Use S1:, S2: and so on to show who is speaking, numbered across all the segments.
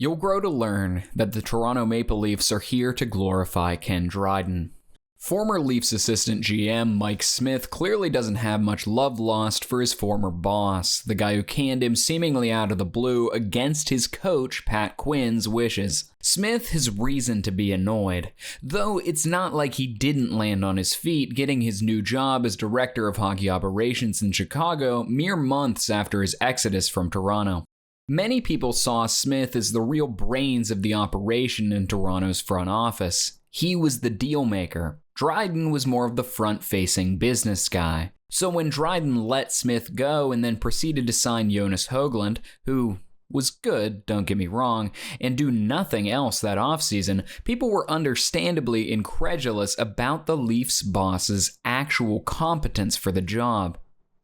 S1: You'll grow to learn that the Toronto Maple Leafs are here to glorify Ken Dryden. Former Leafs assistant GM Mike Smith clearly doesn't have much love lost for his former boss, the guy who canned him seemingly out of the blue against his coach Pat Quinn's wishes. Smith has reason to be annoyed, though it's not like he didn't land on his feet getting his new job as director of hockey operations in Chicago mere months after his exodus from Toronto. Many people saw Smith as the real brains of the operation in Toronto's front office. He was the deal maker. Dryden was more of the front-facing business guy. So when Dryden let Smith go and then proceeded to sign Jonas Höglander, who was good, don't get me wrong, and do nothing else that offseason, people were understandably incredulous about the Leafs boss's actual competence for the job.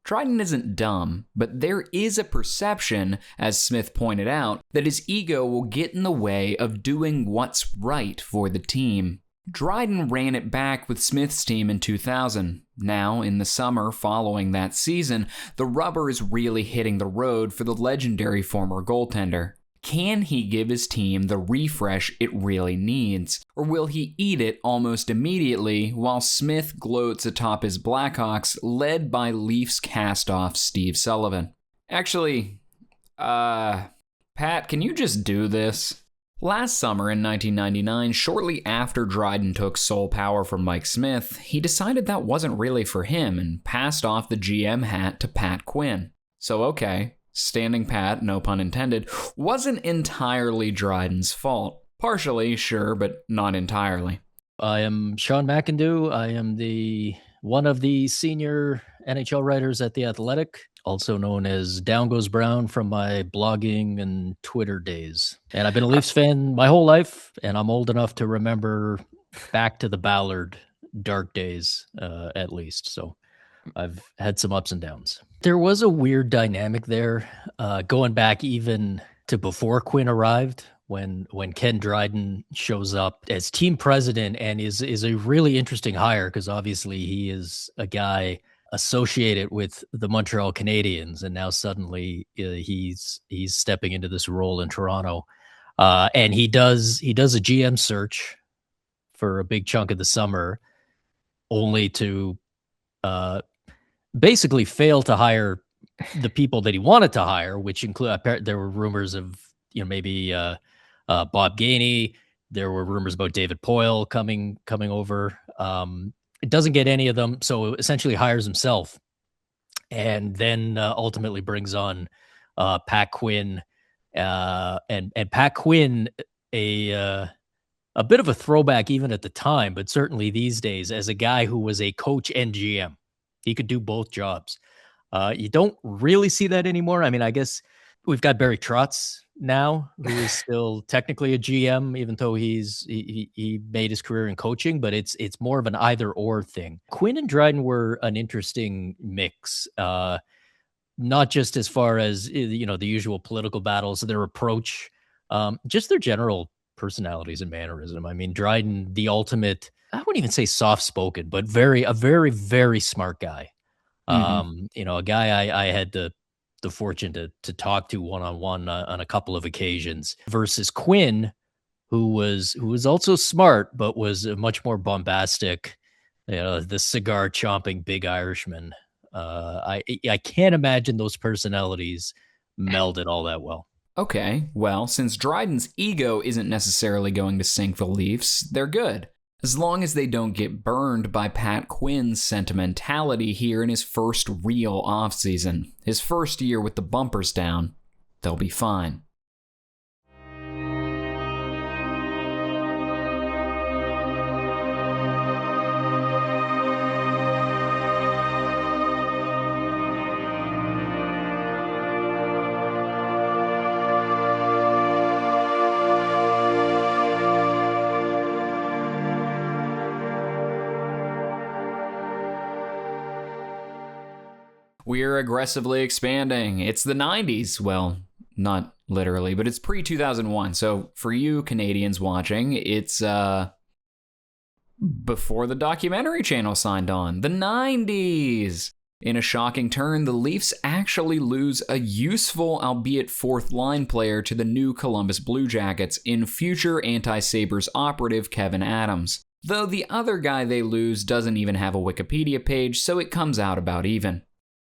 S1: Dryden isn't dumb, but there is a perception, as Smith pointed out, that his ego will get in the way of doing what's right for the team. Dryden ran it back with Smith's team in 2000. Now, in the summer following that season, the rubber is really hitting the road for the legendary former goaltender. Can he give his team the refresh it really needs? Or will he eat it almost immediately while Smith gloats atop his Blackhawks led by Leafs cast-off Steve Sullivan? Actually, Pat, can you just do this? Last summer in 1999, shortly after Dryden took sole power from Mike Smith, he decided that wasn't really for him and passed off the GM hat to Pat Quinn. So okay, standing pat, no pun intended, wasn't entirely Dryden's fault. Partially, sure, but not entirely.
S2: I am Sean McIndoe. I am one of the senior NHL writers at The Athletic, also known as Down Goes Brown from my blogging and Twitter days. And I've been a Leafs fan my whole life, and I'm old enough to remember back to the Ballard dark days, at least. So I've had some ups and downs. There was a weird dynamic there, going back even to before Quinn arrived, when Ken Dryden shows up as team president and is a really interesting hire, because obviously he is a guy associated with the Montreal Canadiens, and now suddenly he's stepping into this role in Toronto, and he does a GM search for a big chunk of the summer, only to basically fail to hire the people that he wanted to hire, which include, there were rumors of, maybe Bob Gainey. There were rumors about David Poile coming over. It doesn't get any of them, so essentially hires himself, and then ultimately brings on Pat Quinn, and Pat Quinn, a bit of a throwback even at the time, but certainly these days, as a guy who was a coach and GM. He could do both jobs. You don't really see that anymore. I mean, I guess we've got Barry Trotz now, who is still technically a GM, even though he made his career in coaching, but it's more of an either or thing. Quinn and Dryden were an interesting mix, not just as far as, the usual political battles, their approach, just their general personalities and mannerism. I mean, Dryden, the ultimate, I wouldn't even say soft-spoken, but a very, very smart guy. Mm-hmm. A guy I had the fortune to talk to one-on-one on a couple of occasions, versus Quinn, who was also smart, but was a much more bombastic, the cigar chomping big Irishman. I can't imagine those personalities melded all that well.
S1: Okay, well, since Dryden's ego isn't necessarily going to sink the Leafs, they're good. As long as they don't get burned by Pat Quinn's sentimentality here in his first real offseason, his first year with the bumpers down, they'll be fine. We're aggressively expanding. It's the 90s. Well, not literally, but it's pre-2001. So for you Canadians watching, it's before the documentary channel signed on. The 90s. In a shocking turn, the Leafs actually lose a useful, albeit fourth-line player to the new Columbus Blue Jackets in future anti-Sabres operative Kevin Adams. Though the other guy they lose doesn't even have a Wikipedia page, so it comes out about even.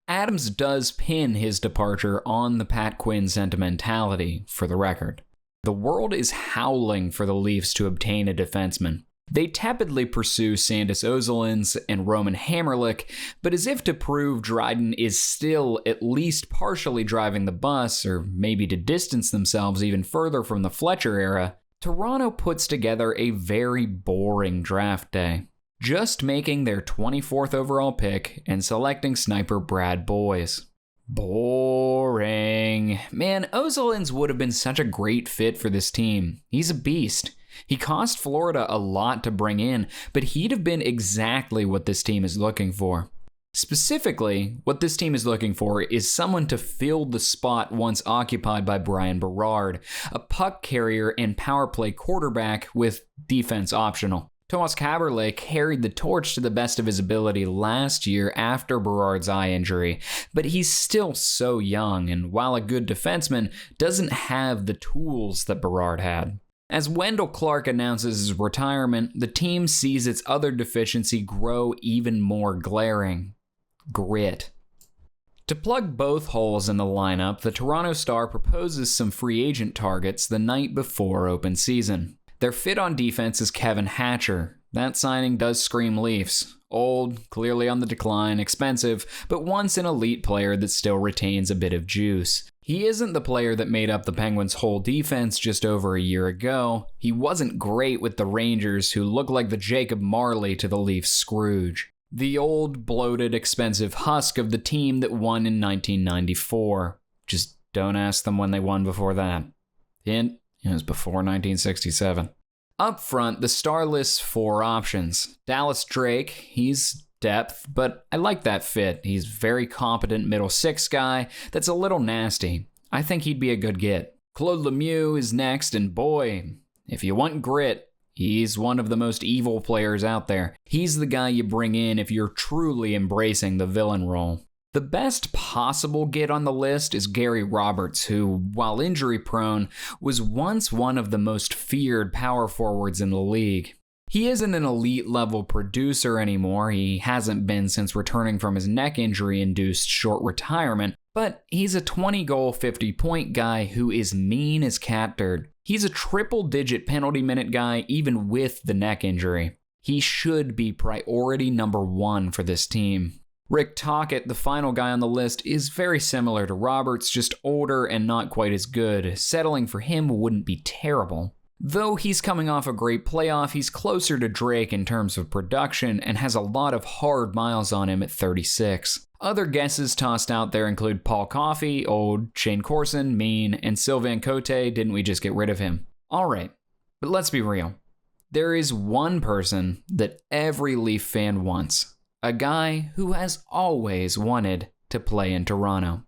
S1: Adams does pin his departure on the Pat Quinn sentimentality, for the record. The world is howling for the Leafs to obtain a defenseman. They tepidly pursue Sandis Ozolins and Roman Hammerlick, but as if to prove Dryden is still at least partially driving the bus, or maybe to distance themselves even further from the Fletcher era, Toronto puts together a very boring draft day, just making their 24th overall pick and selecting sniper Brad Boyes. Boring. Man, Ozolins would have been such a great fit for this team. He's a beast. He cost Florida a lot to bring in, but he'd have been exactly what this team is looking for. Specifically, what this team is looking for is someone to fill the spot once occupied by Brian Berard, a puck carrier and power play quarterback with defense optional. Tomas Kaberle carried the torch to the best of his ability last year after Berard's eye injury, but he's still so young, and while a good defenseman, doesn't have the tools that Berard had. As Wendell Clark announces his retirement, the team sees its other deficiency grow even more glaring: grit. To plug both holes in the lineup, the Toronto Star proposes some free agent targets the night before open season. Their fit on defense is Kevin Hatcher. That signing does scream Leafs. Old, clearly on the decline, expensive, but once an elite player that still retains a bit of juice. He isn't the player that made up the Penguins' whole defense just over a year ago. He wasn't great with the Rangers, who look like the Jacob Marley to the Leafs' Scrooge. The old, bloated, expensive husk of the team that won in 1994. Just don't ask them when they won before that. Hint, it was before 1967. Up front, the Star lists 4 options. Dallas Drake, he's depth, but I like that fit. He's very competent middle 6 guy that's a little nasty. I think he'd be a good get. Claude Lemieux is next, and boy, if you want grit, he's one of the most evil players out there. He's the guy you bring in if you're truly embracing the villain role. The best possible get on the list is Gary Roberts, who, while injury-prone, was once one of the most feared power forwards in the league. He isn't an elite-level producer anymore. He hasn't been since returning from his neck injury-induced short retirement, but he's a 20-goal, 50-point guy who is mean as cat dirt. He's a triple-digit penalty minute guy even with the neck injury. He should be priority number 1 for this team. Rick Tocchet, the final guy on the list, is very similar to Roberts, just older and not quite as good. Settling for him wouldn't be terrible. Though he's coming off a great playoff, he's closer to Drake in terms of production and has a lot of hard miles on him at 36. Other guesses tossed out there include Paul Coffey, old, Shane Corson, mean, and Sylvain Cote. Didn't we just get rid of him? Alright, but let's be real. There is one person that every Leaf fan wants. A guy who has always wanted to play in Toronto.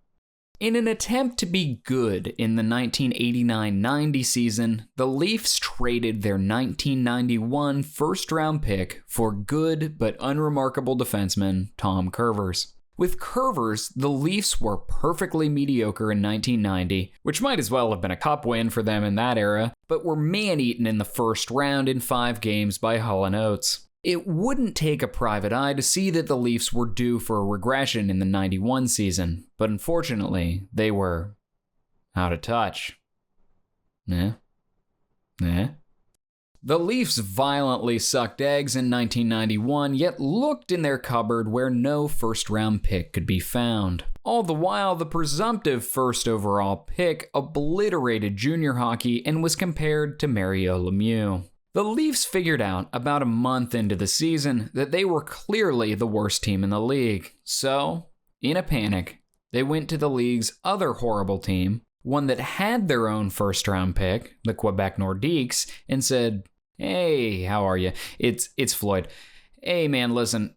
S1: In an attempt to be good in the 1989-90 season, the Leafs traded their 1991 first-round pick for good but unremarkable defenseman Tom Kurvers. With Kurvers, the Leafs were perfectly mediocre in 1990, which might as well have been a cup win for them in that era, but were man-eaten in the first round in 5 games by Hull and Oates. It wouldn't take a private eye to see that the Leafs were due for a regression in the 91 season, but unfortunately, they were out of touch. The Leafs violently sucked eggs in 1991, yet looked in their cupboard where no first-round pick could be found. All the while, the presumptive first overall pick obliterated junior hockey and was compared to Mario Lemieux. The Leafs figured out about a month into the season that they were clearly the worst team in the league. So, in a panic, they went to the league's other horrible team, one that had their own first-round pick, the Quebec Nordiques, and said, "Hey, how are you? It's Floyd. Hey man, listen,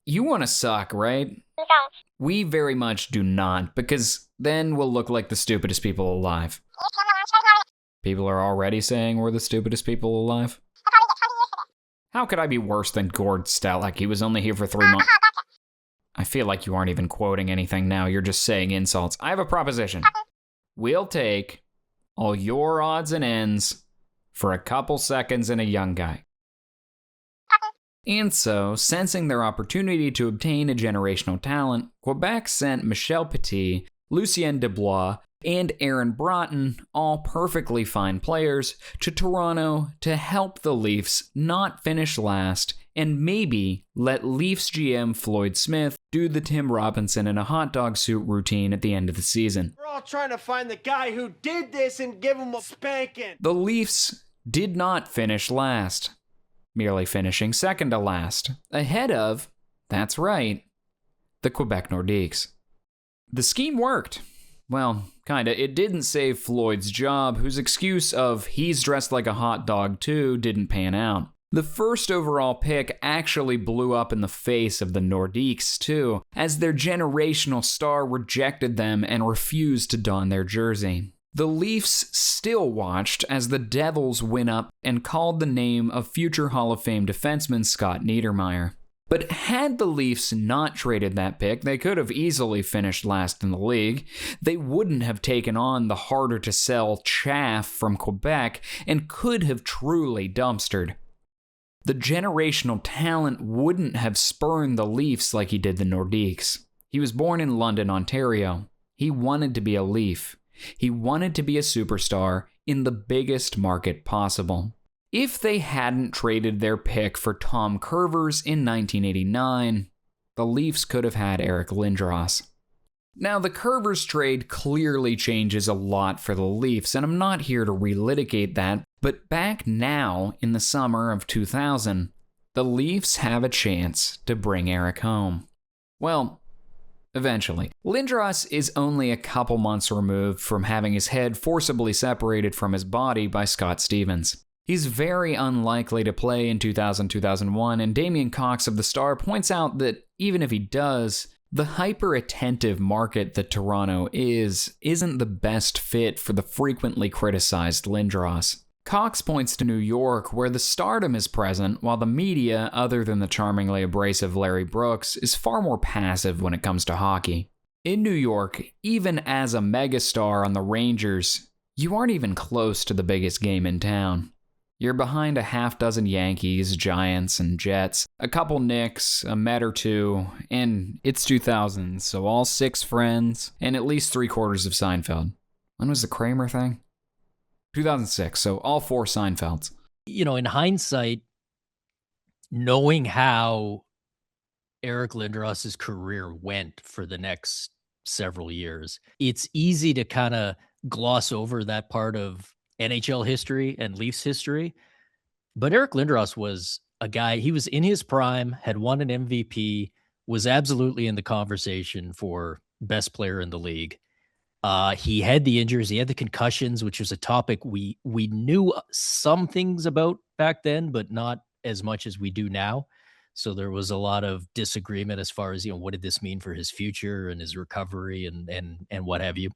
S1: you want to suck, right? We very much do not, because then we'll look like the stupidest people alive." People are already saying we're the stupidest people alive? How could I be worse than Gord Stellick? He was only here for 3 months. I feel like you aren't even quoting anything now. You're just saying insults. I have a proposition. We'll take all your odds and ends for a couple seconds and a young guy. And so, sensing their opportunity to obtain a generational talent, Quebec sent Michel Petit, Lucien Dubois, and Aaron Broughton, all perfectly fine players, to Toronto to help the Leafs not finish last and maybe let Leafs GM Floyd Smith do the Tim Robinson in a hot dog suit routine at the end of the season.
S3: We're all trying to find the guy who did this and give him a spanking.
S1: The Leafs did not finish last, merely finishing second to last, ahead of, that's right, the Quebec Nordiques. The scheme worked. Well, kinda. It didn't save Floyd's job, whose excuse of he's dressed like a hot dog too didn't pan out. The first overall pick actually blew up in the face of the Nordiques too, as their generational star rejected them and refused to don their jersey. The Leafs still watched as the Devils went up and called the name of future Hall of Fame defenseman Scott Niedermayer. But had the Leafs not traded that pick, they could have easily finished last in the league. They wouldn't have taken on the harder-to-sell chaff from Quebec and could have truly dumpstered. The generational talent wouldn't have spurned the Leafs like he did the Nordiques. He was born in London, Ontario. He wanted to be a Leaf. He wanted to be a superstar in the biggest market possible. If they hadn't traded their pick for Tom Curvers in 1989, the Leafs could have had Eric Lindros. Now, the Curvers trade clearly changes a lot for the Leafs, and I'm not here to relitigate that, but back now, in the summer of 2000, the Leafs have a chance to bring Eric home. Well, eventually. Lindros is only a couple months removed from having his head forcibly separated from his body by Scott Stevens. He's very unlikely to play in 2000-2001, and Damien Cox of The Star points out that even if he does, the hyper-attentive market that Toronto isn't the best fit for the frequently criticized Lindros. Cox points to New York, where the stardom is present, while the media, other than the charmingly abrasive Larry Brooks, is far more passive when it comes to hockey. In New York, even as a megastar on the Rangers, you aren't even close to the biggest game in town. You're behind a half dozen Yankees, Giants, and Jets, a couple Knicks, a Met or two, and it's 2000, so all 6 Friends, and at least 3/4 of Seinfeld. When was the Kramer thing? 2006, so all 4 Seinfelds.
S2: You know, in hindsight, knowing how Eric Lindros' career went for the next several years, it's easy to kind of gloss over that part of NHL history and Leafs history. But Eric Lindros was a guy, he was in his prime, had won an MVP, was absolutely in the conversation for best player in the league. He had the injuries, he had the concussions, which was a topic we knew some things about back then, but not as much as we do now. So there was a lot of disagreement as far as, you know, what did this mean for his future and his recovery and what have you.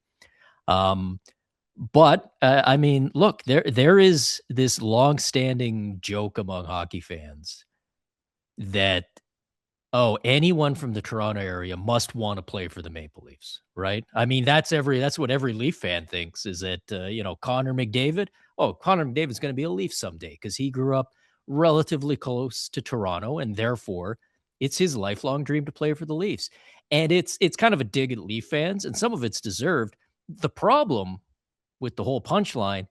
S2: But I mean, look, there is this long-standing joke among hockey fans that, oh, anyone from the Toronto area must want to play for the Maple Leafs, right? I mean, that's what every Leaf fan thinks, is that you know, Connor McDavid. Oh, Connor McDavid's going to be a Leaf someday because he grew up relatively close to Toronto, and therefore it's his lifelong dream to play for the Leafs. And it's kind of a dig at Leaf fans, and some of it's deserved. The problem with the whole punchline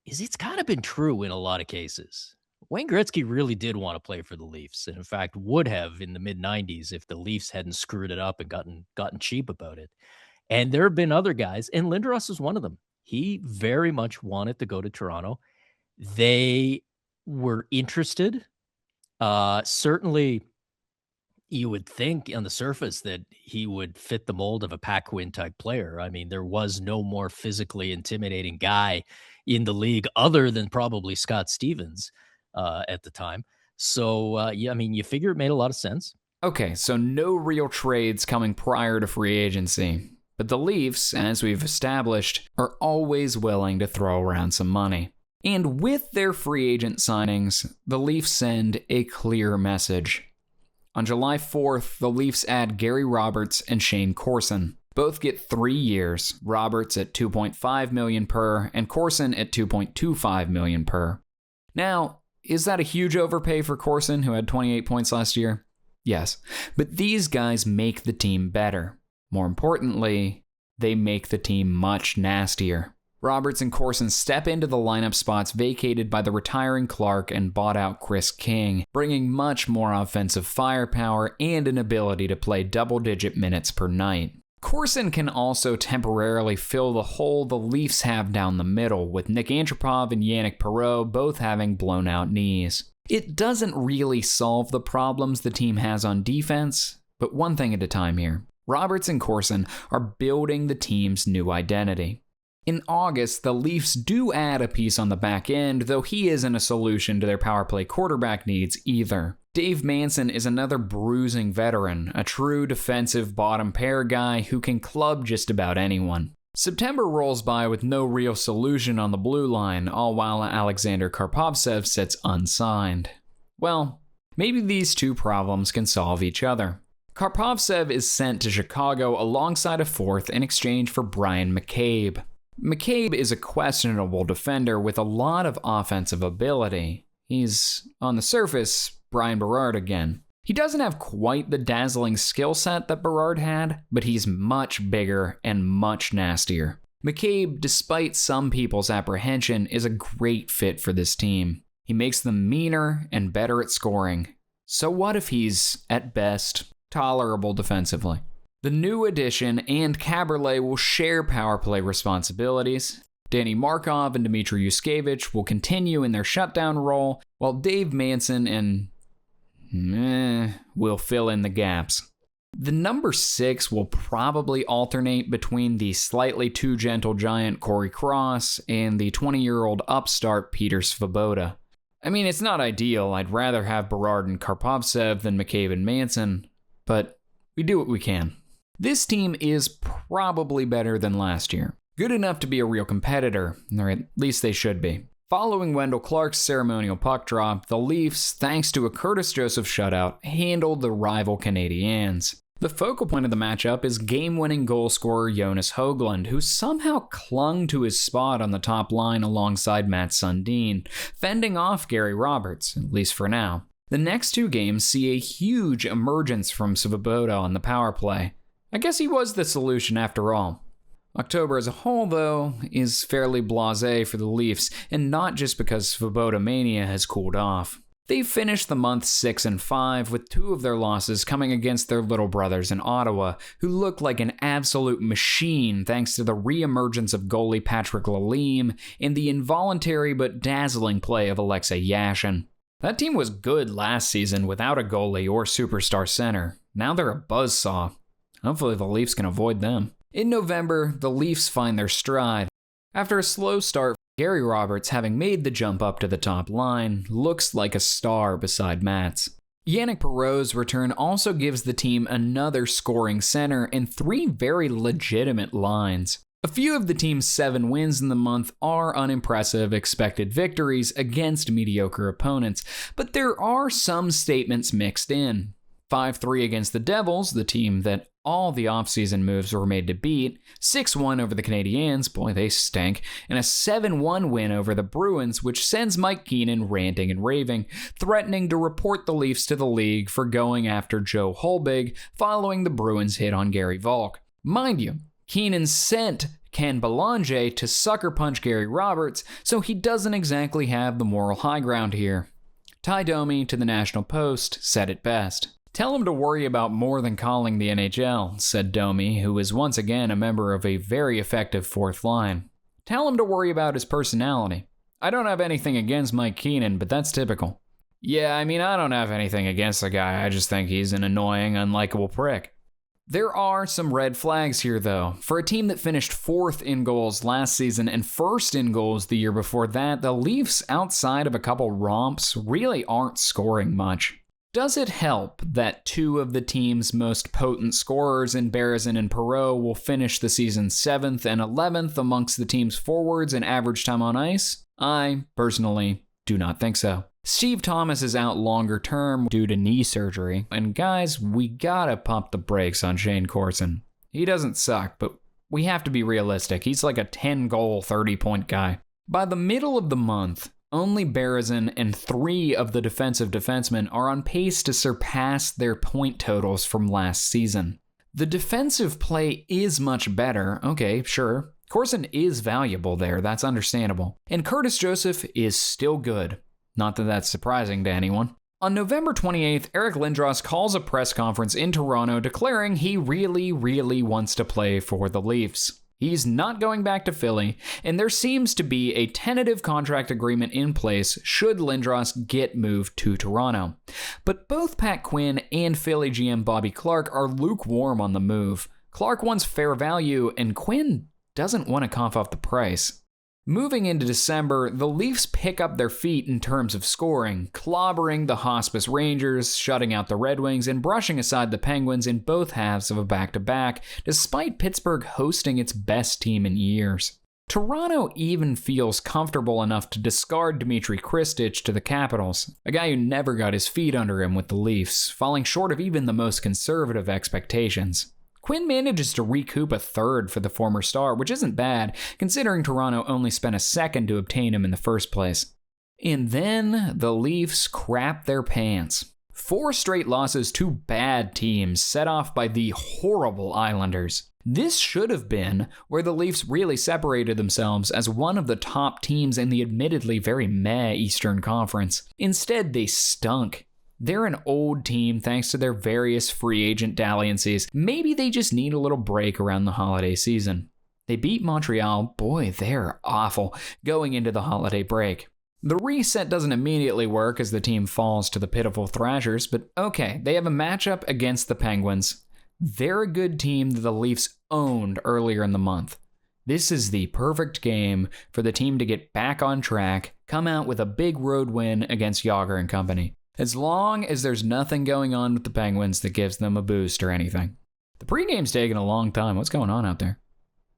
S2: is it's kind of been true in a lot of cases. Wayne Gretzky really did want to play for the Leafs, and in fact would have in the mid-90s if the Leafs hadn't screwed it up and gotten cheap about it. And there have been other guys, and Lindros is one of them. He very much wanted to go to Toronto. They were interested. Certainly, you would think on the surface that he would fit the mold of a Pat Quinn type player. I mean, there was no more physically intimidating guy in the league other than probably Scott Stevens at the time. So, yeah, I mean, you figure it made a lot of sense.
S1: Okay, so no real trades coming prior to free agency. But the Leafs, as we've established, are always willing to throw around some money. And with their free agent signings, the Leafs send a clear message. On July 4th, the Leafs add Gary Roberts and Shane Corson. Both get 3 years, Roberts at $2.5 million per and Corson at $2.25 million per. Now, is that a huge overpay for Corson, who had 28 points last year? Yes, but these guys make the team better. More importantly, they make the team much nastier. Roberts and Corson step into the lineup spots vacated by the retiring Clark and bought-out Chris King, bringing much more offensive firepower and an ability to play double-digit minutes per night. Corson can also temporarily fill the hole the Leafs have down the middle, with Nick Antropov and Yannick Perreault both having blown-out knees. It doesn't really solve the problems the team has on defense, but one thing at a time here. Roberts and Corson are building the team's new identity. In August, the Leafs do add a piece on the back end, though he isn't a solution to their power play quarterback needs either. Dave Manson is another bruising veteran, a true defensive bottom pair guy who can club just about anyone. September rolls by with no real solution on the blue line, all while Alexander Karpovtsev sits unsigned. Well, maybe these two problems can solve each other. Karpovtsev is sent to Chicago alongside a fourth in exchange for Brian McCabe. McCabe is a questionable defender with a lot of offensive ability. He's, on the surface, Brian Berard again. He doesn't have quite the dazzling skill set that Berard had, but he's much bigger and much nastier. McCabe, despite some people's apprehension, is a great fit for this team. He makes them meaner and better at scoring. So what if he's, at best, tolerable defensively? The new addition and Caberlet will share power play responsibilities. Danny Markov and Dmitry Yushkevich will continue in their shutdown role, while Dave Manson and will fill in the gaps. The number 6 will probably alternate between the slightly too gentle giant Corey Cross and the 20-year-old upstart Peter Svoboda. I mean, it's not ideal. I'd rather have Berard and Karpovtsev than McCabe and Manson, but we do what we can. This team is probably better than last year. Good enough to be a real competitor, or at least they should be. Following Wendell Clark's ceremonial puck drop, the Leafs, thanks to a Curtis Joseph shutout, handled the rival Canadiens. The focal point of the matchup is game-winning goal scorer Jonas Höglund, who somehow clung to his spot on the top line alongside Matt Sundin, fending off Gary Roberts, at least for now. The next two games see a huge emergence from Svoboda on the power play. I guess he was the solution after all. October as a whole, though, is fairly blasé for the Leafs, and not just because Svoboda mania has cooled off. They finished the month 6-5, with 2 of their losses coming against their little brothers in Ottawa, who look like an absolute machine thanks to the re-emergence of goalie Patrick Lalime and the involuntary but dazzling play of Alexei Yashin. That team was good last season without a goalie or superstar center. Now they're a buzzsaw. Hopefully the Leafs can avoid them. In November, the Leafs find their stride. After a slow start, Gary Roberts, having made the jump up to the top line, looks like a star beside Matt's. Yannick Perreault's return also gives the team another scoring center and 3 very legitimate lines. A few of the team's 7 wins in the month are unimpressive expected victories against mediocre opponents, but there are some statements mixed in. 5-3 against the Devils, the team that all the offseason moves were made to beat, 6-1 over the Canadiens, boy they stink, and a 7-1 win over the Bruins, which sends Mike Keenan ranting and raving, threatening to report the Leafs to the league for going after Joe Holbig following the Bruins' hit on Gary Volk. Mind you, Keenan sent Ken Belanger to sucker punch Gary Roberts, so he doesn't exactly have the moral high ground here. Ty Domi to the National Post said it best. "Tell him to worry about more than calling the NHL," said Domi, who is once again a member of a very effective fourth line. "Tell him to worry about his personality. I don't have anything against Mike Keenan, but that's typical." Yeah, I mean, I don't have anything against the guy. I just think he's an annoying, unlikable prick. There are some red flags here, though. For a team that finished 4th in goals last season and 1st in goals the year before that, the Leafs, outside of a couple romps, really aren't scoring much. Does it help that 2 of the team's most potent scorers in Berezin and Perreault will finish the season 7th and 11th amongst the team's forwards in average time on ice? I, personally, do not think so. Steve Thomas is out longer term due to knee surgery. And guys, we gotta pump the brakes on Shane Corson. He doesn't suck, but we have to be realistic. He's like a 10-goal, 30-point guy. By the middle of the month, only Berezin and 3 of the defensive defensemen are on pace to surpass their point totals from last season. The defensive play is much better. Okay, sure. Corson is valuable there. That's understandable. And Curtis Joseph is still good. Not that that's surprising to anyone. On November 28th, Eric Lindros calls a press conference in Toronto declaring he really wants to play for the Leafs. He's not going back to Philly, and there seems to be a tentative contract agreement in place should Lindros get moved to Toronto. But both Pat Quinn and Philly GM Bobby Clarke are lukewarm on the move. Clarke wants fair value, and Quinn doesn't want to cough up the price. Moving into December, the Leafs pick up their feet in terms of scoring, clobbering the Hospice Rangers, shutting out the Red Wings, and brushing aside the Penguins in both halves of a back-to-back, despite Pittsburgh hosting its best team in years. Toronto even feels comfortable enough to discard Dmitry Kristich to the Capitals, a guy who never got his feet under him with the Leafs, falling short of even the most conservative expectations. Quinn manages to recoup a third for the former star, which isn't bad, considering Toronto only spent a second to obtain him in the first place. And then the Leafs crap their pants. 4 straight losses to bad teams set off by the horrible Islanders. This should have been where the Leafs really separated themselves as one of the top teams in the admittedly very meh Eastern Conference. Instead, they stunk. They're an old team thanks to their various free agent dalliances. Maybe they just need a little break around the holiday season. They beat Montreal. Boy, they're awful going into the holiday break. The reset doesn't immediately work as the team falls to the pitiful Thrashers, but okay, they have a matchup against the Penguins. They're a good team that the Leafs owned earlier in the month. This is the perfect game for the team to get back on track, come out with a big road win against Yager and company. As long as there's nothing going on with the Penguins that gives them a boost or anything. The pregame's taking a long time. What's going on out there?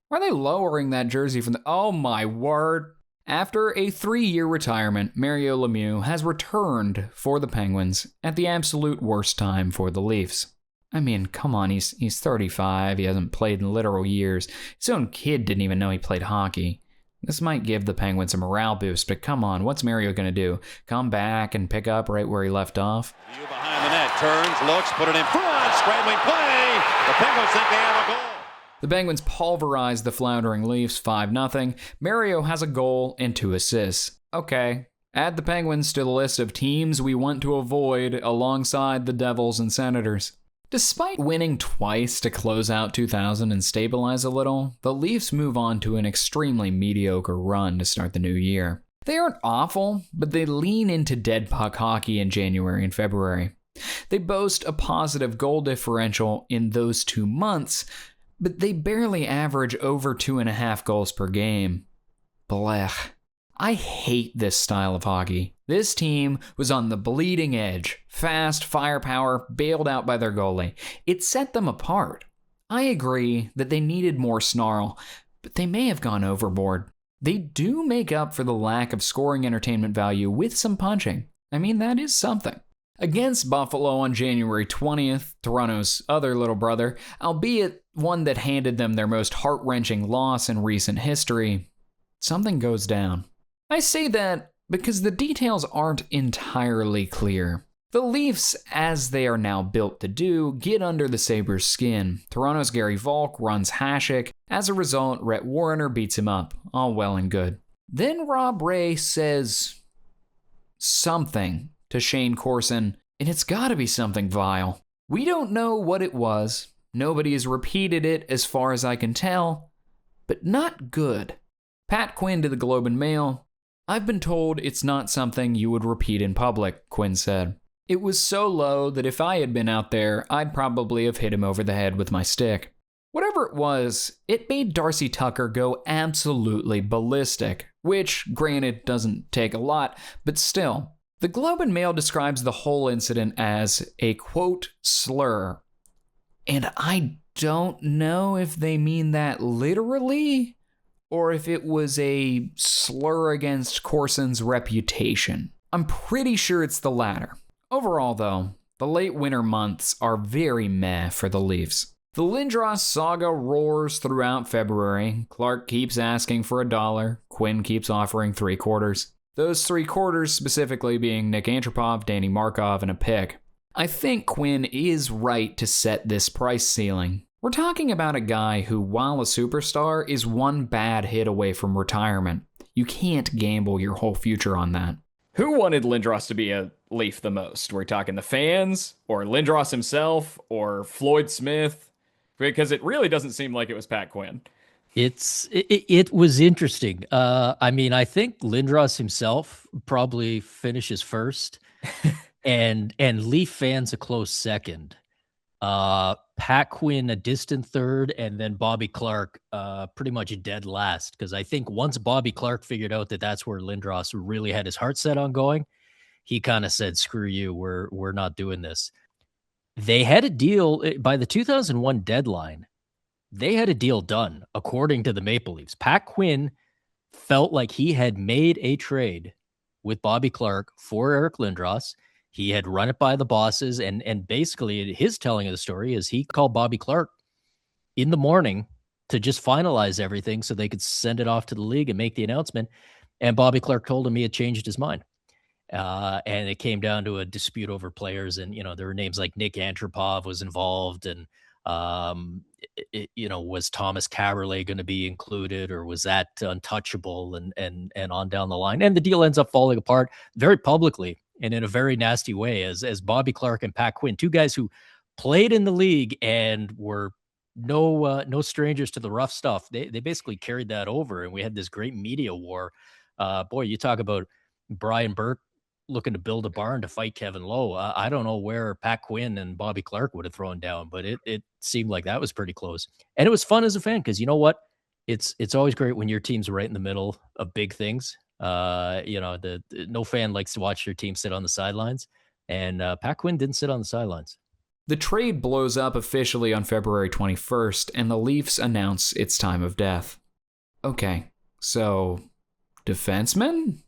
S1: Why are they lowering that jersey from the... Oh my word. After a 3-year retirement, Mario Lemieux has returned for the Penguins at the absolute worst time for the Leafs. I mean, come on, he's 35. He hasn't played in literal years. His own kid didn't even know he played hockey. This might give the Penguins a morale boost, but come on, what's Mario going to do? Come back and pick up right where he left off?
S4: You behind the net, turns, looks, put it in front, scrambling play. The Penguins think they have a goal.
S1: The Penguins pulverize the floundering Leafs 5-0. Mario has a goal and 2 assists. Okay, add the Penguins to the list of teams we want to avoid alongside the Devils and Senators. Despite winning twice to close out 2000 and stabilize a little, the Leafs move on to an extremely mediocre run to start the new year. They aren't awful, but they lean into dead puck hockey in January and February. They boast a positive goal differential in those 2 months, but they barely average over 2.5 goals per game. Blech. I hate this style of hockey. This team was on the bleeding edge, fast, firepower, bailed out by their goalie. It set them apart. I agree that they needed more snarl, but they may have gone overboard. They do make up for the lack of scoring entertainment value with some punching. I mean, that is something. Against Buffalo on January 20th, Toronto's other little brother, albeit one that handed them their most heart-wrenching loss in recent history, something goes down. I say that because the details aren't entirely clear. The Leafs, as they are now built to do, get under the Sabres' skin. Toronto's Gary Volk runs Hasek. As a result, Rhett Warrener beats him up. All well and good. Then Rob Ray says something to Shane Corson, and it's gotta be something vile. We don't know what it was. Nobody has repeated it as far as I can tell, but not good. Pat Quinn to the Globe and Mail. I've been told it's not something you would repeat in public, Quinn said. It was so low that if I had been out there, I'd probably have hit him over the head with my stick. Whatever it was, it made Darcy Tucker go absolutely ballistic, which, granted, doesn't take a lot, but still. The Globe and Mail describes the whole incident as a, quote, slur. And I don't know if they mean that literally, or if it was a slur against Corson's reputation. I'm pretty sure it's the latter. Overall, though, the late winter months are very meh for the Leafs. The Lindros saga roars throughout February. Clark keeps asking for $1. Quinn keeps offering 3/4. Those 3/4 specifically being Nick Antropov, Danny Markov, and a pick. I think Quinn is right to set this price ceiling. We're talking about a guy who, while a superstar, is one bad hit away from retirement. You can't gamble your whole future on that.
S5: Who wanted Lindros to be a Leaf the most? We're talking the fans, or Lindros himself, or Floyd Smith? Because it really doesn't seem like it was Pat Quinn.
S2: It was interesting. I think Lindros himself probably finishes first, and Leaf fans a close second. Pat Quinn a distant third, and then Bobby Clark pretty much dead last. Because I think once Bobby Clark figured out that that's where Lindros really had his heart set on going, he kind of said, "Screw you, we're not doing this." They had a deal by the 2001 deadline. They had a deal done, according to the Maple Leafs. Pat Quinn felt like he had made a trade with Bobby Clark for Eric Lindros. He had run it by the bosses, and basically his telling of the story is he called Bobby Clark in the morning to just finalize everything so they could send it off to the league and make the announcement. And Bobby Clark told him he had changed his mind. And it came down to a dispute over players, and there were names like Nick Antropov was involved, and was Thomas Caberlet going to be included, or was that untouchable, and on down the line. And the deal ends up falling apart very publicly and in a very nasty way, as Bobby Clark and Pat Quinn, two guys who played in the league and were no strangers to the rough stuff. They basically carried that over, and we had this great media war. Boy, you talk about Brian Burke looking to build a barn to fight Kevin Lowe. I don't know where Pat Quinn and Bobby Clark would have thrown down, but it seemed like that was pretty close. And it was fun as a fan, because you know what? It's always great when your team's right in the middle of big things. No fan likes to watch their team sit on the sidelines, and Pat Quinn didn't sit on the sidelines.
S1: The trade blows up officially on February 21st, and the Leafs announce its time of death. Okay, so defenseman?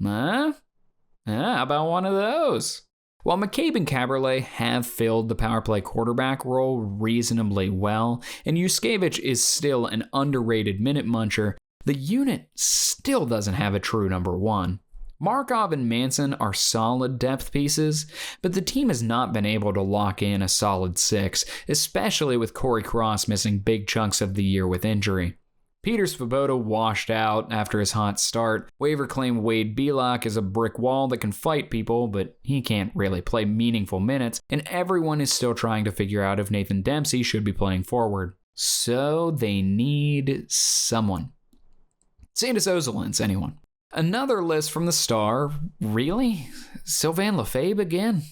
S1: How about one of those? While McCabe and Caberlet have filled the power play quarterback role reasonably well, and Yuskevich is still an underrated minute muncher, the unit still doesn't have a true number one. Markov and Manson are solid depth pieces, but the team has not been able to lock in a solid six, especially with Corey Cross missing big chunks of the year with injury. Peter Svoboda washed out after his hot start. Waiver claim Wade Belak is a brick wall that can fight people, but he can't really play meaningful minutes, and everyone is still trying to figure out if Nathan Dempsey should be playing forward. So they need someone. Sandis Ozelins, anyone. Another list from the Star. Really? Sylvain Lefebvre again?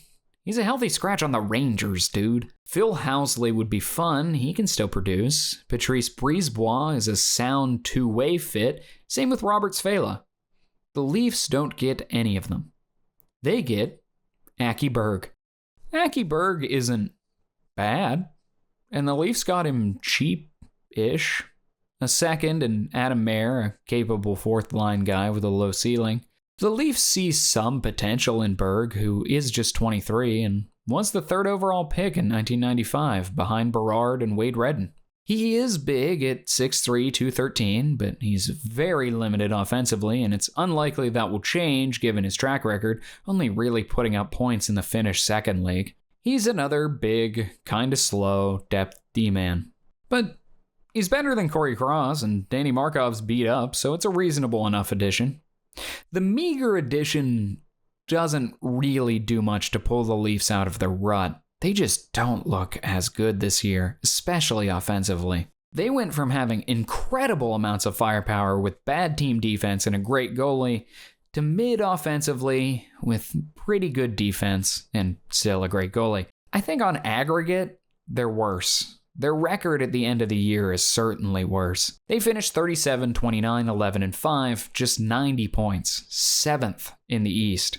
S1: He's a healthy scratch on the Rangers, dude. Phil Housley would be fun. He can still produce. Patrice Brisebois is a sound two-way fit. Same with Robert Svala. The Leafs don't get any of them. They get Aki Berg. Aki Berg isn't bad, and the Leafs got him cheap-ish. A second and Adam Mayer, a capable fourth-line guy with a low ceiling. The Leafs see some potential in Berg, who is just 23 and was the third overall pick in 1995, behind Berard and Wade Redden. He is big at 6'3", 213, but he's very limited offensively, and it's unlikely that will change given his track record, only really putting up points in the Finnish second league. He's another big, kinda slow, depth D-man. But he's better than Corey Cross, and Danny Markov's beat up, so it's a reasonable enough addition. The meager addition doesn't really do much to pull the Leafs out of their rut. They just don't look as good this year, especially offensively. They went from having incredible amounts of firepower with bad team defense and a great goalie to mid-offensively with pretty good defense and still a great goalie. I think on aggregate, they're worse. Their record at the end of the year is certainly worse. They finished 37, 29, 11, and 5, just 90 points, 7th in the East.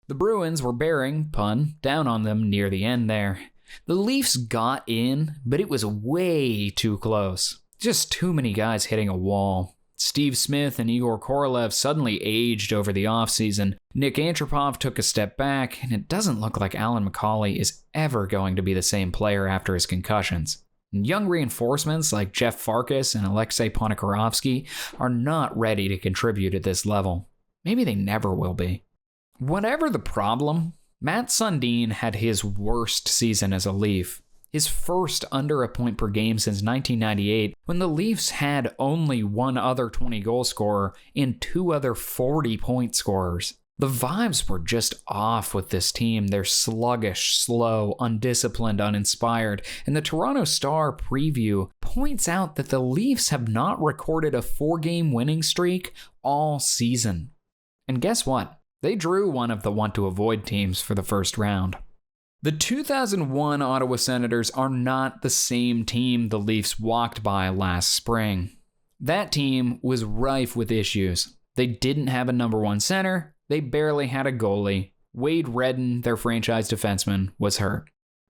S1: The Bruins were bearing, pun, down on them near the end there. The Leafs got in, but it was way too close. Just too many guys hitting a wall. Steve Smith and Igor Korolev suddenly aged over the offseason. Nick Antropov took a step back, and it doesn't look like Alan McCauley is ever going to be the same player after his concussions. And young reinforcements like Jeff Farkas and Alexei Ponikarovsky are not ready to contribute at this level. Maybe they never will be. Whatever the problem, Matt Sundin had his worst season as a Leaf. His first under a point per game since 1998, when the Leafs had only one other 20-goal scorer and two other 40-point scorers. The vibes were just off with this team. They're sluggish, slow, undisciplined, uninspired, and the Toronto Star preview points out that the Leafs have not recorded a 4-game winning streak all season. And guess what? They drew one of the want-to-avoid teams for the first round. The 2001 Ottawa Senators are not the same team the Leafs walked by last spring. That team was rife with issues. They didn't have a number one center. They barely had a goalie. Wade Redden, their franchise defenseman, was hurt.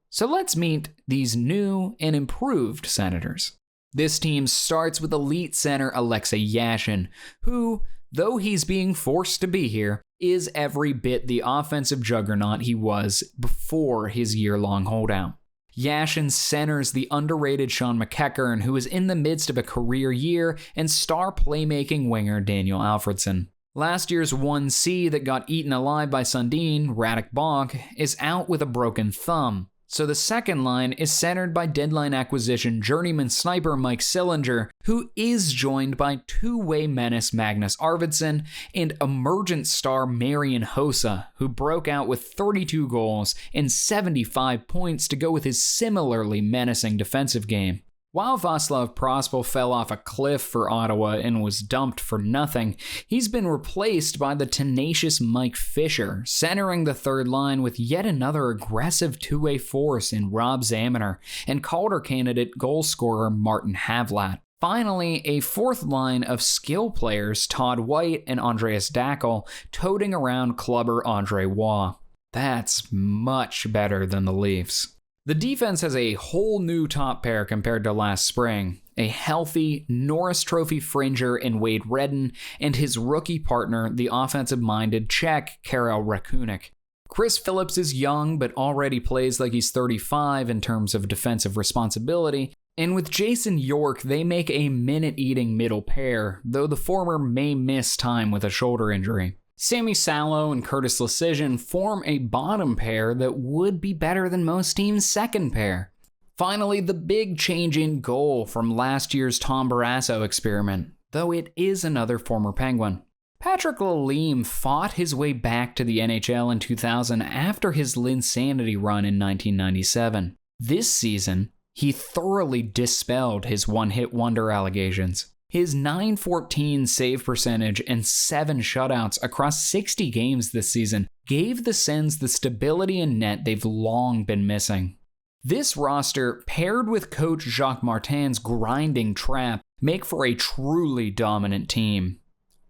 S1: So let's meet these new and improved Senators. This team starts with elite center Alexei Yashin, who, though he's being forced to be here, is every bit the offensive juggernaut he was before his year-long holdout. Yashin centers the underrated Sean McIndoe, who is in the midst of a career year, and star playmaking winger Daniel Alfredsson. Last year's 1C that got eaten alive by Sundin, Radek Bonk, is out with a broken thumb. So the second line is centered by deadline acquisition journeyman sniper Mike Sillinger, who is joined by two-way menace Magnus Arvidsson and emergent star Marian Hossa, who broke out with 32 goals and 75 points to go with his similarly menacing defensive game. While Václav Prospal fell off a cliff for Ottawa and was dumped for nothing, he's been replaced by the tenacious Mike Fisher, centering the third line with yet another aggressive two-way force in Rob Zamener and Calder candidate goal scorer Martin Havlat. Finally, a fourth line of skill players Todd White and Andreas Dackel toting around clubber Andre Waugh. That's much better than the Leafs. The defense has a whole new top pair compared to last spring. A healthy Norris Trophy fringer in Wade Redden and his rookie partner, the offensive-minded Czech Karel Rakunik. Chris Phillips is young but already plays like he's 35 in terms of defensive responsibility. And with Jason York, they make a minute-eating middle pair, though the former may miss time with a shoulder injury. Sammy Salo and Curtis Lecision form a bottom pair that would be better than most teams' second pair. Finally, the big change in goal from last year's Tom Barrasso experiment, though it is another former Penguin. Patrick Lalime fought his way back to the NHL in 2000 after his Linsanity run in 1997. This season, he thoroughly dispelled his one-hit wonder allegations. His .914 save percentage and 7 shutouts across 60 games this season gave the Sens the stability in net they've long been missing. This roster, paired with coach Jacques Martin's grinding trap, make for a truly dominant team.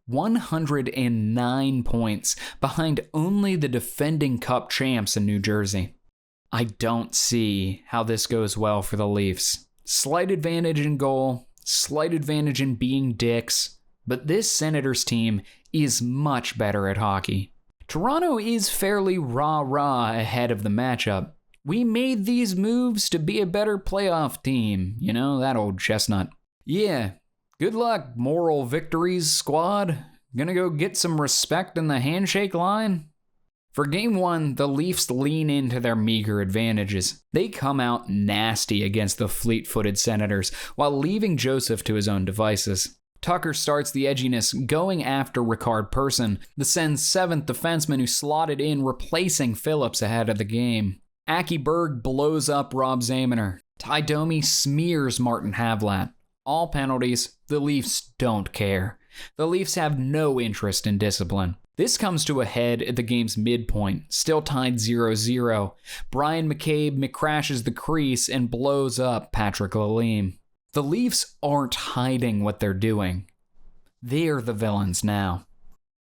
S1: 109 points behind only the defending Cup champs in New Jersey. I don't see how this goes well for the Leafs. Slight advantage in goal, slight advantage in being dicks, but this Senators team is much better at hockey. Toronto is fairly rah-rah ahead of the matchup. We made these moves to be a better playoff team, you know, that old chestnut. Yeah, good luck, moral victories, squad. Gonna go get some respect in the handshake line? For Game 1, the Leafs lean into their meager advantages. They come out nasty against the fleet-footed Senators, while leaving Joseph to his own devices. Tucker starts the edginess, going after Ricard Persson, the Sens' 7th defenseman who slotted in, replacing Phillips ahead of the game. Aki Berg blows up Rob Zamener. Ty Domi smears Martin Havlat. All penalties, the Leafs don't care. The Leafs have no interest in discipline. This comes to a head at the game's midpoint, still tied 0-0. Brian McCabe crashes the crease and blows up Patrick Lalime. The Leafs aren't hiding what they're doing. They're the villains now.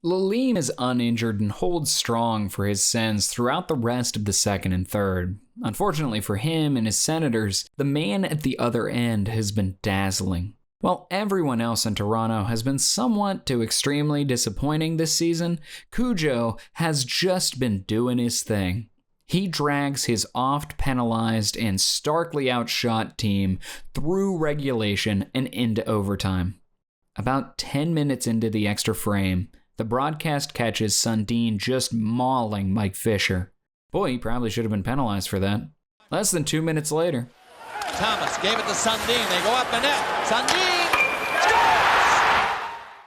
S1: Lalime is uninjured and holds strong for his Sens throughout the rest of the second and third. Unfortunately for him and his Senators, the man at the other end has been dazzling. While everyone else in Toronto has been somewhat to extremely disappointing this season, Cujo has just been doing his thing. He drags his oft-penalized and starkly outshot team through regulation and into overtime. About 10 minutes into the extra frame, the broadcast catches Sundin just mauling Mike Fisher. Boy, he probably should have been penalized for that. Less than 2 minutes later,
S6: Thomas gave it to Sundin. They go up the net. Sundin scores!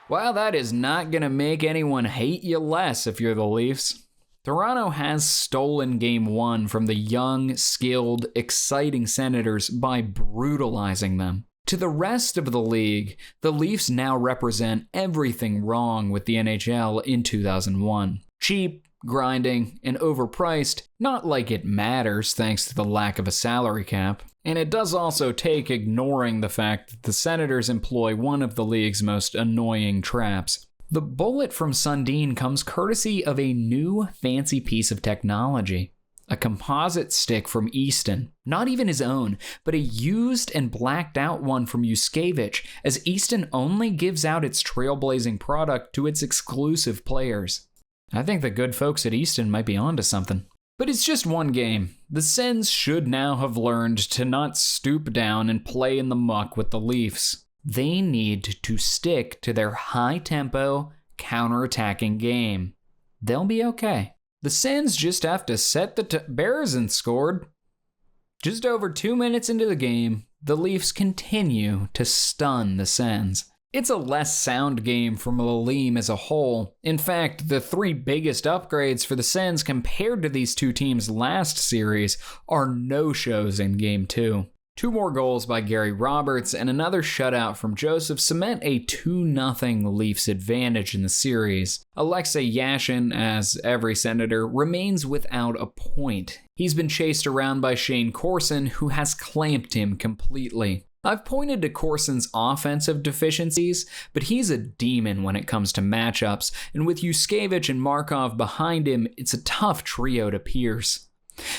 S1: Well, that is not going to make anyone hate you less if you're the Leafs. Toronto has stolen Game 1 from the young, skilled, exciting Senators by brutalizing them. To the rest of the league, the Leafs now represent everything wrong with the NHL in 2001. Cheap, grinding, and overpriced, not like it matters thanks to the lack of a salary cap. And it does also take ignoring the fact that the Senators employ one of the league's most annoying traps. The bullet from Sundin comes courtesy of a new fancy piece of technology. A composite stick from Easton. Not even his own, but a used and blacked out one from Yuskevich, as Easton only gives out its trailblazing product to its exclusive players. I think the good folks at Easton might be onto something. But it's just one game. The Sens should now have learned to not stoop down and play in the muck with the Leafs. They need to stick to their high-tempo, counter-attacking game. They'll be okay. The Sens just have to set the Bears and scored. Just over 2 minutes into the game, the Leafs continue to stun the Sens. It's a less sound game from Lalim as a whole. In fact, the three biggest upgrades for the Sens compared to these two teams' last series are no-shows in Game 2. 2 more goals by Gary Roberts and another shutout from Joseph cement a 2-0 Leafs advantage in the series. Alexei Yashin, as every Senator, remains without a point. He's been chased around by Shane Corson, who has clamped him completely. I've pointed to Corson's offensive deficiencies, but he's a demon when it comes to matchups, and with Yuskevich and Markov behind him, it's a tough trio to pierce.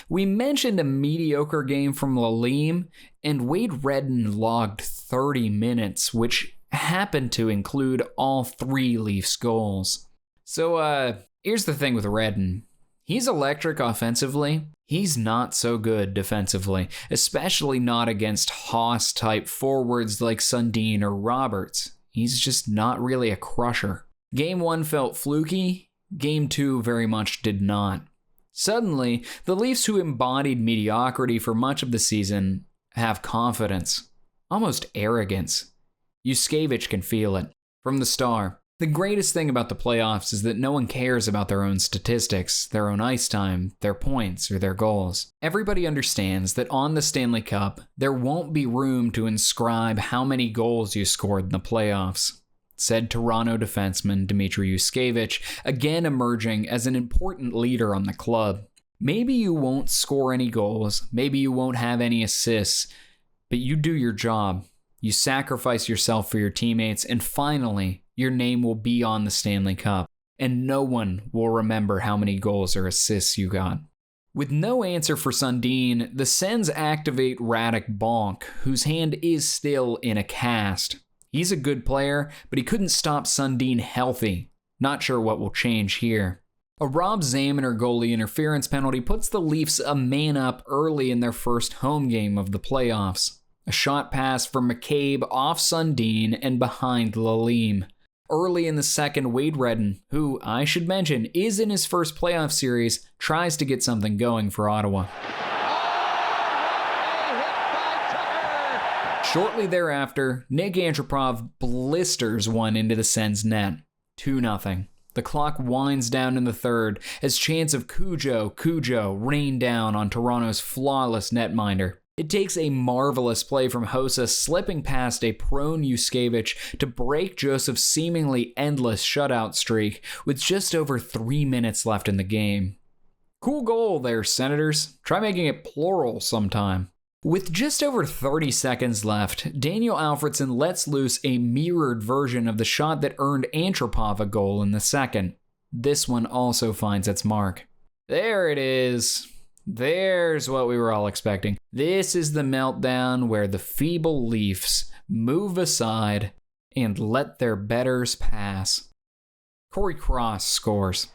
S1: We mentioned a mediocre game from Lalim, and Wade Redden logged 30 minutes, which happened to include all 3 Leafs goals. So, here's the thing with Redden. He's electric offensively. He's not so good defensively, especially not against Haas-type forwards like Sundin or Roberts. He's just not really a crusher. Game 1 felt fluky. Game 2 very much did not. Suddenly, the Leafs, who embodied mediocrity for much of the season, have confidence. Almost arrogance. Yuskevich can feel it. From the Star. The greatest thing about the playoffs is that no one cares about their own statistics, their own ice time, their points, or their goals. Everybody understands that on the Stanley Cup, there won't be room to inscribe how many goals you scored in the playoffs. Said Toronto defenseman Dmitry Yuskevich, again emerging as an important leader on the club. Maybe you won't score any goals, maybe you won't have any assists, but you do your job. You sacrifice yourself for your teammates, and finally, your name will be on the Stanley Cup, and no one will remember how many goals or assists you got. With no answer for Sundin, the Sens activate Radek Bonk, whose hand is still in a cast. He's a good player, but he couldn't stop Sundin healthy. Not sure what will change here. A Rob Zamener goalie interference penalty puts the Leafs a man up early in their first home game of the playoffs. A shot pass from McCabe off Sundin and behind Lalim. Early in the second, Wade Redden, who, I should mention, is in his first playoff series, tries to get something going for Ottawa. Shortly thereafter, Nick Antropov blisters one into the Sens net. 2-0. The clock winds down in the third as chants of Cujo rain down on Toronto's flawless netminder. It takes a marvelous play from Hossa slipping past a prone Yuskevich to break Joseph's seemingly endless shutout streak with just over 3 minutes left in the game. Cool goal there, Senators. Try making it plural sometime. With just over 30 seconds left, Daniel Alfredsson lets loose a mirrored version of the shot that earned Antropov a goal in the second. This one also finds its mark. There it is. There's what we were all expecting. This is the meltdown where the feeble Leafs move aside, and let their betters pass. Corey Cross scores.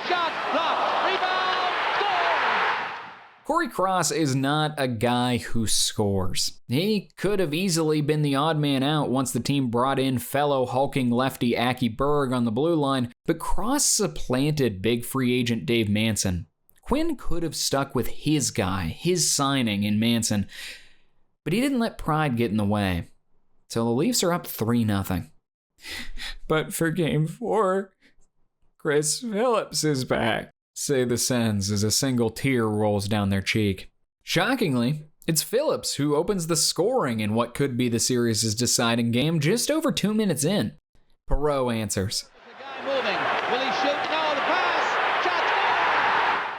S6: Shot blocked. Rebound. Score.
S1: Corey Cross is not a guy who scores. He could have easily been the odd man out once the team brought in fellow hulking lefty Aki Berg on the blue line, but Cross supplanted big free agent Dave Manson. Quinn could have stuck with his guy, his signing in Manson, but he didn't let pride get in the way. So the Leafs are up 3-0. But for Game 4, Chris Phillips is back, say the Sens as a single tear rolls down their cheek. Shockingly, it's Phillips who opens the scoring in what could be the series' deciding game just over 2 minutes in. Perreault answers.
S6: The guy moving. Will he shoot? No, the pass. Shot.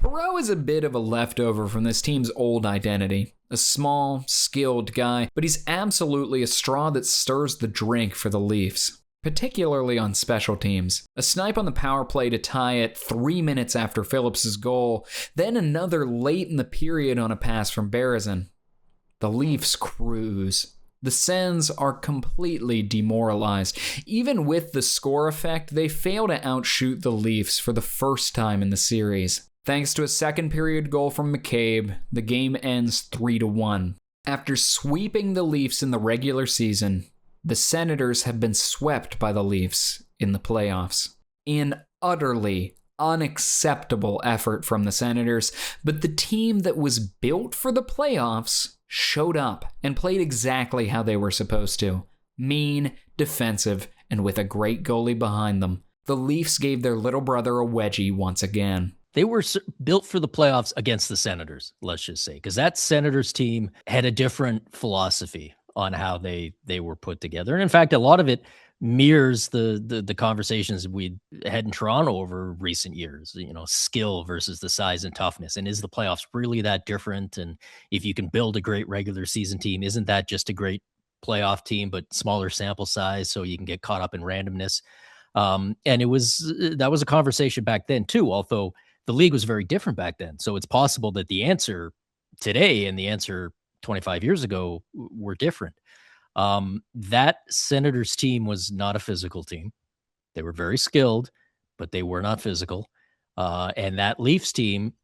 S1: Perreault is a bit of a leftover from this team's old identity. A small, skilled guy, but he's absolutely a straw that stirs the drink for the Leafs, particularly on special teams. A snipe on the power play to tie it 3 minutes after Phillips' goal, then another late in the period on a pass from Berezin. The Leafs cruise. The Sens are completely demoralized. Even with the score effect, they fail to outshoot the Leafs for the first time in the series. Thanks to a second period goal from McCabe, the game ends 3-1. After sweeping the Leafs in the regular season, the Senators have been swept by the Leafs in the playoffs. An utterly unacceptable effort from the Senators, but the team that was built for the playoffs showed up and played exactly how they were supposed to. Mean, defensive, and with a great goalie behind them. The Leafs gave their little brother a wedgie once again.
S2: They were built for the playoffs against the Senators, let's just say, because that Senators team had a different philosophy on how they were put together. And in fact, a lot of it mirrors the conversations we had in Toronto over recent years, skill versus the size and toughness. And is the playoffs really that different? And if you can build a great regular season team, isn't that just a great playoff team, but smaller sample size so you can get caught up in randomness? And that was a conversation back then too, although the league was very different back then. So it's possible that the answer today and the answer 25 years ago were different. That Senators team was not a physical team. They were very skilled, but they were not physical. And that Leafs team,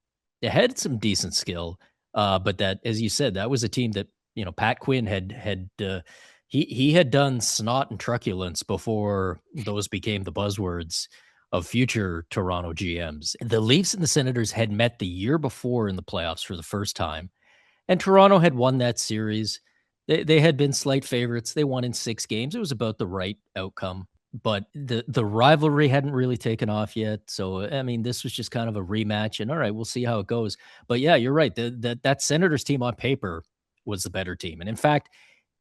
S2: they had some decent skill. But that, as you said, that was a team that, Pat Quinn had done snot and truculence before those became the buzzwords of future Toronto GMs. The Leafs and the Senators had met the year before in the playoffs for the first time, and Toronto had won that series. They had been slight favorites. They won in 6 games. It was about the right outcome, but the rivalry hadn't really taken off yet. So, I mean, this was just kind of a rematch, and all right, we'll see how it goes. But yeah, you're right. That Senators team on paper was the better team. And in fact,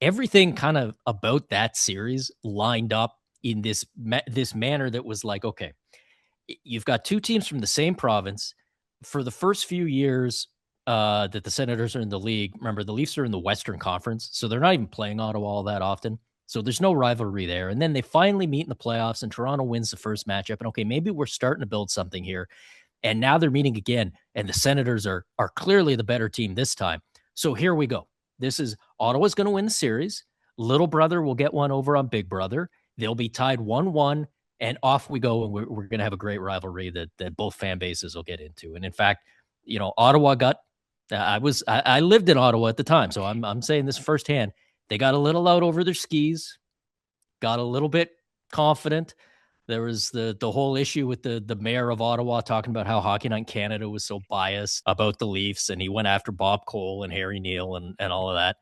S2: everything kind of about that series lined up in this manner that was like, okay, you've got 2 teams from the same province. For the first few years that the Senators are in the league, remember, the Leafs are in the Western Conference, so they're not even playing Ottawa all that often. So there's no rivalry there. And then they finally meet in the playoffs, and Toronto wins the first matchup. And okay, maybe we're starting to build something here. And now they're meeting again, and the Senators are clearly the better team this time. So here we go. This is Ottawa's going to win the series. Little brother will get one over on big brother. They'll be tied 1-1, and off we go, and we're going to have a great rivalry that both fan bases will get into. And in fact, Ottawa got. I lived in Ottawa at the time, so I'm saying this firsthand. They got a little out over their skis, got a little bit confident. There was the whole issue with the mayor of Ottawa talking about how Hockey Night in Canada was so biased about the Leafs, and he went after Bob Cole and Harry Neal and all of that.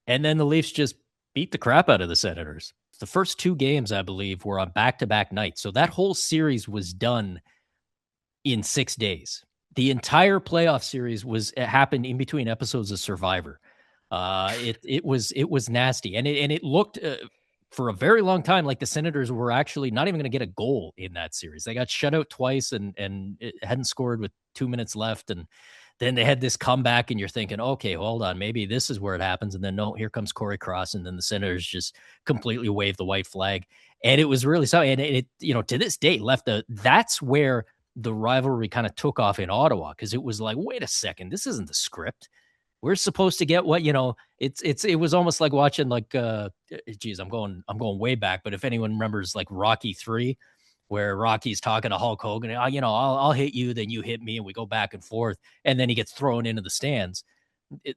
S2: And then the Leafs just beat the crap out of the Senators. The first 2 games, I believe, were on back-to-back nights. So that whole series was done in 6 days. The entire playoff series it happened in between episodes of Survivor. It was nasty, and it looked for a very long time like the Senators were actually not even going to get a goal in that series. They got shut out twice and it hadn't scored with 2 minutes left, and then they had this comeback, and you're thinking, okay, hold on, maybe this is where it happens. And then no, here comes Corey Cross, and then the Senators just completely waved the white flag. And it was really so. And it to this day that's where the rivalry kind of took off in Ottawa, because it was like, wait a second, this isn't the script. we're supposed to get what, it was almost like watching like, geez, I'm going way back, but if anyone remembers like Rocky 3, where Rocky's talking to Hulk Hogan, I'll hit you, then you hit me, and we go back and forth, and then he gets thrown into the stands.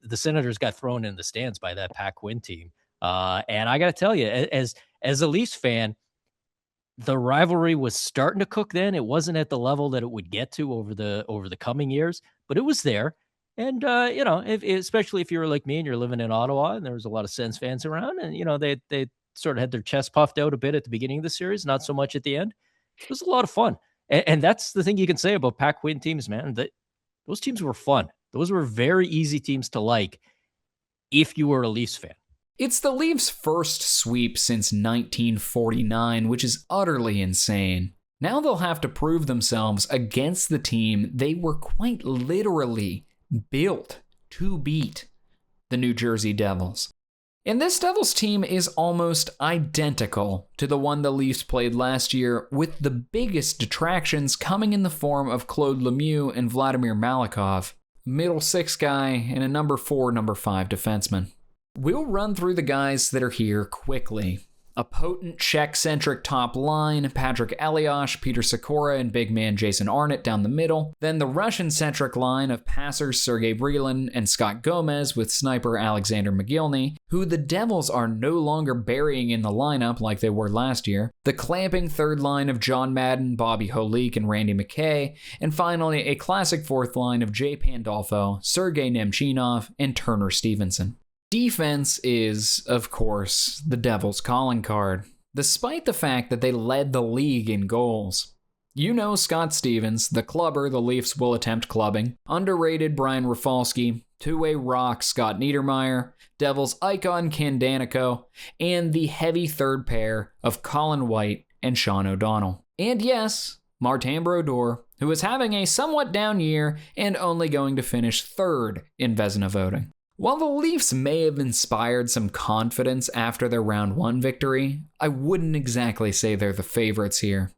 S2: The Senators got thrown in the stands by that Pat Quinn team. And I got to tell you, as a Leafs fan, the rivalry was starting to cook then. It wasn't at the level that it would get to over the coming years, but it was there. And, especially if you were like me and you're living in Ottawa and there was a lot of Sens fans around, and, they sort of had their chest puffed out a bit at the beginning of the series, not so much at the end. It was a lot of fun. And that's the thing you can say about Pat Quinn teams, man, that those teams were fun. Those were very easy teams to like if you were a Leafs fan.
S1: It's the Leafs' first sweep since 1949, which is utterly insane. Now they'll have to prove themselves against the team they were quite literally built to beat, the New Jersey Devils. And this Devils team is almost identical to the one the Leafs played last year, with the biggest detractions coming in the form of Claude Lemieux and Vladimir Malakhov, middle six guy and a number 4, number 5 defenseman. We'll run through the guys that are here quickly. A potent Czech-centric top line, Patrick Elias, Peter Sikora, and big man Jason Arnott down the middle. Then the Russian-centric line of passers Sergei Brylin and Scott Gomez with sniper Alexander Mogilny, who the Devils are no longer burying in the lineup like they were last year. The clamping third line of John Madden, Bobby Holik, and Randy McKay. And finally, a classic fourth line of Jay Pandolfo, Sergei Nemchinov, and Turner Stevenson. Defense is, of course, the Devils' calling card, despite the fact that they led the league in goals. Scott Stevens, the clubber the Leafs will attempt clubbing, underrated Brian Rafalski, two-way rock Scott Niedermayer, Devils icon Ken Daneyko, and the heavy third pair of Colin White and Sean O'Donnell. And yes, Martin Brodeur, who is having a somewhat down year and only going to finish third in Vezina voting. While the Leafs may have inspired some confidence after their round 1 victory, I wouldn't exactly say they're the favorites here.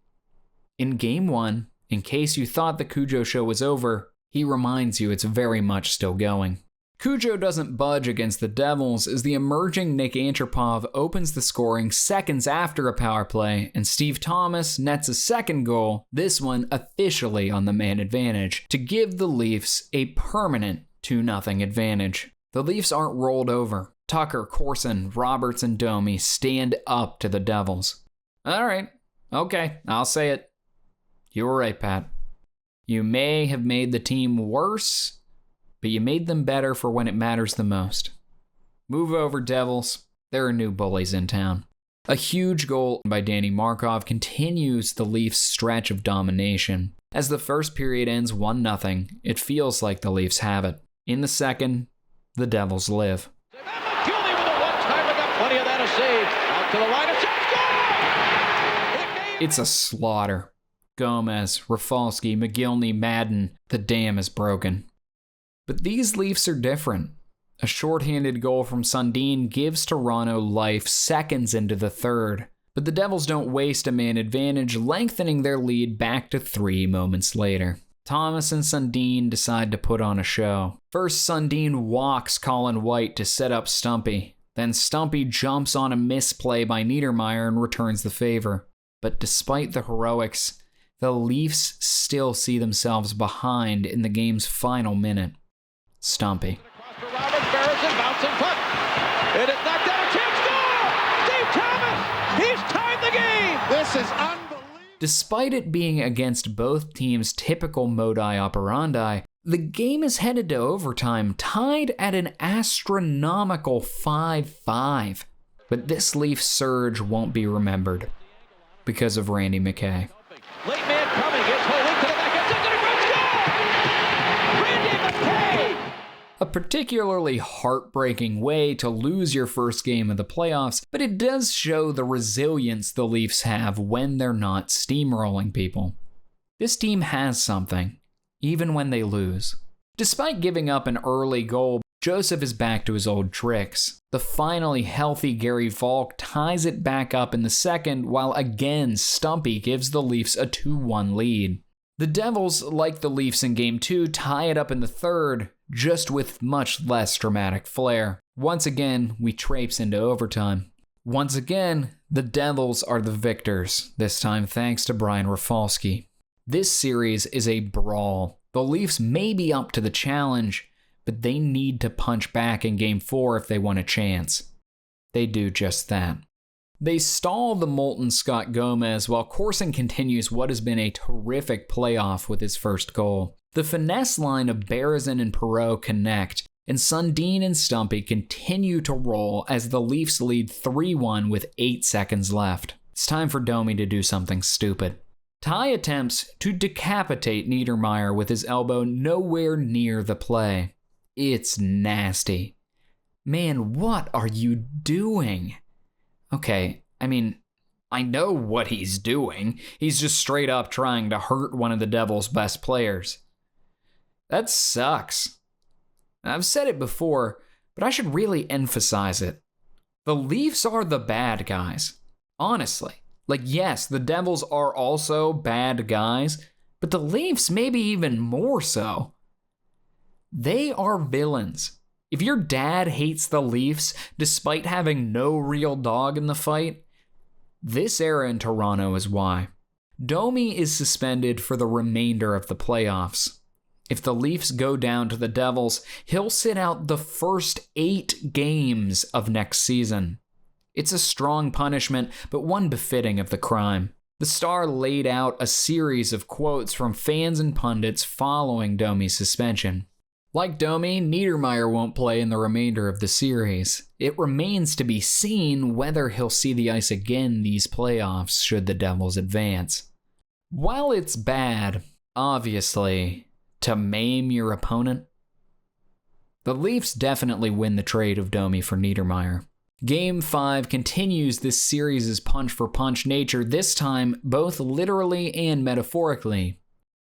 S1: In Game 1, in case you thought the Cujo show was over, he reminds you it's very much still going. Cujo doesn't budge against the Devils as the emerging Nick Antropov opens the scoring seconds after a power play, and Steve Thomas nets a second goal, this one officially on the man advantage, to give the Leafs a permanent 2-0 advantage. The Leafs aren't rolled over. Tucker, Corson, Roberts, and Domi stand up to the Devils. All right, okay, I'll say it. You were right, Pat. You may have made the team worse, but you made them better for when it matters the most. Move over, Devils. There are new bullies in town. A huge goal by Danny Markov continues the Leafs' stretch of domination. As the first period ends 1-0, it feels like the Leafs have it. In the second, the Devils live.
S6: McGillney with a one-timer, got plenty of that to save. Out to the line of score!
S1: It's a slaughter. Gomez, Rafalski, Mogilny, Madden, the dam is broken. But these Leafs are different. A shorthanded goal from Sundin gives Toronto life seconds into the third, but the Devils don't waste a man advantage, lengthening their lead back to 3 moments later. Thomas and Sundin decide to put on a show. First, Sundin walks Colin White to set up Stumpy. Then Stumpy jumps on a misplay by Niedermayer and returns the favor. But despite the heroics, the Leafs still see themselves behind in the game's final minute. Stumpy.
S6: Roberts, Barrison, bouncing puck. It is knocked down, a chance, score! Steve Thomas, he's tied the game! This is unbelievable.
S1: Despite it being against both teams' typical modi operandi, the game is headed to overtime, tied at an astronomical 5-5. But this Leafs surge won't be remembered because of Randy McKay.
S6: Late man coming, gets Holik to the back, it's into the front, Randy McKay!
S1: A particularly heartbreaking way to lose your first game of the playoffs, but it does show the resilience the Leafs have when they're not steamrolling people. This team has something, even when they lose. Despite giving up an early goal, Joseph is back to his old tricks. The finally healthy Gary Falk ties it back up in the second, while again Stumpy gives the Leafs a 2-1 lead. The Devils, like the Leafs in Game 2, tie it up in the third, just with much less dramatic flair. Once again, we traipse into overtime. Once again, the Devils are the victors, this time thanks to Brian Rafalski. This series is a brawl. The Leafs may be up to the challenge, but they need to punch back in Game 4 if they want a chance. They do just that. They stall the molten Scott Gomez while Corson continues what has been a terrific playoff with his first goal. The finesse line of Berezin and Perreault connect, and Sundin and Stumpy continue to roll as the Leafs lead 3-1 with 8 seconds left. It's time for Domi to do something stupid. Ty attempts to decapitate Niedermayer with his elbow nowhere near the play. It's nasty. Man, what are you doing? Okay, I mean, I know what he's doing. He's just straight up trying to hurt one of the Devils' best players. That sucks. I've said it before, but I should really emphasize it. The Leafs are the bad guys. Honestly. Like, yes, the Devils are also bad guys, but the Leafs maybe even more so. They are villains. If your dad hates the Leafs despite having no real dog in the fight, this era in Toronto is why. Domi is suspended for the remainder of the playoffs. If the Leafs go down to the Devils, he'll sit out the first 8 games of next season. It's a strong punishment, but one befitting of the crime. The Star laid out a series of quotes from fans and pundits following Domi's suspension. Like Domi, Niedermayer won't play in the remainder of the series. It remains to be seen whether he'll see the ice again these playoffs should the Devils advance. While it's bad, obviously, to maim your opponent, the Leafs definitely win the trade of Domi for Niedermayer. Game 5 continues this series' punch-for-punch nature, this time both literally and metaphorically.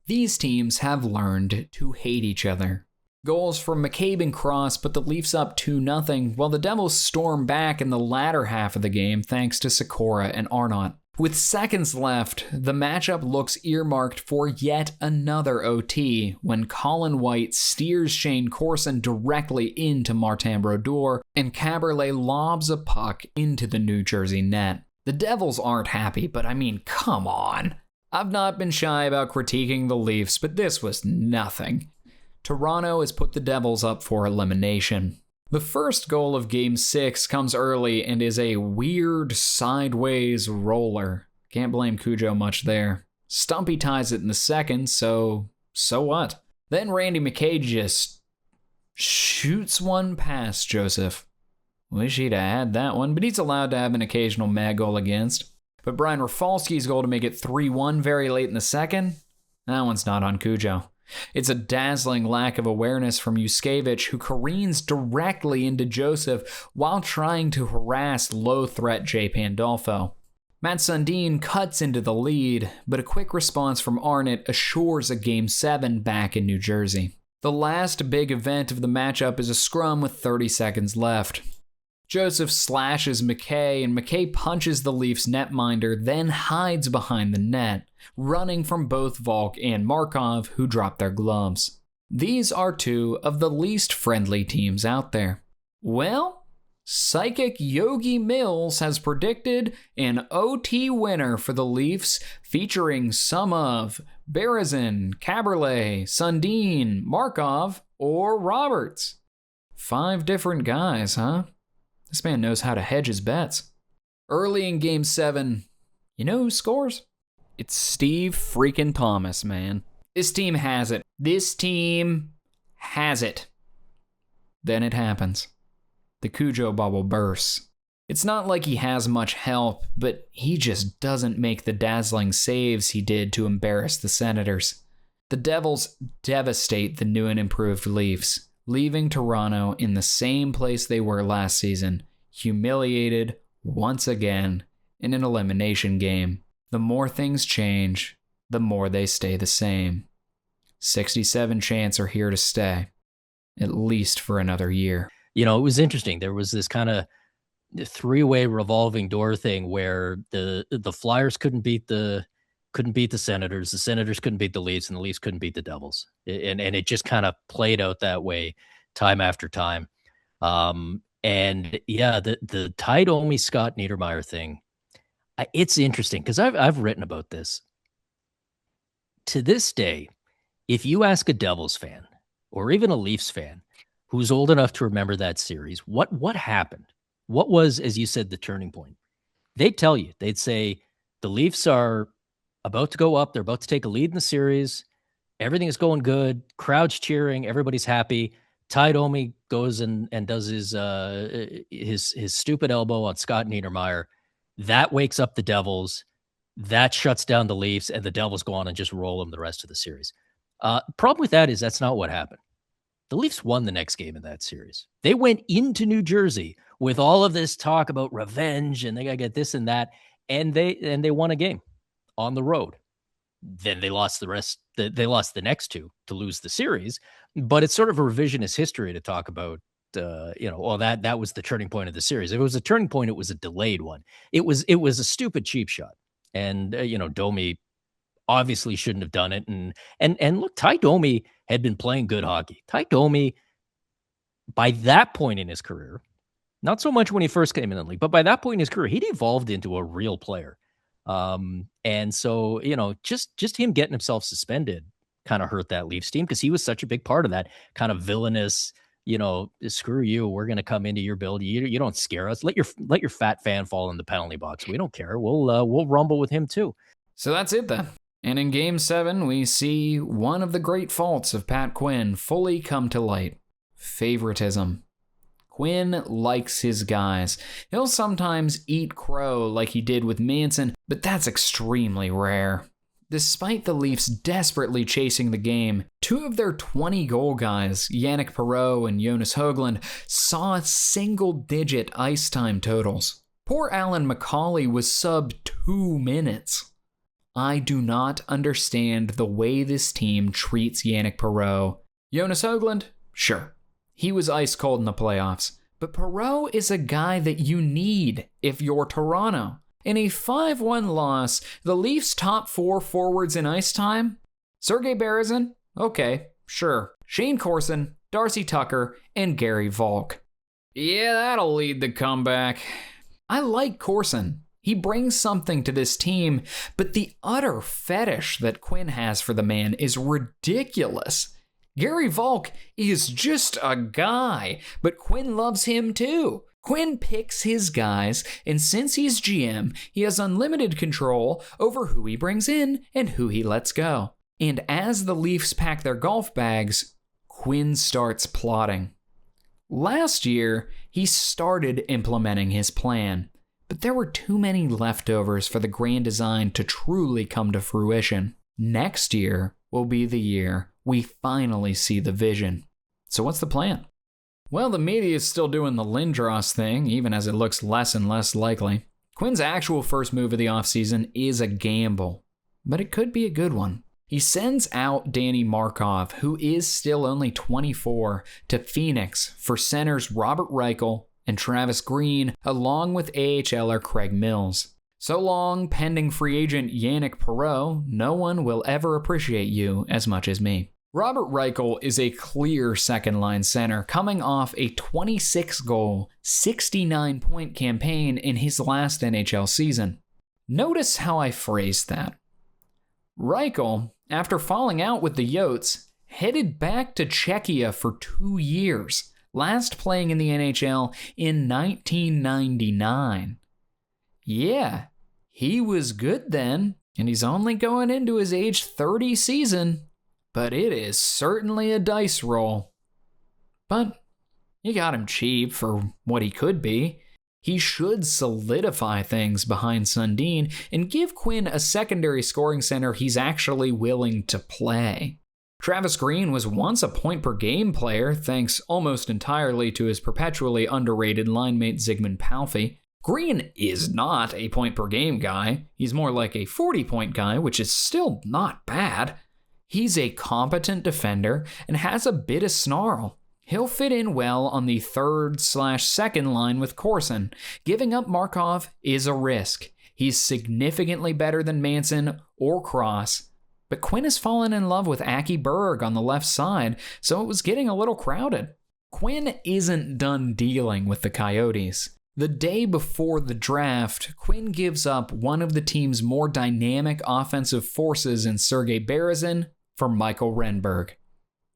S1: These teams have learned to hate each other. Goals from McCabe and Cross put the Leafs up 2-0, while the Devils storm back in the latter half of the game thanks to Sikora and Arnott. With seconds left, the matchup looks earmarked for yet another OT when Colin White steers Shane Corson directly into Martin Brodeur and Caberlet lobs a puck into the New Jersey net. The Devils aren't happy, but I mean, come on. I've not been shy about critiquing the Leafs, but this was nothing. Toronto has put the Devils up for elimination. The first goal of Game 6 comes early and is a weird sideways roller. Can't blame Cujo much there. Stumpy ties it in the second, so what? Then Randy McCabe just shoots one past Joseph. Wish he'd have had that one, but he's allowed to have an occasional mad goal against. But Brian Rafalski's goal to make it 3-1 very late in the second, that one's not on Cujo. It's a dazzling lack of awareness from Yuskevich, who careens directly into Joseph while trying to harass low-threat Jay Pandolfo. Matt Sundin cuts into the lead, but a quick response from Arnott assures a Game 7 back in New Jersey. The last big event of the matchup is a scrum with 30 seconds left. Joseph slashes McKay, and McKay punches the Leafs netminder, then hides behind the net, running from both Volk and Markov, who drop their gloves. These are two of the least friendly teams out there. Well, Psychic Yogi Mills has predicted an OT winner for the Leafs, featuring some of Berezin, Caberlet, Sundin, Markov, or Roberts. 5 different guys, huh? This man knows how to hedge his bets. Early in Game 7, you know who scores? It's Steve freaking Thomas, man. This team has it. This team has it. Then it happens. The Cujo bubble bursts. It's not like he has much help, but he just doesn't make the dazzling saves he did to embarrass the Senators. The Devils devastate the new and improved Leafs, leaving Toronto in the same place they were last season, humiliated once again in an elimination game. The more things change, the more they stay the same. 67 Chants are here to stay, at least for another year.
S2: You know, it was interesting. There was this kind of 3-way revolving door thing where the Flyers couldn't beat the couldn't beat the Senators couldn't beat the Leafs, and the Leafs couldn't beat the Devils. And it just kind of played out that way time after time. And yeah, the Ty Domi Scott Niedermayer thing, it's interesting because I've written about this. To this day, if you ask a Devils fan or even a Leafs fan who's old enough to remember that series, what happened? What was, as you said, the turning point? They'd tell you, they'd say the Leafs are about to go up. They're about to take a lead in the series. Everything is going good. Crowd's cheering. Everybody's happy. Ty Domi goes and does his stupid elbow on Scott Niedermayer. That wakes up the Devils. That shuts down the Leafs, and the Devils go on and just roll them the rest of the series. Problem with that is that's not what happened. The Leafs won the next game in that series. They went into New Jersey with all of this talk about revenge and they got to get this and that, and they won a game on the road. Then they lost the rest. They lost the next two to lose the series. But it's sort of a revisionist history to talk about. That was the turning point of the series. If it was a turning point, it was a delayed one. It was a stupid cheap shot, and Domi obviously shouldn't have done it. And look, Ty Domi had been playing good hockey. Ty Domi, by that point in his career, not so much when he first came in the league, but by that point in his career, he'd evolved into a real player. And so, just him getting himself suspended kind of hurt that Leafs team because he was such a big part of that kind of villainous, screw you, we're going to come into your build. You don't scare us. Let your fat fan fall in the penalty box. We don't care. We'll rumble with him too.
S1: So that's it then. And in Game 7, we see one of the great faults of Pat Quinn fully come to light. Favoritism. Quinn likes his guys. He'll sometimes eat crow like he did with Manson, but that's extremely rare. Despite the Leafs desperately chasing the game, two of their 20-goal guys, Yannick Perreault and Jonas Höglund, saw single-digit ice time totals. Poor Alan McCauley was subbed 2 minutes. I do not understand the way this team treats Yannick Perreault. Jonas Höglund? Sure. He was ice cold in the playoffs. But Perreault is a guy that you need if you're Toronto. In a 5-1 loss, the Leafs' top 4 forwards in ice time? Sergei Berezin? Okay, sure. Shane Corson, Darcy Tucker, and Gary Volk. Yeah, that'll lead the comeback. I like Corson. He brings something to this team, but the utter fetish that Quinn has for the man is ridiculous. Gary Volk is just a guy, but Quinn loves him too. Quinn picks his guys, and since he's GM, he has unlimited control over who he brings in and who he lets go. And as the Leafs pack their golf bags, Quinn starts plotting. Last year, he started implementing his plan, but there were too many leftovers for the grand design to truly come to fruition. Next year will be the year we finally see the vision. So what's the plan? Well, the media is still doing the Lindros thing, even as it looks less and less likely. Quinn's actual first move of the offseason is a gamble, but it could be a good one. He sends out Danny Markov, who is still only 24, to Phoenix for centers Robert Reichel and Travis Green, along with AHLer Craig Mills. So long, pending free agent Yannick Perreault, no one will ever appreciate you as much as me. Robert Reichel is a clear second-line center coming off a 26-goal, 69-point campaign in his last NHL season. Notice how I phrased that. Reichel, after falling out with the Yotes, headed back to Czechia for 2 years, last playing in the NHL in 1999. Yeah, he was good then, and he's only going into his age 30 season. But it is certainly a dice roll. But you got him cheap for what he could be. He should solidify things behind Sundin and give Quinn a secondary scoring center he's actually willing to play. Travis Green was once a point-per-game player, thanks almost entirely to his perpetually underrated linemate Zygmunt Palffy. Green is not a point-per-game guy. He's more like a 40-point guy, which is still not bad. He's a competent defender and has a bit of snarl. He'll fit in well on the 3rd/2nd line with Corson. Giving up Markov is a risk. He's significantly better than Manson or Cross, but Quinn has fallen in love with Aki Berg on the left side, so it was getting a little crowded. Quinn isn't done dealing with the Coyotes. The day before the draft, Quinn gives up one of the team's more dynamic offensive forces in Sergei Berezin for Michael Renberg.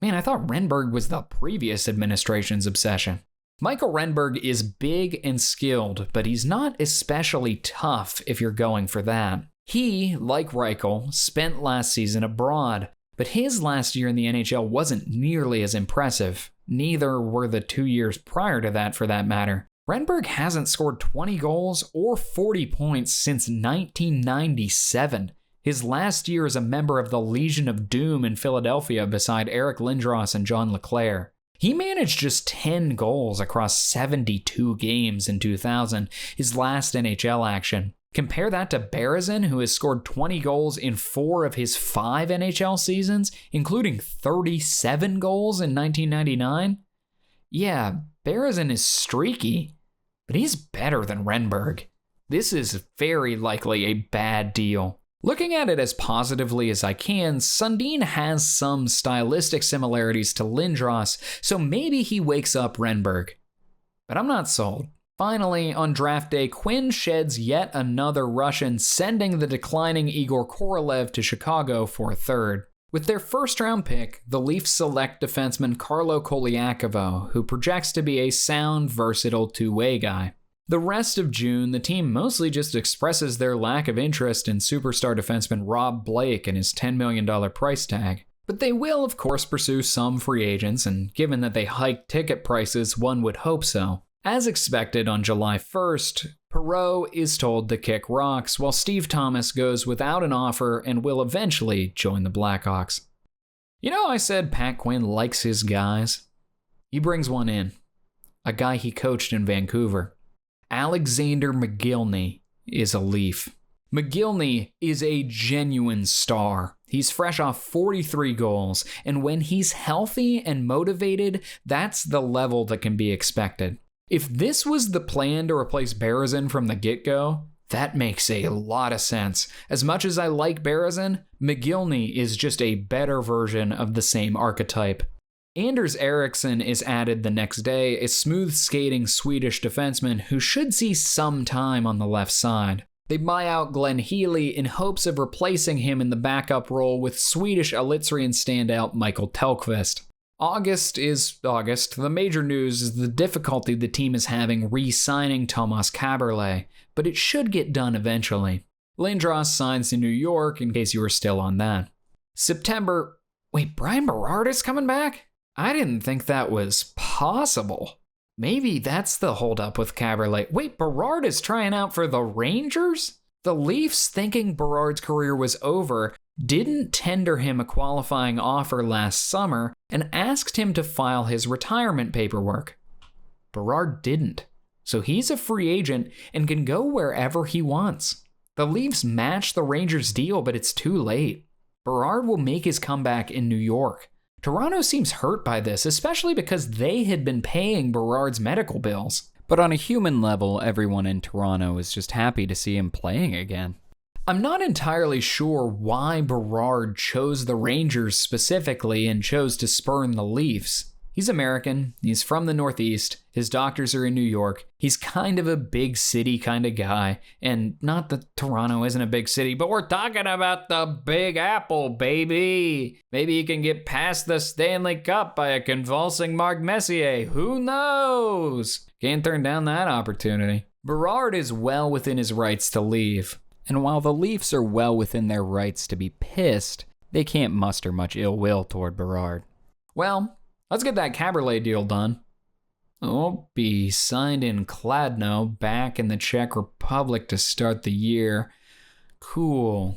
S1: Man, I thought Renberg was the previous administration's obsession. Michael Renberg is big and skilled, but he's not especially tough if you're going for that. He, like Reichel, spent last season abroad, but his last year in the NHL wasn't nearly as impressive. Neither were the 2 years prior to that, for that matter. Renberg hasn't scored 20 goals or 40 points since 1997. His last year as a member of the Legion of Doom in Philadelphia beside Eric Lindros and John LeClaire. He managed just 10 goals across 72 games in 2000, his last NHL action. Compare that to Berezin, who has scored 20 goals in 4 of his 5 NHL seasons, including 37 goals in 1999. Yeah, Berezin is streaky, but he's better than Renberg. This is very likely a bad deal. Looking at it as positively as I can, Sundin has some stylistic similarities to Lindros, so maybe he wakes up Renberg. But I'm not sold. Finally, on draft day, Quinn sheds yet another Russian, sending the declining Igor Korolev to Chicago for a third. With their first-round pick, the Leafs select defenseman Carlo Koliakovo, who projects to be a sound, versatile two-way guy. The rest of June, the team mostly just expresses their lack of interest in superstar defenseman Rob Blake and his $10 million price tag. But they will, of course, pursue some free agents, and given that they hiked ticket prices, one would hope so. As expected, on July 1st, Perreault is told to kick rocks, while Steve Thomas goes without an offer and will eventually join the Blackhawks. You know, I said Pat Quinn likes his guys. He brings one in. A guy he coached in Vancouver. Alexander Mogilny is a Leaf. Mogilny is a genuine star. He's fresh off 43 goals, and when he's healthy and motivated, that's the level that can be expected. If this was the plan to replace Berezin from the get-go, that makes a lot of sense. As much as I like Berezin, Mogilny is just a better version of the same archetype. Anders Eriksson is added the next day, a smooth-skating Swedish defenseman who should see some time on the left side. They buy out Glenn Healy in hopes of replacing him in the backup role with Swedish Elitserien standout Michael Tellqvist. August is August. The major news is the difficulty the team is having re-signing Tomas Kaberle, but it should get done eventually. Lindros signs in New York, in case you were still on that. September. Wait, Brian Berard is coming back? I didn't think that was possible. Maybe that's the holdup with Kaberle. Wait, Berard is trying out for the Rangers? The Leafs, thinking Berard's career was over, didn't tender him a qualifying offer last summer and asked him to file his retirement paperwork. Berard didn't, so he's a free agent and can go wherever he wants. The Leafs match the Rangers' deal, but it's too late. Berard will make his comeback in New York. Toronto seems hurt by this, especially because they had been paying Berard's medical bills. But on a human level, everyone in Toronto is just happy to see him playing again. I'm not entirely sure why Berard chose the Rangers specifically and chose to spurn the Leafs. He's American, he's from the Northeast, his doctors are in New York, he's kind of a big city kind of guy, and not that Toronto isn't a big city, but we're talking about the Big Apple, baby! Maybe he can get past the Stanley Cup by a convulsing Marc Messier, who knows? Can't turn down that opportunity. Berard is well within his rights to leave, and while the Leafs are well within their rights to be pissed, they can't muster much ill will toward Berard. Well, let's get that Kaberle deal done. Be signed in Kladno, back in the Czech Republic to start the year. Cool.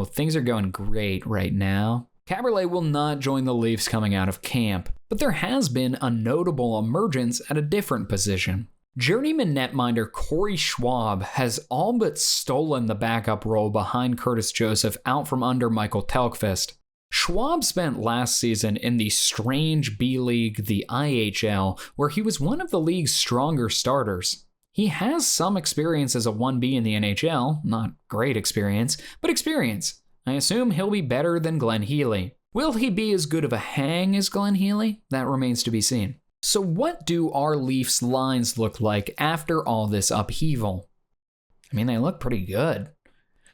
S1: Things are going great right now. Kaberle will not join the Leafs coming out of camp, but there has been a notable emergence at a different position. Journeyman netminder Corey Schwab has all but stolen the backup role behind Curtis Joseph out from under Michael Tellqvist. Schwab spent last season in the strange B League, the IHL, where he was one of the league's stronger starters. He has some experience as a 1B in the NHL, not great experience, but experience. I assume he'll be better than Glenn Healy. Will he be as good of a hang as Glenn Healy? That remains to be seen. So what do our Leafs lines look like after all this upheaval? I mean, they look pretty good.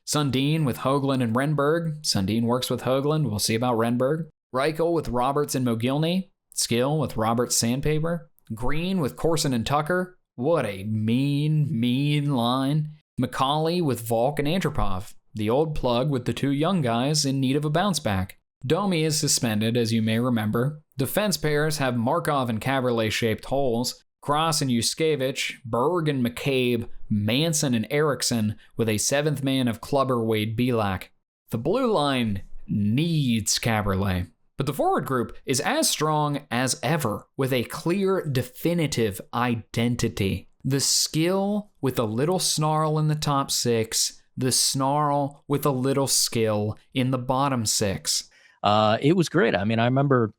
S1: Sundin with Högland and Renberg. Sundin works with Högland. We'll see about Renberg. Reichel with Roberts and Mogilny. Skill with Roberts Sandpaper. Green with Corson and Tucker. What a mean line. McCauley with Volk and Antropov. The old plug with the 2 young guys in need of a bounce back. Domi is suspended, as you may remember. Defense pairs have Markov and Caberlet-shaped holes. Cross and Yuskevich, Berg and McCabe, Manson and Eriksson, with a 7th man of Clubber Wade Belak. The blue line needs Caberlet, but the forward group is as strong as ever, with a clear, definitive identity. The skill with a little snarl in the top 6, the snarl with a little skill in the bottom 6.
S2: It was great. I mean, I remember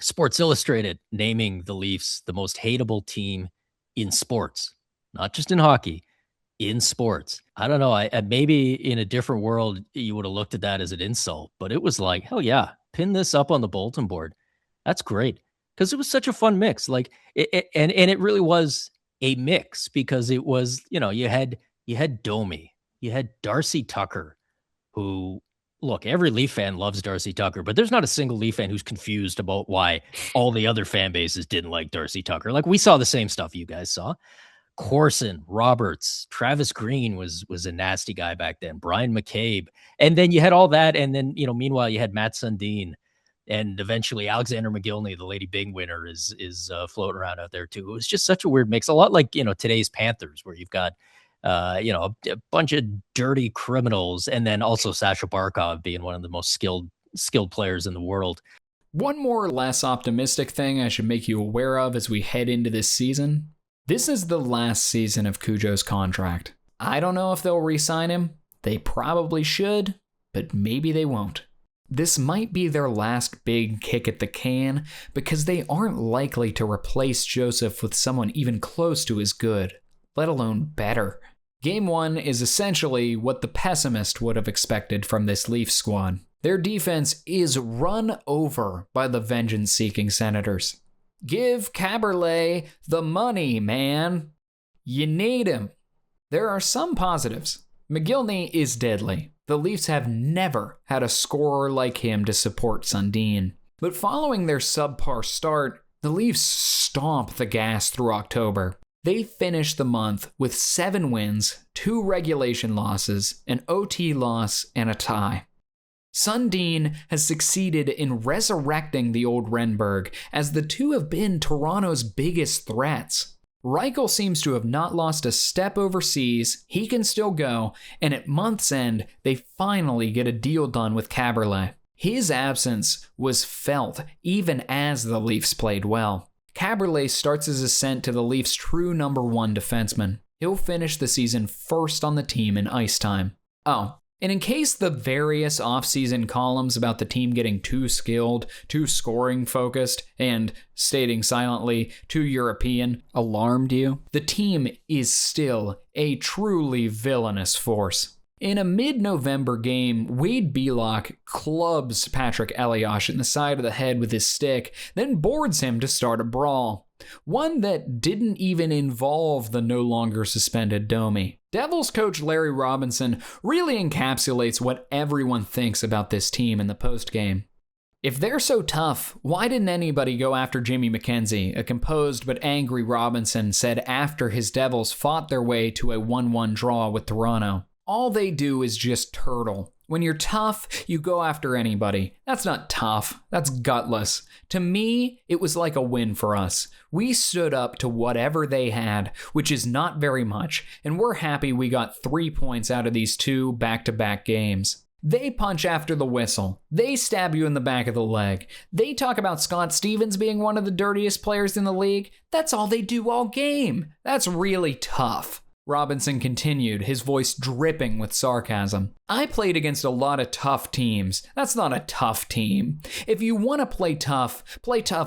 S2: Sports Illustrated naming the Leafs the most hateable team in sports, not just in hockey, in sports. I don't know. I maybe in a different world, you would have looked at that as an insult, but it was like, hell yeah, pin this up on the bulletin board. That's great. Because it was such a fun mix. Like, and it really was a mix because it was, you had Domi, you had Darcy Tucker, who, look, every Leaf fan loves Darcy Tucker, but there's not a single Leaf fan who's confused about why all the other fan bases didn't like Darcy Tucker. Like, we saw the same stuff you guys saw. Corson, Roberts, Travis Green was a nasty guy back then. Brian McCabe. And then you had all that. And then, meanwhile, you had Matt Sundin. And eventually Alexander Mogilny, the Lady Byng winner, is floating around out there too. It was just such a weird mix. A lot like, today's Panthers, where you've got a bunch of dirty criminals, and then also Sasha Barkov being one of the most skilled players in the world.
S1: One more or less optimistic thing I should make you aware of as we head into this season. This is the last season of Cujo's contract. I don't know if they'll re-sign him. They probably should, but maybe they won't. This might be their last big kick at the can because they aren't likely to replace Joseph with someone even close to as good, let alone better. Game 1 is essentially what the pessimist would have expected from this Leafs squad. Their defense is run over by the vengeance-seeking Senators. Give Caberlet the money, man. You need him. There are some positives. Mogilny is deadly. The Leafs have never had a scorer like him to support Sundin. But following their subpar start, the Leafs stomp the gas through October. They finish the month with 7 wins, 2 regulation losses, an OT loss, and a tie. Sundin has succeeded in resurrecting the old Renberg, as the two have been Toronto's biggest threats. Reichel seems to have not lost a step overseas, he can still go, and at month's end, they finally get a deal done with Caberlet. His absence was felt even as the Leafs played well. Caberlet starts his ascent to the Leafs' true number 1 defenseman. He'll finish the season first on the team in ice time. Oh, and in case the various off-season columns about the team getting too skilled, too scoring-focused, and, stating silently, too European, alarmed you, the team is still a truly villainous force. In a mid-November game, Wade Belak clubs Patrick Elias in the side of the head with his stick, then boards him to start a brawl. One that didn't even involve the no longer suspended Domi. Devils coach Larry Robinson really encapsulates what everyone thinks about this team in the postgame. If they're so tough, why didn't anybody go after Jimmy McKenzie, a composed but angry Robinson said after his Devils fought their way to a 1-1 draw with Toronto. All they do is just turtle. When you're tough, you go after anybody. That's not tough. That's gutless. To me, it was like a win for us. We stood up to whatever they had, which is not very much, and we're happy we got 3 points out of these 2 back-to-back games. They punch after the whistle. They stab you in the back of the leg. They talk about Scott Stevens being one of the dirtiest players in the league. That's all they do all game. That's really tough. Robinson continued, his voice dripping with sarcasm. I played against a lot of tough teams. That's not a tough team. If you want to play tough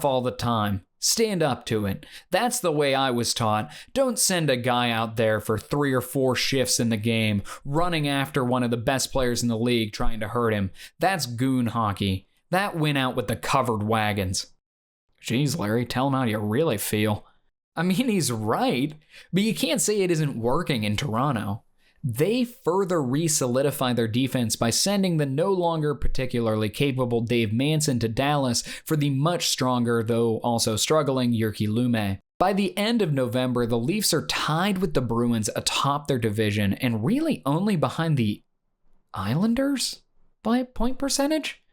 S1: all the time. Stand up to it. That's the way I was taught. Don't send a guy out there for 3 or 4 shifts in the game, running after one of the best players in the league trying to hurt him. That's goon hockey. That went out with the covered wagons. Jeez, Larry, tell him how you really feel. I mean, he's right, but you can't say it isn't working in Toronto. They further re-solidify their defense by sending the no longer particularly capable Dave Manson to Dallas for the much stronger, though also struggling, Jyrki Lumme. By the end of November, the Leafs are tied with the Bruins atop their division and really only behind the Islanders by a point percentage?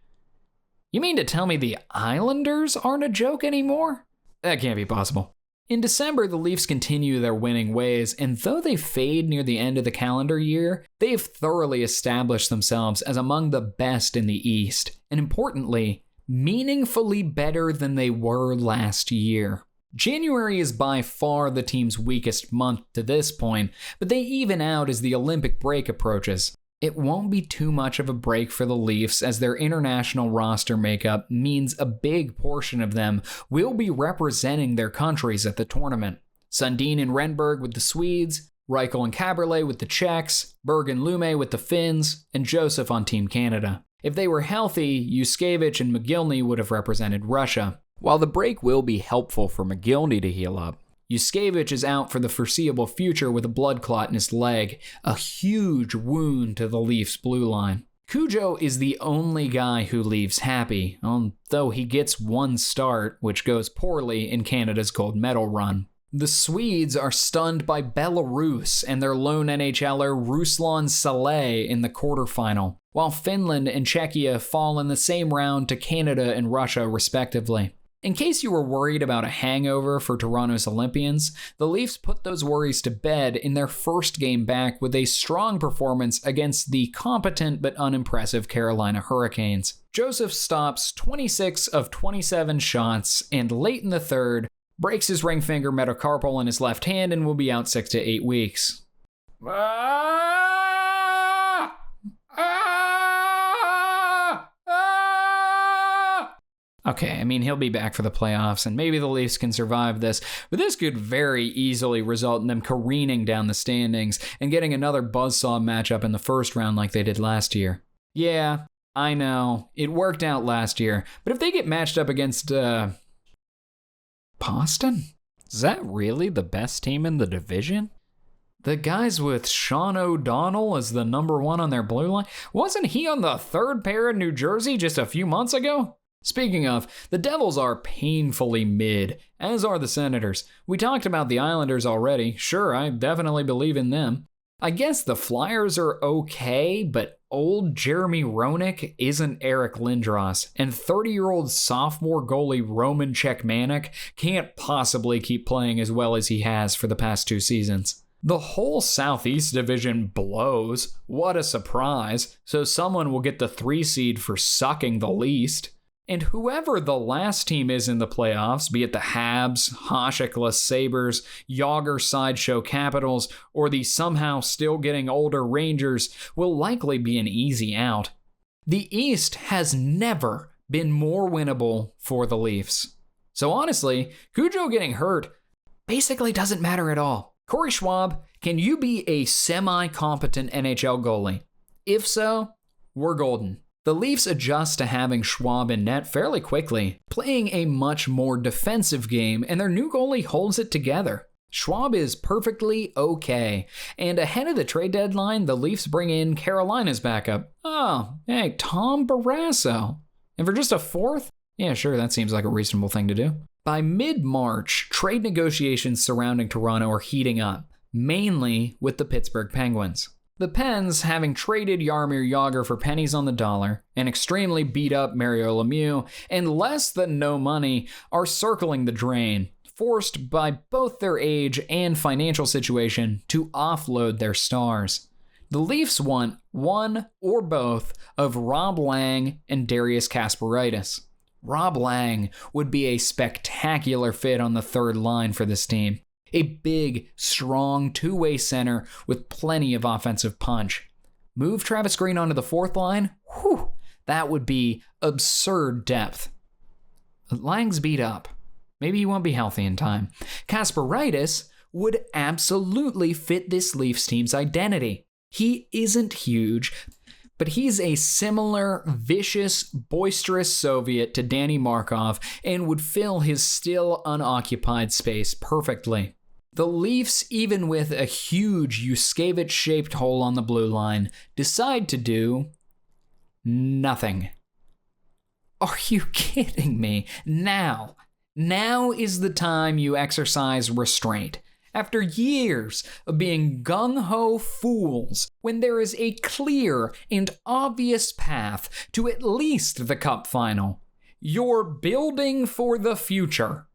S1: You mean to tell me the Islanders aren't a joke anymore? That can't be possible. In December, the Leafs continue their winning ways, and though they fade near the end of the calendar year, they've thoroughly established themselves as among the best in the East, and importantly, meaningfully better than they were last year. January is by far the team's weakest month to this point, but they even out as the Olympic break approaches. It won't be too much of a break for the Leafs as their international roster makeup means a big portion of them will be representing their countries at the tournament. Sundin and Renberg with the Swedes, Reichel and Kaberle with the Czechs, Berg and Lumme with the Finns, and Joseph on Team Canada. If they were healthy, Yuskevich and McGillney would have represented Russia. While the break will be helpful for McGillney to heal up, Yuskevich is out for the foreseeable future with a blood clot in his leg, a huge wound to the Leafs' blue line. Cujo is the only guy who leaves happy, although he gets one start, which goes poorly in Canada's gold medal run. The Swedes are stunned by Belarus and their lone NHLer Ruslan Saleh in the quarterfinal, while Finland and Czechia fall in the same round to Canada and Russia respectively. In case you were worried about a hangover for Toronto's Olympians, the Leafs put those worries to bed in their first game back with a strong performance against the competent but unimpressive Carolina Hurricanes. Joseph stops 26 of 27 shots and late in the third, breaks his ring finger metacarpal in his left hand and will be out 6 to 8 weeks. Okay, I mean, he'll be back for the playoffs, and maybe the Leafs can survive this, but this could very easily result in them careening down the standings and getting another buzzsaw matchup in the first round like they did last year. Yeah, I know, it worked out last year, but if they get matched up against, Boston? Is that really the best team in the division? The guys with Sean O'Donnell as the number 1 on their blue line? Wasn't he on the 3rd pair in New Jersey just a few months ago? Speaking of, the Devils are painfully mid, as are the Senators. We talked about the Islanders already. Sure, I definitely believe in them. I guess the Flyers are okay, but old Jeremy Roenick isn't Eric Lindros, and 30-year-old sophomore goalie Roman Cechmanek can't possibly keep playing as well as he has for the past 2 seasons. The whole Southeast Division blows. What a surprise. So someone will get the 3 seed for sucking the least. And whoever the last team is in the playoffs, be it the Habs, Hasek Sabres, Yager Sideshow Capitals, or the somehow still getting older Rangers, will likely be an easy out. The East has never been more winnable for the Leafs. So honestly, Cujo getting hurt basically doesn't matter at all. Corey Schwab, can you be a semi-competent NHL goalie? If so, we're golden. The Leafs adjust to having Schwab in net fairly quickly, playing a much more defensive game, and their new goalie holds it together. Schwab is perfectly okay, and ahead of the trade deadline, the Leafs bring in Carolina's backup. Oh, hey, Tom Barrasso. And for just a 4th? Yeah, sure, that seems like a reasonable thing to do. By mid-March, trade negotiations surrounding Toronto are heating up, mainly with the Pittsburgh Penguins. The Pens, having traded Jaromir Jagr for pennies on the dollar, and extremely beat up Mario Lemieux, and less than no money, are circling the drain, forced by both their age and financial situation to offload their stars. The Leafs want one or both of Rob Lang and Darius Kasparaitis. Rob Lang would be a spectacular fit on the 3rd line for this team. A big, strong, two-way center with plenty of offensive punch. Move Travis Green onto the fourth line? Whew, that would be absurd depth. Lang's beat up. Maybe he won't be healthy in time. Kasparaitis would absolutely fit this Leafs team's identity. He isn't huge, but he's a similar, vicious, boisterous Soviet to Danny Markov and would fill his still unoccupied space perfectly. The Leafs, even with a huge Yuskevich-shaped hole on the blue line, decide to do nothing. Are you kidding me? Now is the time you exercise restraint. After years of being gung-ho fools, when there is a clear and obvious path to at least the Cup final, you're building for the future.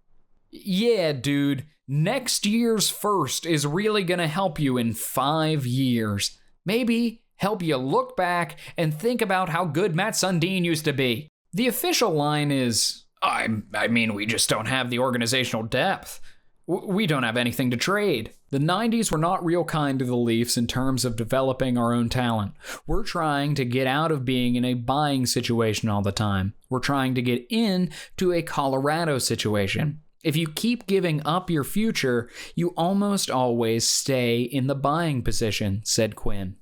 S1: Yeah, dude, next year's first is really gonna help you in 5 years. Maybe help you look back and think about how good Matt Sundin used to be. The official line is, I mean, we just don't have the organizational depth. We don't have anything to trade. The 90s were not real kind to the Leafs in terms of developing our own talent. We're trying to get out of being in a buying situation all the time. We're trying to get into a Colorado situation. If you keep giving up your future, you almost always stay in the buying position, said Quinn.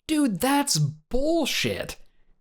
S1: Dude, that's bullshit.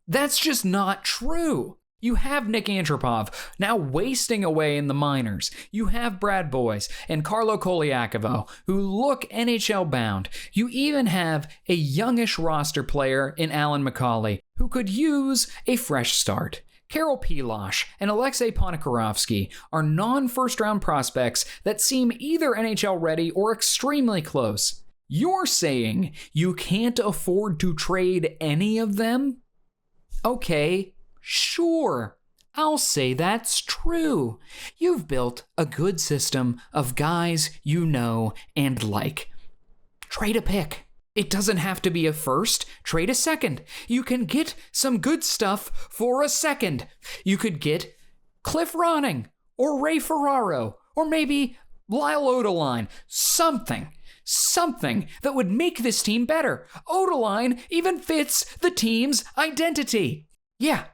S1: That's just not true. You have Nick Antropov now wasting away in the minors. You have Brad Boyce and Carlo Koliakovo, who look NHL bound. You even have a youngish roster player in Alan McCauley, who could use a fresh start. Karol Pilosh and Alexei Ponikarovsky are non-first round prospects that seem either NHL ready or extremely close. You're saying you can't afford to trade any of them? Okay. Sure, I'll say that's true. You've built a good system of guys you know and like. Trade a pick. It doesn't have to be a first. Trade a second. You can get some good stuff for a second. You could get Cliff Ronning or Ray Ferraro or maybe Lyle Odeline. Something that would make this team better. Odeline even fits the team's identity. Yeah.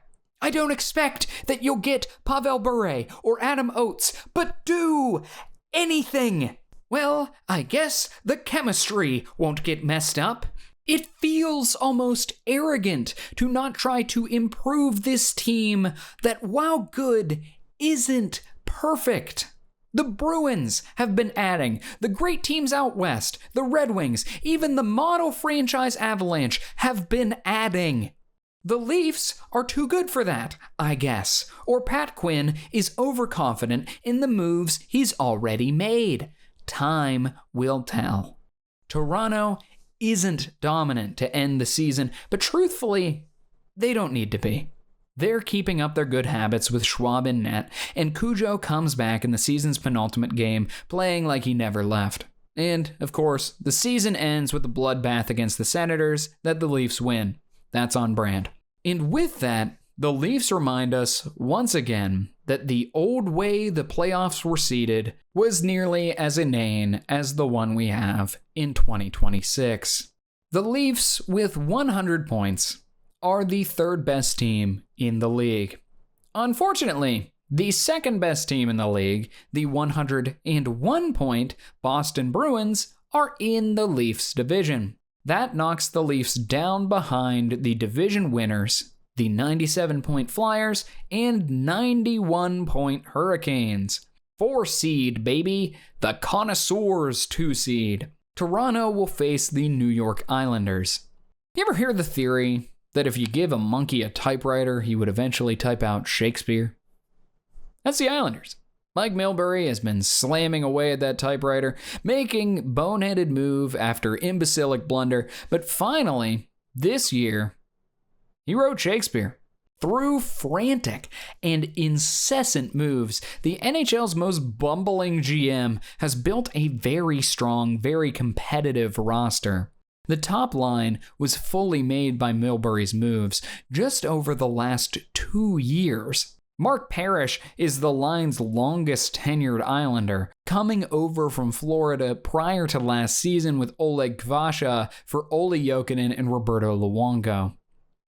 S1: I don't expect that you'll get Pavel Bure or Adam Oates, but do anything. Well, I guess the chemistry won't get messed up. It feels almost arrogant to not try to improve this team that, while good, isn't perfect. The Bruins have been adding. The great teams out west, the Red Wings, even the model franchise Avalanche have been adding. The Leafs are too good for that, I guess. Or Pat Quinn is overconfident in the moves he's already made. Time will tell. Toronto isn't dominant to end the season, but truthfully, they don't need to be. They're keeping up their good habits with Schwab in net, and Cujo comes back in the season's penultimate game, playing like he never left. And, of course, the season ends with a bloodbath against the Senators that the Leafs win. That's on brand. And with that, the Leafs remind us once again that the old way the playoffs were seeded was nearly as inane as the one we have in 2026. The Leafs, with 100 points, are the third best team in the league. Unfortunately, the second best team in the league, the 101-point Boston Bruins, are in the Leafs division. That knocks the Leafs down behind the division winners, the 97-point Flyers and 91-point Hurricanes. 4 seed, baby, the Connoisseurs 2 seed. Toronto will face the New York Islanders. You ever hear the theory that if you give a monkey a typewriter, he would eventually type out Shakespeare? That's the Islanders. Mike Milbury has been slamming away at that typewriter, making boneheaded move after imbecilic blunder, but finally, this year, he wrote Shakespeare. Through frantic and incessant moves, the NHL's most bumbling GM has built a very strong, very competitive roster. The top line was fully made by Milbury's moves just over the last 2 years. Mark Parrish is the line's longest tenured Islander, coming over from Florida prior to last season with Oleg Kvasha for Olli Jokinen and Roberto Luongo.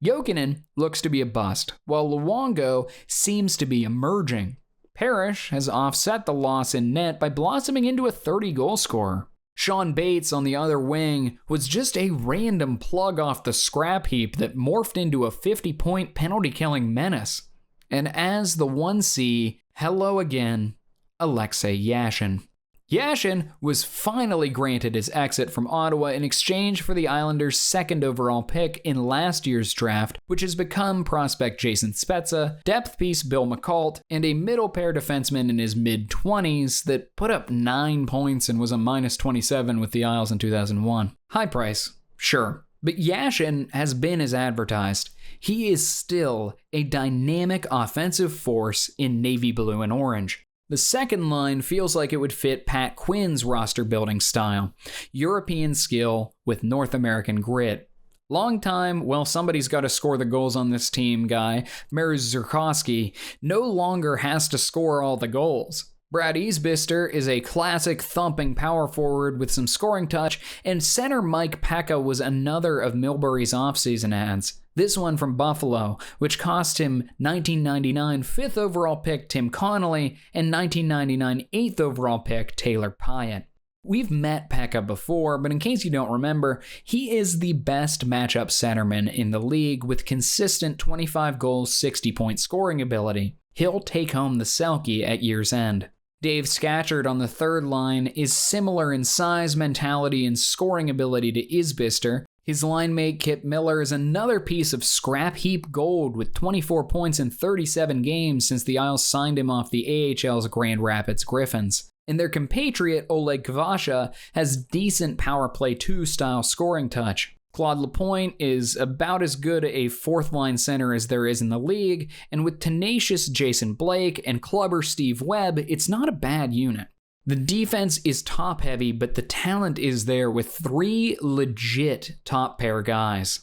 S1: Jokinen looks to be a bust, while Luongo seems to be emerging. Parrish has offset the loss in net by blossoming into a 30-goal scorer. Sean Bates on the other wing was just a random plug off the scrap heap that morphed into a 50-point penalty-killing menace. And as the 1C, hello again, Alexei Yashin. Yashin was finally granted his exit from Ottawa in exchange for the Islanders' second overall pick in last year's draft, which has become prospect Jason Spezza, depth piece Bill McCult, and a middle pair defenseman in his mid-20s that put up 9 points and was a -27 with the Isles in 2001. High price, sure, but Yashin has been as advertised. He is still a dynamic offensive force in navy blue and orange. The second line feels like it would fit Pat Quinn's roster-building style. European skill with North American grit. Long time, well, somebody's got to score the goals on this team guy, Mariusz Zurkowski, no longer has to score all the goals. Brad Isbister is a classic thumping power forward with some scoring touch, and center Mike Pekka was another of Milbury's offseason ads. This one from Buffalo, which cost him 1999 5th overall pick Tim Connolly and 1999 8th overall pick Taylor Pyatt. We've met Pekka before, but in case you don't remember, he is the best matchup centerman in the league with consistent 25 goals, 60-point scoring ability. He'll take home the Selke at year's end. Dave Scatchard on the third line is similar in size, mentality, and scoring ability to Isbister. His line mate Kip Miller is another piece of scrap heap gold with 24 points in 37 games since the Isles signed him off the AHL's Grand Rapids Griffins. And their compatriot Oleg Kvasha has decent power play 2 style scoring touch. Claude Lapointe is about as good a fourth-line center as there is in the league, and with tenacious Jason Blake and clubber Steve Webb, it's not a bad unit. The defense is top-heavy, but the talent is there with 3 legit top-pair guys.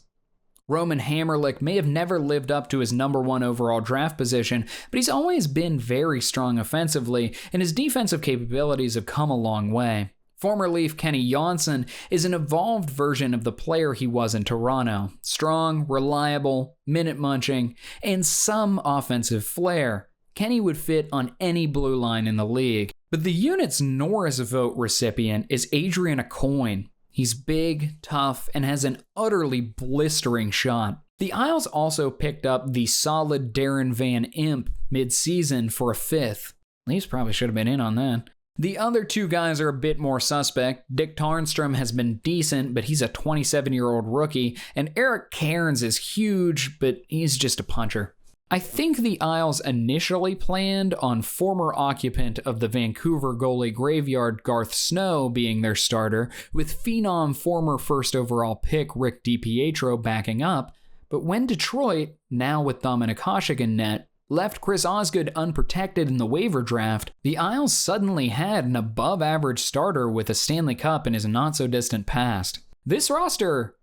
S1: Roman Hammerlick may have never lived up to his number 1 overall draft position, but he's always been very strong offensively, and his defensive capabilities have come a long way. Former Leaf Kenny Jonsson is an evolved version of the player he was in Toronto. Strong, reliable, minute-munching, and some offensive flair. Kenny would fit on any blue line in the league. But the unit's Norris vote recipient is Adrian Aucoin. He's big, tough, and has an utterly blistering shot. The Isles also picked up the solid Darren Van Imp mid-season for a 5th. Leafs probably should have been in on that. The other 2 guys are a bit more suspect. Dick Tarnstrom has been decent, but he's a 27-year-old rookie, and Eric Cairns is huge, but he's just a puncher. I think the Isles initially planned on former occupant of the Vancouver goalie graveyard Garth Snow being their starter, with phenom former first overall pick Rick DiPietro backing up, but when Detroit, now with Dominic Hasek in net, left Chris Osgood unprotected in the waiver draft, the Isles suddenly had an above-average starter with a Stanley Cup in his not-so-distant past. This roster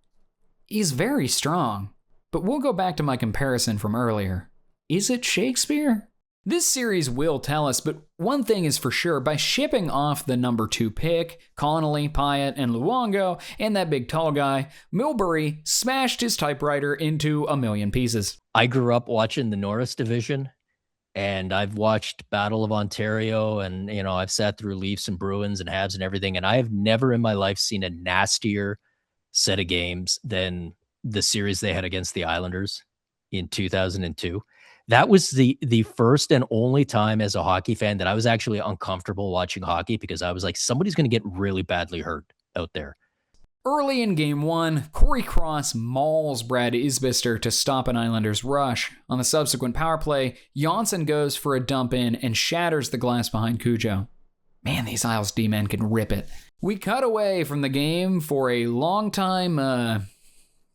S1: is very strong, but we'll go back to my comparison from earlier. Is it Shakespeare? This series will tell us, but one thing is for sure, by shipping off the number 2 pick, Connolly, Pyatt, and Luongo, and that big tall guy, Milbury smashed his typewriter into a million pieces.
S2: I grew up watching the Norris division, and I've watched Battle of Ontario, and I've sat through Leafs and Bruins and Habs and everything, and I have never in my life seen a nastier set of games than the series they had against the Islanders in 2002. That was the first and only time as a hockey fan that I was actually uncomfortable watching hockey, because I was like, somebody's going to get really badly hurt out there.
S1: Early in Game 1, Corey Cross mauls Brad Isbister to stop an Islanders rush. On the subsequent power play, Jonsson goes for a dump in and shatters the glass behind Cujo. Man, these Isles D-men can rip it. We cut away from the game for a long time,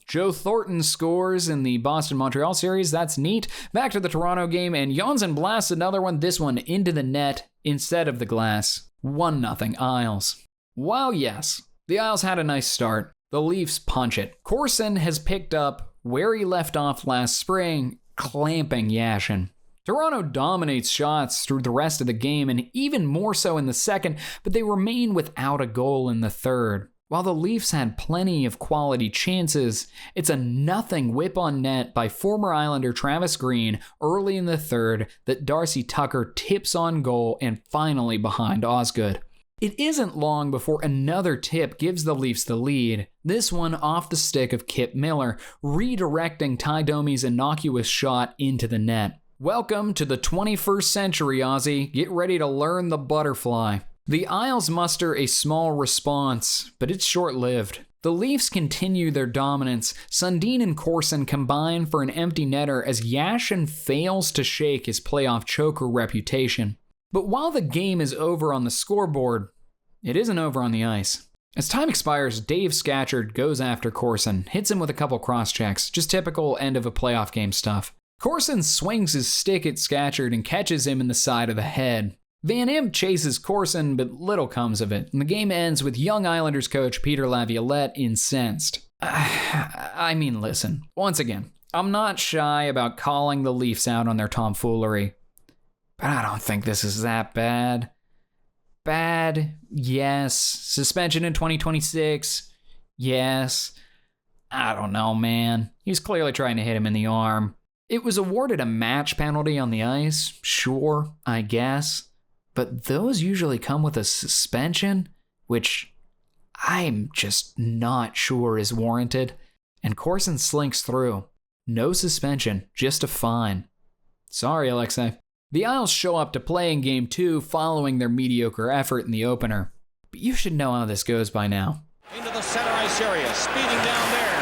S1: Joe Thornton scores in the Boston-Montreal series. That's neat. Back to the Toronto game, and Jonsson blasts another one, this one into the net instead of the glass. 1-0 Isles. While yes, the Isles had a nice start, the Leafs punch it. Corson has picked up where he left off last spring, clamping Yashin. Toronto dominates shots through the rest of the game and even more so in the second, but they remain without a goal in the third. While the Leafs had plenty of quality chances, it's a nothing whip on net by former Islander Travis Green early in the third that Darcy Tucker tips on goal and finally behind Osgood. It isn't long before another tip gives the Leafs the lead, this one off the stick of Kip Miller, redirecting Ty Domi's innocuous shot into the net. Welcome to the 21st century, Aussie. Get ready to learn the butterfly. The Isles muster a small response, but it's short-lived. The Leafs continue their dominance. Sundin and Corson combine for an empty netter as Yashin fails to shake his playoff choker reputation. But while the game is over on the scoreboard, it isn't over on the ice. As time expires, Dave Scatchard goes after Corson, hits him with a couple cross-checks, just typical end of a playoff game stuff. Corson swings his stick at Scatchard and catches him in the side of the head. Van Impe chases Corson, but little comes of it, and the game ends with young Islanders coach Peter Laviolette incensed. I mean, listen, once again, I'm not shy about calling the Leafs out on their tomfoolery, but I don't think this is that bad. Bad, yes. Suspension in 2026, yes. I don't know, man. He was clearly trying to hit him in the arm. It was awarded a match penalty on the ice, sure, I guess. But those usually come with a suspension, which I'm just not sure is warranted. And Corson slinks through. No suspension, just a fine. Sorry, Alexei. The Isles show up to play in Game 2 following their mediocre effort in the opener. But you should know how this goes by now.
S6: Into the center ice area, speeding down there.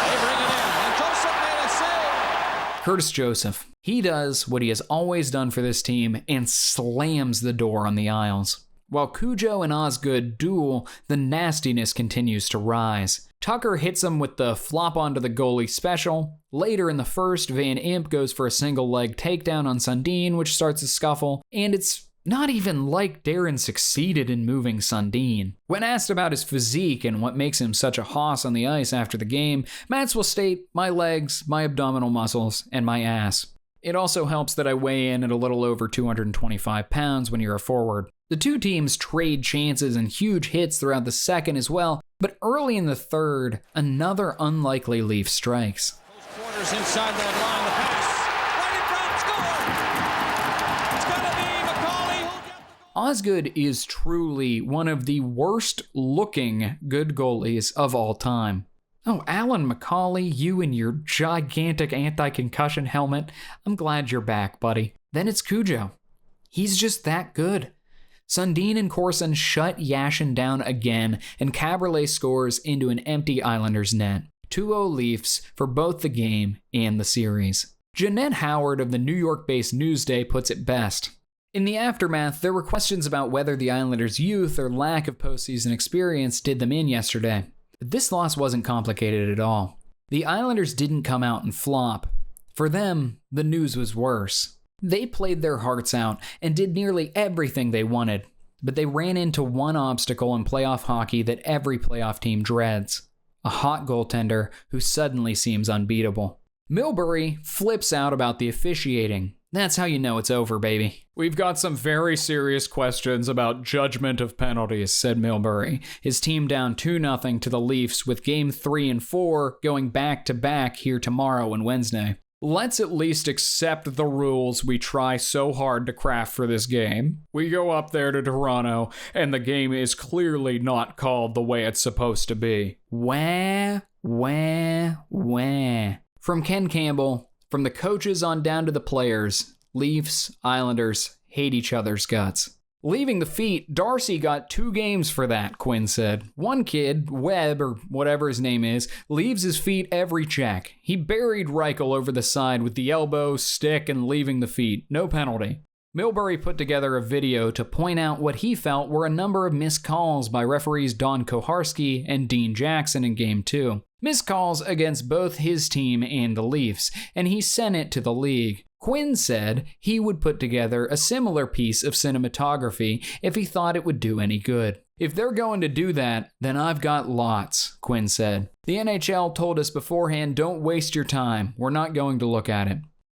S6: They bring it in, and Joseph made a save.
S1: Curtis Joseph. He does what he has always done for this team and slams the door on the Isles. While Cujo and Osgood duel, the nastiness continues to rise. Tucker hits him with the flop onto the goalie special. Later in the first, Van Impe goes for a single leg takedown on Sundin, which starts a scuffle, and it's not even like Darren succeeded in moving Sundin. When asked about his physique and what makes him such a hoss on the ice after the game, Mats will state, my legs, my abdominal muscles, and my ass. It also helps that I weigh in at a little over 225 pounds when you're a forward. The two teams trade chances and huge hits throughout the second as well, but early in the third, another unlikely Leaf strikes.
S6: Close quarters inside that line, the pass. Right in front, score! It's gonna be McCauley who'll get the goal.
S1: Osgood is truly one of the worst-looking good goalies of all time. Oh, Alan McCauley, you and your gigantic anti-concussion helmet. I'm glad you're back, buddy. Then it's Cujo. He's just that good. Sundin and Corson shut Yashin down again, and Caberlet scores into an empty Islanders net. 2-0 Leafs for both the game and the series. Jeanette Howard of the New York-based Newsday puts it best. In the aftermath, there were questions about whether the Islanders' youth or lack of postseason experience did them in yesterday. But this loss wasn't complicated at all. The Islanders didn't come out and flop. For them, the news was worse. They played their hearts out and did nearly everything they wanted, but they ran into one obstacle in playoff hockey that every playoff team dreads: a hot goaltender who suddenly seems unbeatable. Milbury flips out about the officiating. That's how you know it's over, baby. We've got some very serious questions about judgment of penalties, said Milbury. His team down 2-0 to the Leafs with Game 3 and 4 going back-to-back here tomorrow and Wednesday. Let's at least accept the rules we try so hard to craft for this game. We go up there to Toronto, and the game is clearly not called the way it's supposed to be. Wah, wah, wah. From Ken Campbell, from the coaches on down to the players, Leafs, Islanders hate each other's guts. Leaving the feet, Darcy got 2 games for that, Quinn said. One kid, Webb or whatever his name is, leaves his feet every check. He buried Reichel over the side with the elbow, stick, and leaving the feet. No penalty. Milbury put together a video to point out what he felt were a number of missed calls by referees Don Koharski and Dean Jackson in Game 2. Missed calls against both his team and the Leafs, and he sent it to the league. Quinn said he would put together a similar piece of cinematography if he thought it would do any good. If they're going to do that, then I've got lots, Quinn said. The NHL told us beforehand, don't waste your time. We're not going to look at it.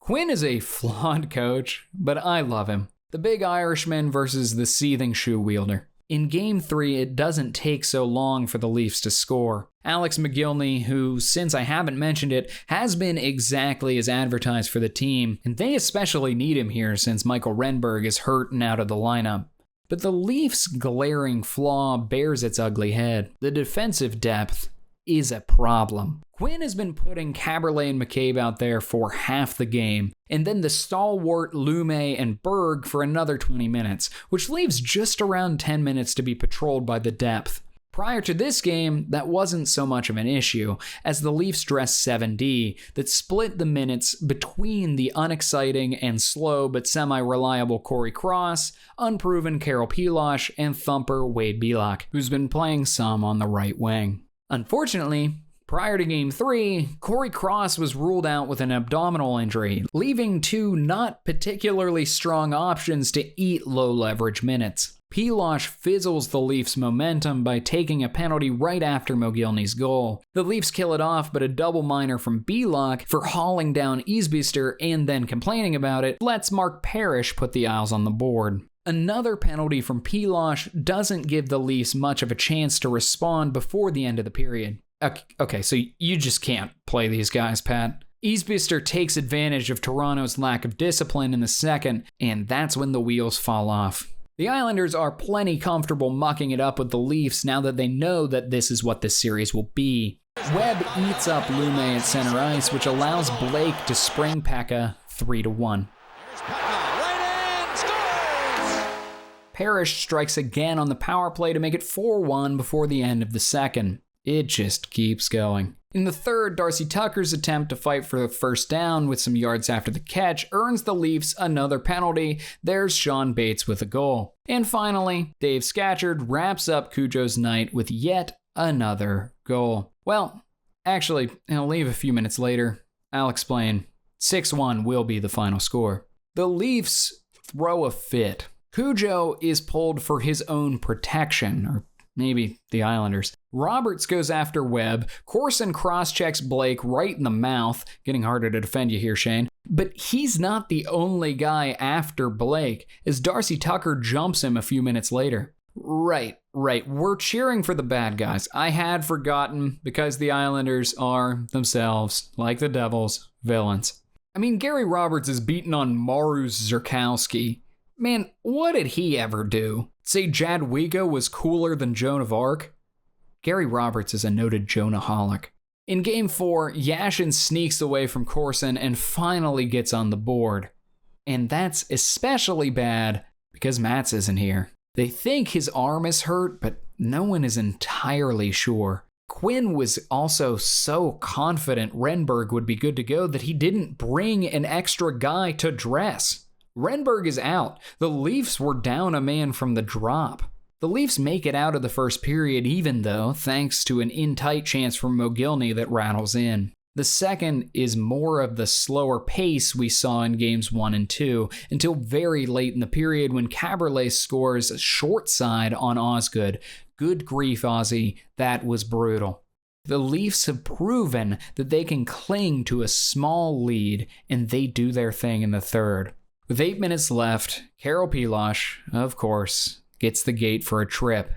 S1: Quinn is a flawed coach, but I love him. The big Irishman versus the seething shoe wielder. In Game 3, it doesn't take so long for the Leafs to score. Alex McGillney, who, since I haven't mentioned it, has been exactly as advertised for the team, and they especially need him here since Michael Renberg is hurt and out of the lineup. But the Leafs' glaring flaw bears its ugly head. The defensive depth is a problem. Quinn has been putting Caberlet and McCabe out there for half the game, and then the stalwart Lume and Berg for another 20 minutes, which leaves just around 10 minutes to be patrolled by the depth. Prior to this game, that wasn't so much of an issue, as the Leafs dressed 7D that split the minutes between the unexciting and slow but semi-reliable Corey Cross, unproven Carol Pilosh, and thumper Wade Belak, who's been playing some on the right wing. Unfortunately, prior to Game 3, Corey Cross was ruled out with an abdominal injury, leaving two not particularly strong options to eat low-leverage minutes. Pilosh fizzles the Leafs' momentum by taking a penalty right after Mogilny's goal. The Leafs kill it off, but a double minor from Belak for hauling down Isbister and then complaining about it lets Mark Parrish put the Isles on the board. Another penalty from Pilosh doesn't give the Leafs much of a chance to respond before the end of the period. Okay, so you just can't play these guys, Pat. Isbister takes advantage of Toronto's lack of discipline in the second, and that's when the wheels fall off. The Islanders are plenty comfortable mucking it up with the Leafs now that they know that this is what this series will be. Webb eats up Lume at center ice, which allows Blake to spring Pekka 3-1. Parrish strikes again on the power play to make it 4-1 before the end of the second. It just keeps going. In the third, Darcy Tucker's attempt to fight for the first down with some yards after the catch earns the Leafs another penalty. There's Sean Bates with a goal. And finally, Dave Scatchard wraps up Cujo's night with yet another goal. Well, actually, I'll leave a few minutes later. I'll explain. 6-1 will be the final score. The Leafs throw a fit. Cujo is pulled for his own protection, or maybe the Islanders. Roberts goes after Webb. Corson cross-checks Blake right in the mouth. Getting harder to defend you here, Shane. But he's not the only guy after Blake, as Darcy Tucker jumps him a few minutes later. Right. We're cheering for the bad guys. I had forgotten, because the Islanders are themselves, like the Devils, villains. I mean, Gary Roberts is beaten on Maru Zerkowski. Man, what did he ever do? Say Jadwiga was cooler than Joan of Arc? Gary Roberts is a noted Jonaholic. In Game 4, Yashin sneaks away from Corson and finally gets on the board. And that's especially bad because Mats isn't here. They think his arm is hurt, but no one is entirely sure. Quinn was also so confident Renberg would be good to go that he didn't bring an extra guy to dress. Renberg is out. The Leafs were down a man from the drop. The Leafs make it out of the first period even though, thanks to an in-tight chance from Mogilny that rattles in. The second is more of the slower pace we saw in games 1 and 2 until very late in the period when Caberlet scores short side on Osgood. Good grief, Ozzy, that was brutal. The Leafs have proven that they can cling to a small lead, and they do their thing in the third. With 8 minutes left, Carol Pilosh, of course, gets the gate for a trip.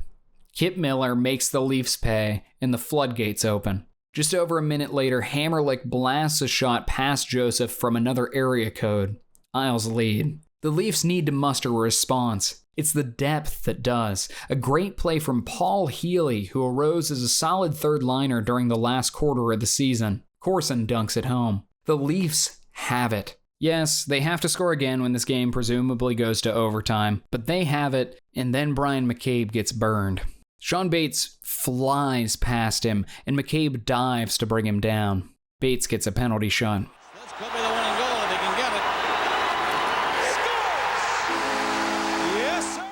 S1: Kip Miller makes the Leafs pay, and the floodgates open. Just over a minute later, Hammerlick blasts a shot past Joseph from another area code. Isles lead. The Leafs need to muster a response. It's the depth that does. A great play from Paul Healy, who arose as a solid third liner during the last quarter of the season. Corson dunks it home. The Leafs have it. Yes, they have to score again when this game presumably goes to overtime, but they have it, and then Brian McCabe gets burned. Sean Bates flies past him, and McCabe dives to bring him down. Bates gets a penalty shot.
S6: This could be the winning goal if he can get it. Scores! Yes, sir!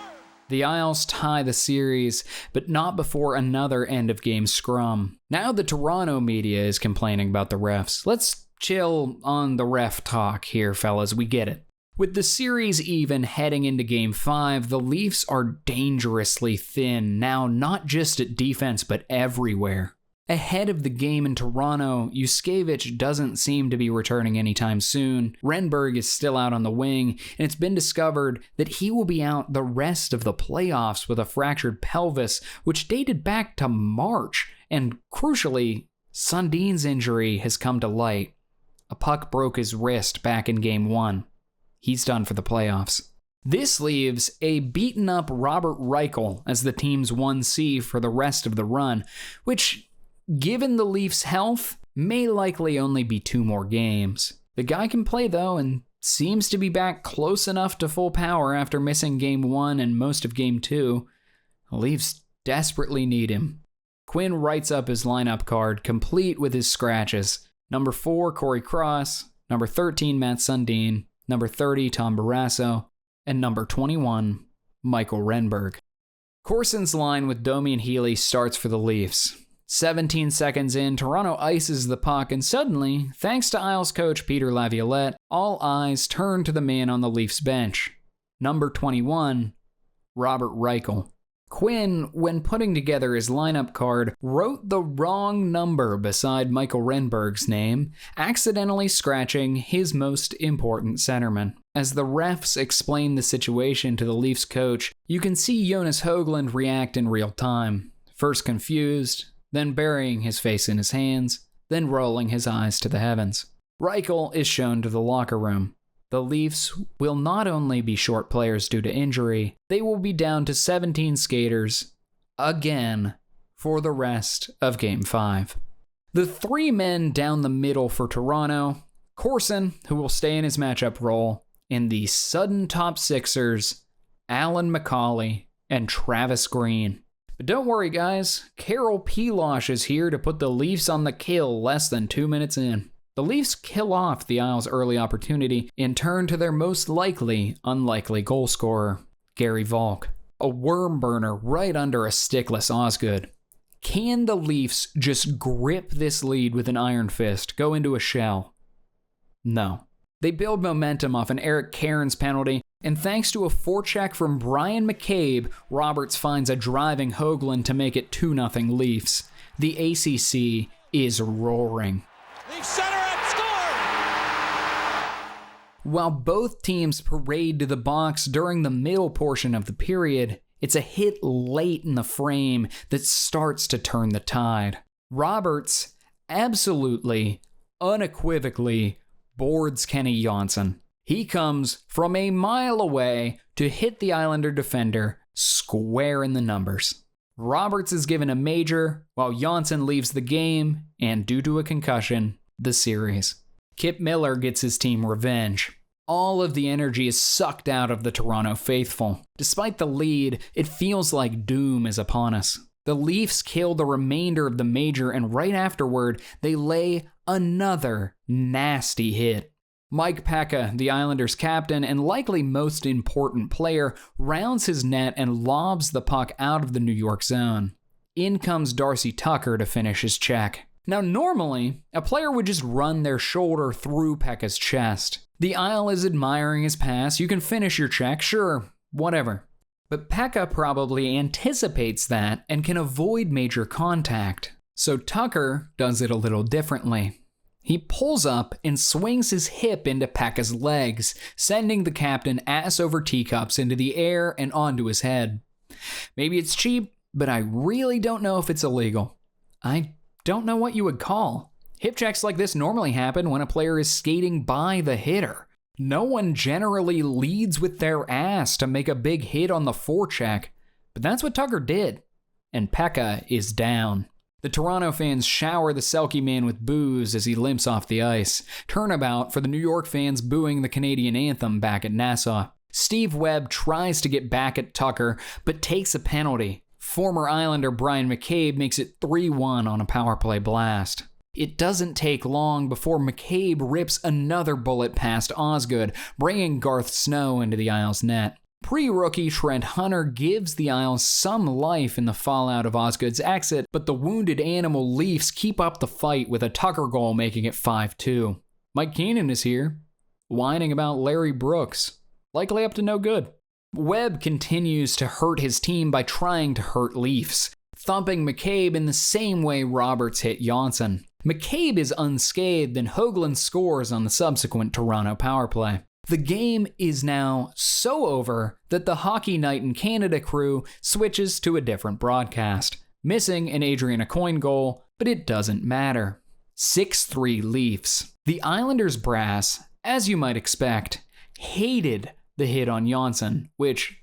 S1: The Isles tie the series, but not before another end-of-game scrum. Now the Toronto media is complaining about the refs. Let's chill on the ref talk here, fellas. We get it. With the series even heading into Game 5, the Leafs are dangerously thin now, not just at defense, but everywhere. Ahead of the game in Toronto, Yuskevich doesn't seem to be returning anytime soon. Renberg is still out on the wing, and it's been discovered that he will be out the rest of the playoffs with a fractured pelvis, which dated back to March. And crucially, Sundin's injury has come to light. A puck broke his wrist back in Game 1. He's done for the playoffs. This leaves a beaten-up Robert Reichel as the team's 1C for the rest of the run, which, given the Leafs' health, may likely only be 2 more games. The guy can play, though, and seems to be back close enough to full power after missing Game 1 and most of Game 2. The Leafs desperately need him. Quinn writes up his lineup card, complete with his scratches. Number 4, Corey Cross. Number 13, Matt Sundin. Number 30, Tom Barrasso. And number 21, Michael Renberg. Corson's line with Domi and Healy starts for the Leafs. 17 seconds in, Toronto ices the puck, and suddenly, thanks to Isles coach Peter Laviolette, all eyes turn to the man on the Leafs bench. Number 21, Robert Reichel. Quinn, when putting together his lineup card, wrote the wrong number beside Michael Renberg's name, accidentally scratching his most important centerman. As the refs explain the situation to the Leafs coach, you can see Jonas Höglund react in real time, first confused, then burying his face in his hands, then rolling his eyes to the heavens. Reichel is shown to the locker room. The Leafs will not only be short players due to injury, they will be down to 17 skaters, again, for the rest of Game 5. The 3 men down the middle for Toronto, Corson, who will stay in his matchup role, and the sudden top sixers, Alan McCauley and Travis Green. But don't worry, guys, Carol Pilosh is here to put the Leafs on the kill less than 2 minutes in. The Leafs kill off the Isles' early opportunity and turn to their most likely unlikely goal scorer, Gary Volk. A worm burner right under a stickless Osgood. Can the Leafs just grip this lead with an iron fist, go into a shell? No. They build momentum off an Eric Cairns penalty, and thanks to a forecheck from Brian McCabe, Roberts finds a driving Höglund to make it 2-0 Leafs. The ACC is roaring.
S6: Leafs center and score!
S1: While both teams parade to the box during the middle portion of the period, it's a hit late in the frame that starts to turn the tide. Roberts absolutely, unequivocally boards Kenny Jonsson. He comes from a mile away to hit the Islander defender square in the numbers. Roberts is given a major, while Jonsson leaves the game, and due to a concussion, the series. Kip Miller gets his team revenge. All of the energy is sucked out of the Toronto faithful. Despite the lead, it feels like doom is upon us. The Leafs kill the remainder of the major, and right afterward, they lay another nasty hit. Mike Pekka, the Islanders' captain and likely most important player, rounds his net and lobs the puck out of the New York zone. In comes Darcy Tucker to finish his check. Now, normally, a player would just run their shoulder through Pekka's chest. The Isle is admiring his pass. You can finish your check, sure, whatever. But Pekka probably anticipates that and can avoid major contact. So Tucker does it a little differently. He pulls up and swings his hip into Pekka's legs, sending the captain ass over teacups into the air and onto his head. Maybe it's cheap, but I really don't know if it's illegal. I don't know what you would call. Hip checks like this normally happen when a player is skating by the hitter. No one generally leads with their ass to make a big hit on the forecheck, but that's what Tucker did, and Pekka is down. The Toronto fans shower the Selke man with boos as he limps off the ice. Turnabout for the New York fans booing the Canadian anthem back at Nassau. Steve Webb tries to get back at Tucker, but takes a penalty. Former Islander Brian McCabe makes it 3-1 on a power play blast. It doesn't take long before McCabe rips another bullet past Osgood, bringing Garth Snow into the Isles' net. Pre-rookie Trent Hunter gives the Isles some life in the fallout of Osgood's exit, but the wounded animal Leafs keep up the fight with a Tucker goal making it 5-2. Mike Keenan is here, whining about Larry Brooks, likely up to no good. Webb continues to hurt his team by trying to hurt Leafs. thumping McCabe in the same way Roberts hit Janssen. McCabe is unscathed and Hoagland scores on the subsequent Toronto power play. The game is now so over that the Hockey Night in Canada crew switches to a different broadcast, missing an Adrian Aucoin goal, but it doesn't matter. 6-3 Leafs. The Islanders brass, as you might expect, hated the hit on Janssen, which,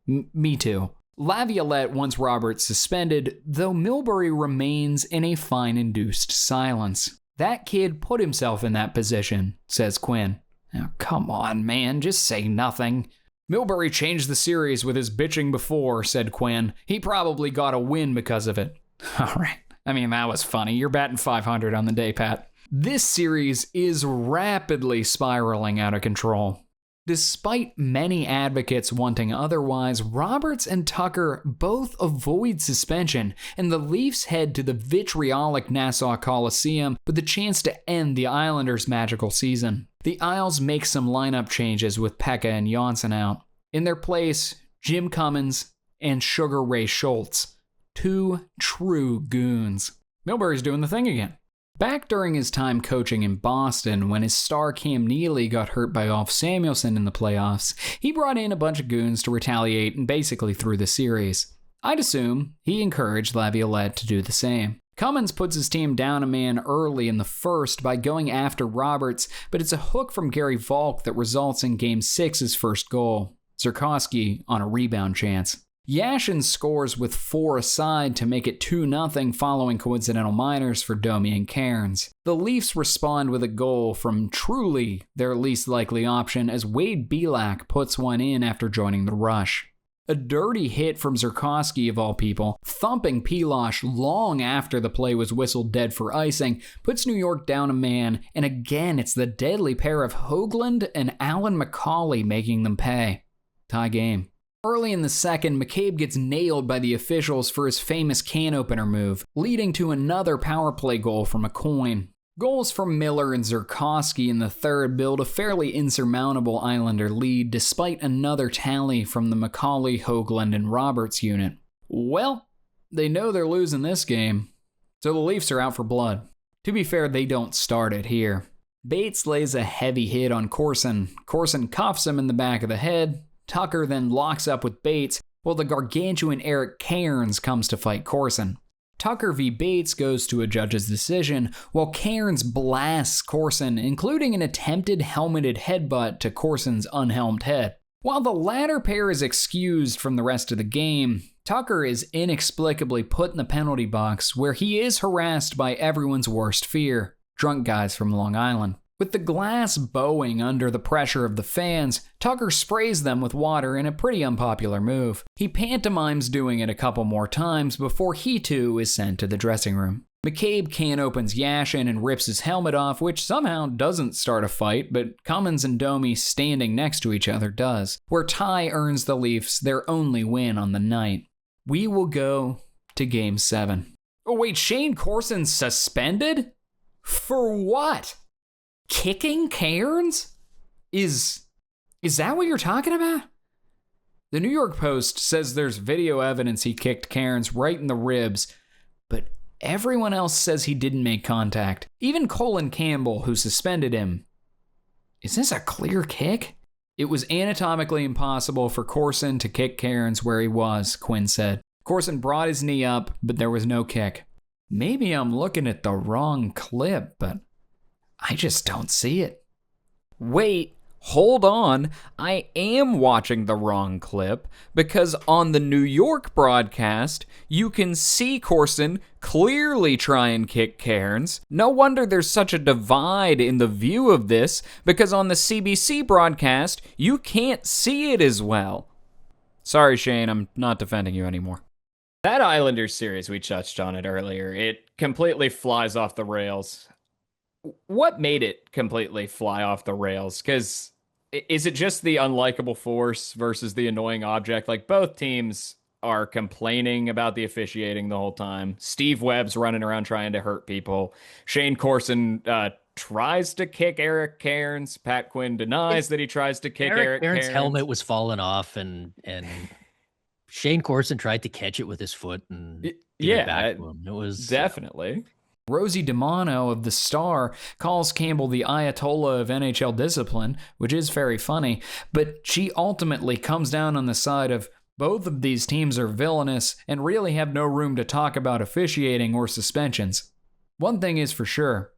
S1: me too. Laviolette wants Roberts suspended, though Milbury remains in a fine-induced silence. That kid put himself in that position, says Quinn. Oh, come on, man, just say nothing. Milbury changed the series with his bitching before, said Quinn. He probably got a win because of it. All right. I mean, that was funny. You're batting .500 on the day, Pat. This series is rapidly spiraling out of control. Despite many advocates wanting otherwise, Roberts and Tucker both avoid suspension, and the Leafs head to the vitriolic Nassau Coliseum with the chance to end the Islanders' magical season. The Isles make some lineup changes with Pekka and Janssen out. In their place, Jim Cummins and Sugar Ray Schultz. Two true goons. Milbury's doing the thing again. Back during his time coaching in Boston, when his star Cam Neely got hurt by Ulf Samuelsson in the playoffs, he brought in a bunch of goons to retaliate and basically threw the series. I'd assume he encouraged Laviolette to do the same. Cummins puts his team down a man early in the first by going after Roberts, but it's a hook from Gary Volk that results in Game 6's first goal. Zerkowski on a rebound chance. Yashin scores with 4 aside to make it 2-0 following coincidental minors for Domi and Cairns. The Leafs respond with a goal from truly their least likely option as Wade Belak puts one in after joining the rush. A dirty hit from Zerkowski of all people, thumping Pilosh long after the play was whistled dead for icing, puts New York down a man, and again it's the deadly pair of Hoagland and Alan McCauley making them pay. Tie game. Early in the second, McCabe gets nailed by the officials for his famous can opener move, leading to another power play goal from Aucoin. Goals from Miller and Zerkowski in the third build a fairly insurmountable Islander lead despite another tally from the McCauley, Hoagland, and Roberts unit. Well, they know they're losing this game, so the Leafs are out for blood. To be fair, they don't start it here. Bates lays a heavy hit on Corson. Corson cuffs him in the back of the head. Tucker then locks up with Bates, while the gargantuan Eric Cairns comes to fight Corson. Tucker v. Bates goes to a judge's decision, while Cairns blasts Corson, including an attempted helmeted headbutt to Corson's unhelmed head. While the latter pair is excused from the rest of the game, Tucker is inexplicably put in the penalty box, where he is harassed by everyone's worst fear, drunk guys from Long Island. With the glass bowing under the pressure of the fans, Tucker sprays them with water in a pretty unpopular move. He pantomimes doing it a couple more times before he too is sent to the dressing room. McCabe can opens Yashin and rips his helmet off, which somehow doesn't start a fight, but Cummins and Domi standing next to each other does, where tie earns the Leafs their only win on the night. We will go to Game 7. Oh wait, Shane Corson's suspended? For what? Kicking Cairns? Is that what you're talking about? The New York Post says there's video evidence he kicked Cairns right in the ribs, but everyone else says he didn't make contact. Even Colin Campbell, who suspended him. Is this a clear kick? It was anatomically impossible for Corson to kick Cairns where he was, Quinn said. Corson brought his knee up, but there was no kick. Maybe I'm looking at the wrong clip, but I just don't see it.
S5: Wait, hold on. I am watching the wrong clip because on the New York broadcast, you can see Corson clearly try and kick Cairns. No wonder there's such a divide in the view of this because on the CBC broadcast, you can't see it as well. Sorry, Shane, I'm not defending you anymore. That Islanders series, we touched on it earlier. It completely flies off the rails. What made it completely fly off the rails? Because is it just the unlikable force versus the annoying object? Like, both teams are complaining about the officiating the whole time. Steve Webb's running around trying to hurt people. Shane Corson tries to kick Eric Cairns. Pat Quinn denies that he tries to kick Eric Cairns.
S2: Cairns' helmet was falling off, and Shane Corson tried to catch it with his foot and give it back to him. It was
S5: definitely.
S1: Rosie DiMano of The Star calls Campbell the Ayatollah of NHL discipline, which is very funny, but she ultimately comes down on the side of both of these teams are villainous and really have no room to talk about officiating or suspensions. One thing is for sure,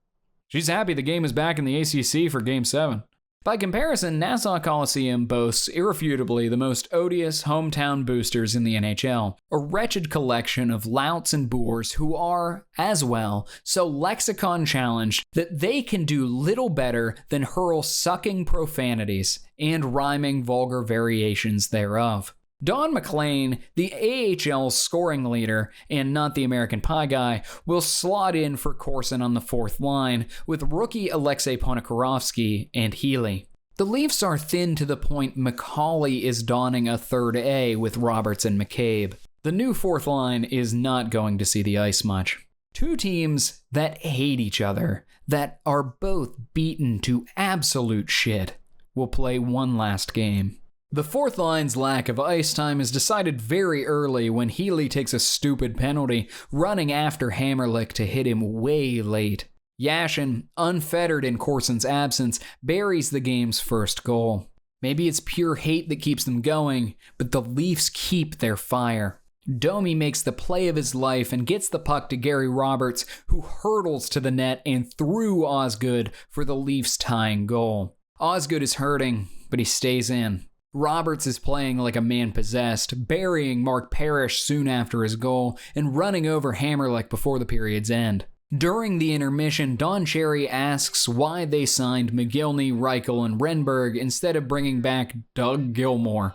S1: she's happy the game is back in the ACC for Game 7. By comparison, Nassau Coliseum boasts irrefutably the most odious hometown boosters in the NHL, a wretched collection of louts and boors who are, as well, so lexicon challenged that they can do little better than hurl sucking profanities and rhyming vulgar variations thereof. Don McLean, the AHL scoring leader and not the American Pie guy, will slot in for Corson on the fourth line with rookie Alexei Ponikarovsky and Healy. The Leafs are thin to the point McCauley is donning a third A with Roberts and McCabe. The new fourth line is not going to see the ice much. Two teams that hate each other, that are both beaten to absolute shit, will play one last game. The fourth line's lack of ice time is decided very early when Healy takes a stupid penalty, running after Hammerlick to hit him way late. Yashin, unfettered in Corson's absence, buries the game's first goal. Maybe it's pure hate that keeps them going, but the Leafs keep their fire. Domi makes the play of his life and gets the puck to Gary Roberts, who hurtles to the net and through Osgood for the Leafs' tying goal. Osgood is hurting, but he stays in. Roberts is playing like a man possessed, burying Mark Parrish soon after his goal and running over Hammerlick before the period's end. During the intermission, Don Cherry asks why they signed McGillney, Reichel, and Renberg instead of bringing back Doug Gilmour.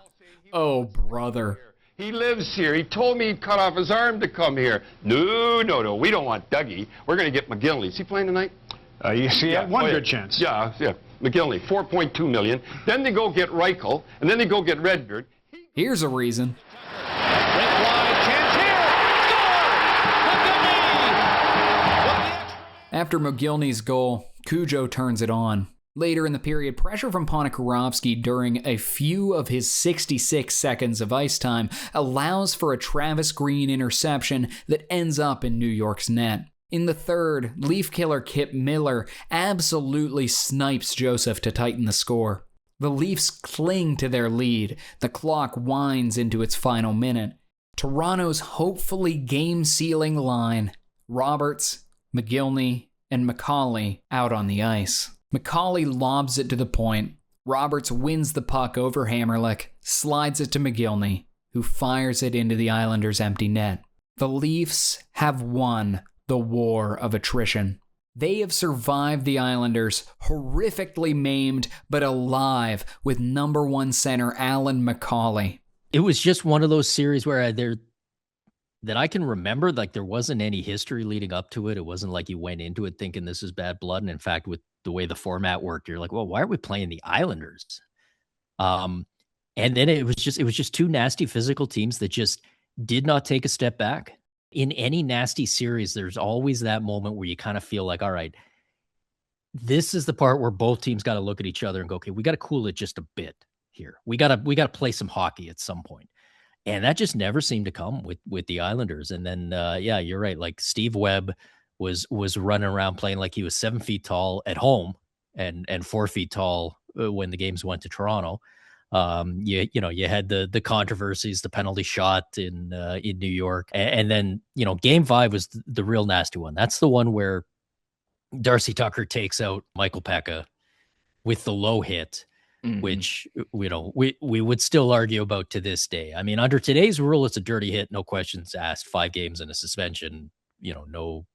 S1: Oh, brother.
S7: He lives here. He told me he'd cut off his arm to come here. No. We don't want Dougie. We're going to get McGillney. Is he playing tonight?
S8: You see, one good chance.
S7: Yeah. McGillney, $4.2 million. Then they go get Reichel, and then they go get Redbeard.
S1: Here's a reason. After McGillney's goal, Cujo turns it on. Later in the period, pressure from Ponikarovsky during a few of his 66 seconds of ice time allows for a Travis Green interception that ends up in New York's net. In the third, Leaf killer Kip Miller absolutely snipes Joseph to tighten the score. The Leafs cling to their lead. The clock winds into its final minute. Toronto's hopefully game-sealing line, Roberts, McGillney, and McCauley out on the ice. McCauley lobs it to the point. Roberts wins the puck over Hammerlick, slides it to McGillney, who fires it into the Islanders' empty net. The Leafs have won the war of attrition. They have survived the Islanders, horrifically maimed but alive with number one center Alan McCauley.
S2: It was just one of those series where that I can remember, like there wasn't any history leading up to it. It wasn't like you went into it thinking this is bad blood. And in fact, with the way the format worked, you're like, well, why are we playing the Islanders? And then it was just two nasty physical teams that just did not take a step back. In any nasty series, there's always that moment where you kind of feel like, all right, this is the part where both teams got to look at each other and go, okay, we got to cool it just a bit here. We got to play some hockey at some point. And that just never seemed to come with the Islanders. And then, yeah, you're right. Like Steve Webb was running around playing like he was 7 feet tall at home and 4 feet tall when the games went to Toronto. You had the controversies, the penalty shot in New York, and then Game 5 was the real nasty one. That's the one where Darcy Tucker takes out Michael Pekka with the low hit, which we would still argue about to this day. I mean, under today's rule, it's a dirty hit, no questions asked, 5 games and a suspension. No,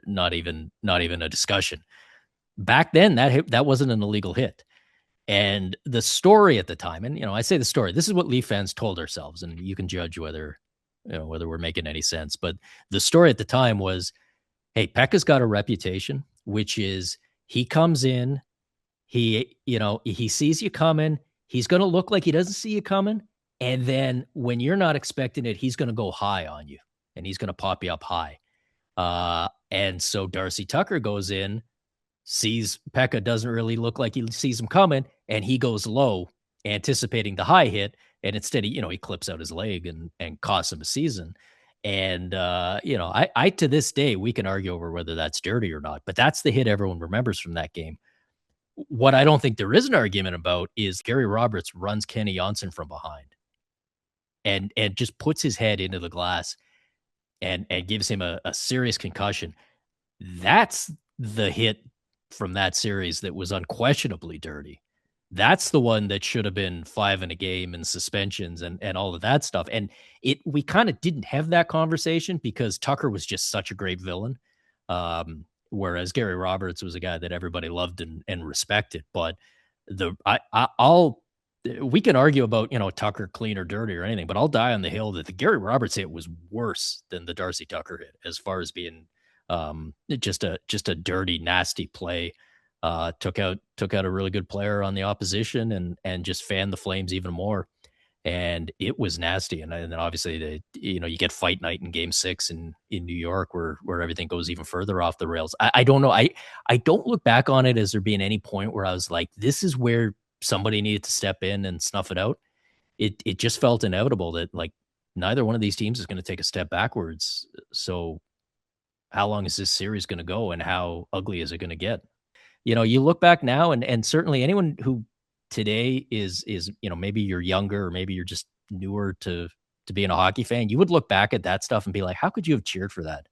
S2: not even a discussion. Back then, that wasn't an illegal hit. And the story at the time, and I say the story, this is what Leaf fans told ourselves, and you can judge whether we're making any sense. But the story at the time was, hey, Pekka's got a reputation, which is he comes in, he sees you coming, he's going to look like he doesn't see you coming, and then when you're not expecting it, he's going to go high on you, and he's going to pop you up high. And so Darcy Tucker goes in, sees Pekka doesn't really look like he sees him coming, and he goes low, anticipating the high hit, And instead, he clips out his leg and costs him a season. And, I to this day, we can argue over whether that's dirty or not, but that's the hit everyone remembers from that game. What I don't think there is an argument about is Gary Roberts runs Kenny Johnson from behind and just puts his head into the glass and gives him a serious concussion. That's the hit from that series that was unquestionably dirty. That's the one that should have been 5 in a game and suspensions and all of that stuff. And we kind of didn't have that conversation because Tucker was just such a great villain. Whereas Gary Roberts was a guy that everybody loved and respected. But we can argue about, Tucker clean or dirty or anything, but I'll die on the hill that the Gary Roberts hit was worse than the Darcy Tucker hit as far as being just a dirty, nasty play. Took out a really good player on the opposition and just fanned the Flames even more. And it was nasty. And then obviously you get fight night in Game 6 in New York where everything goes even further off the rails. I don't know. I don't look back on it as there being any point where I was like, this is where somebody needed to step in and snuff it out. It just felt inevitable that like neither one of these teams is going to take a step backwards. So how long is this series going to go and how ugly is it going to get? You look back now and certainly anyone who today is, maybe you're younger or maybe you're just newer to being a hockey fan, you would look back at that stuff and be like, how could you have cheered for that?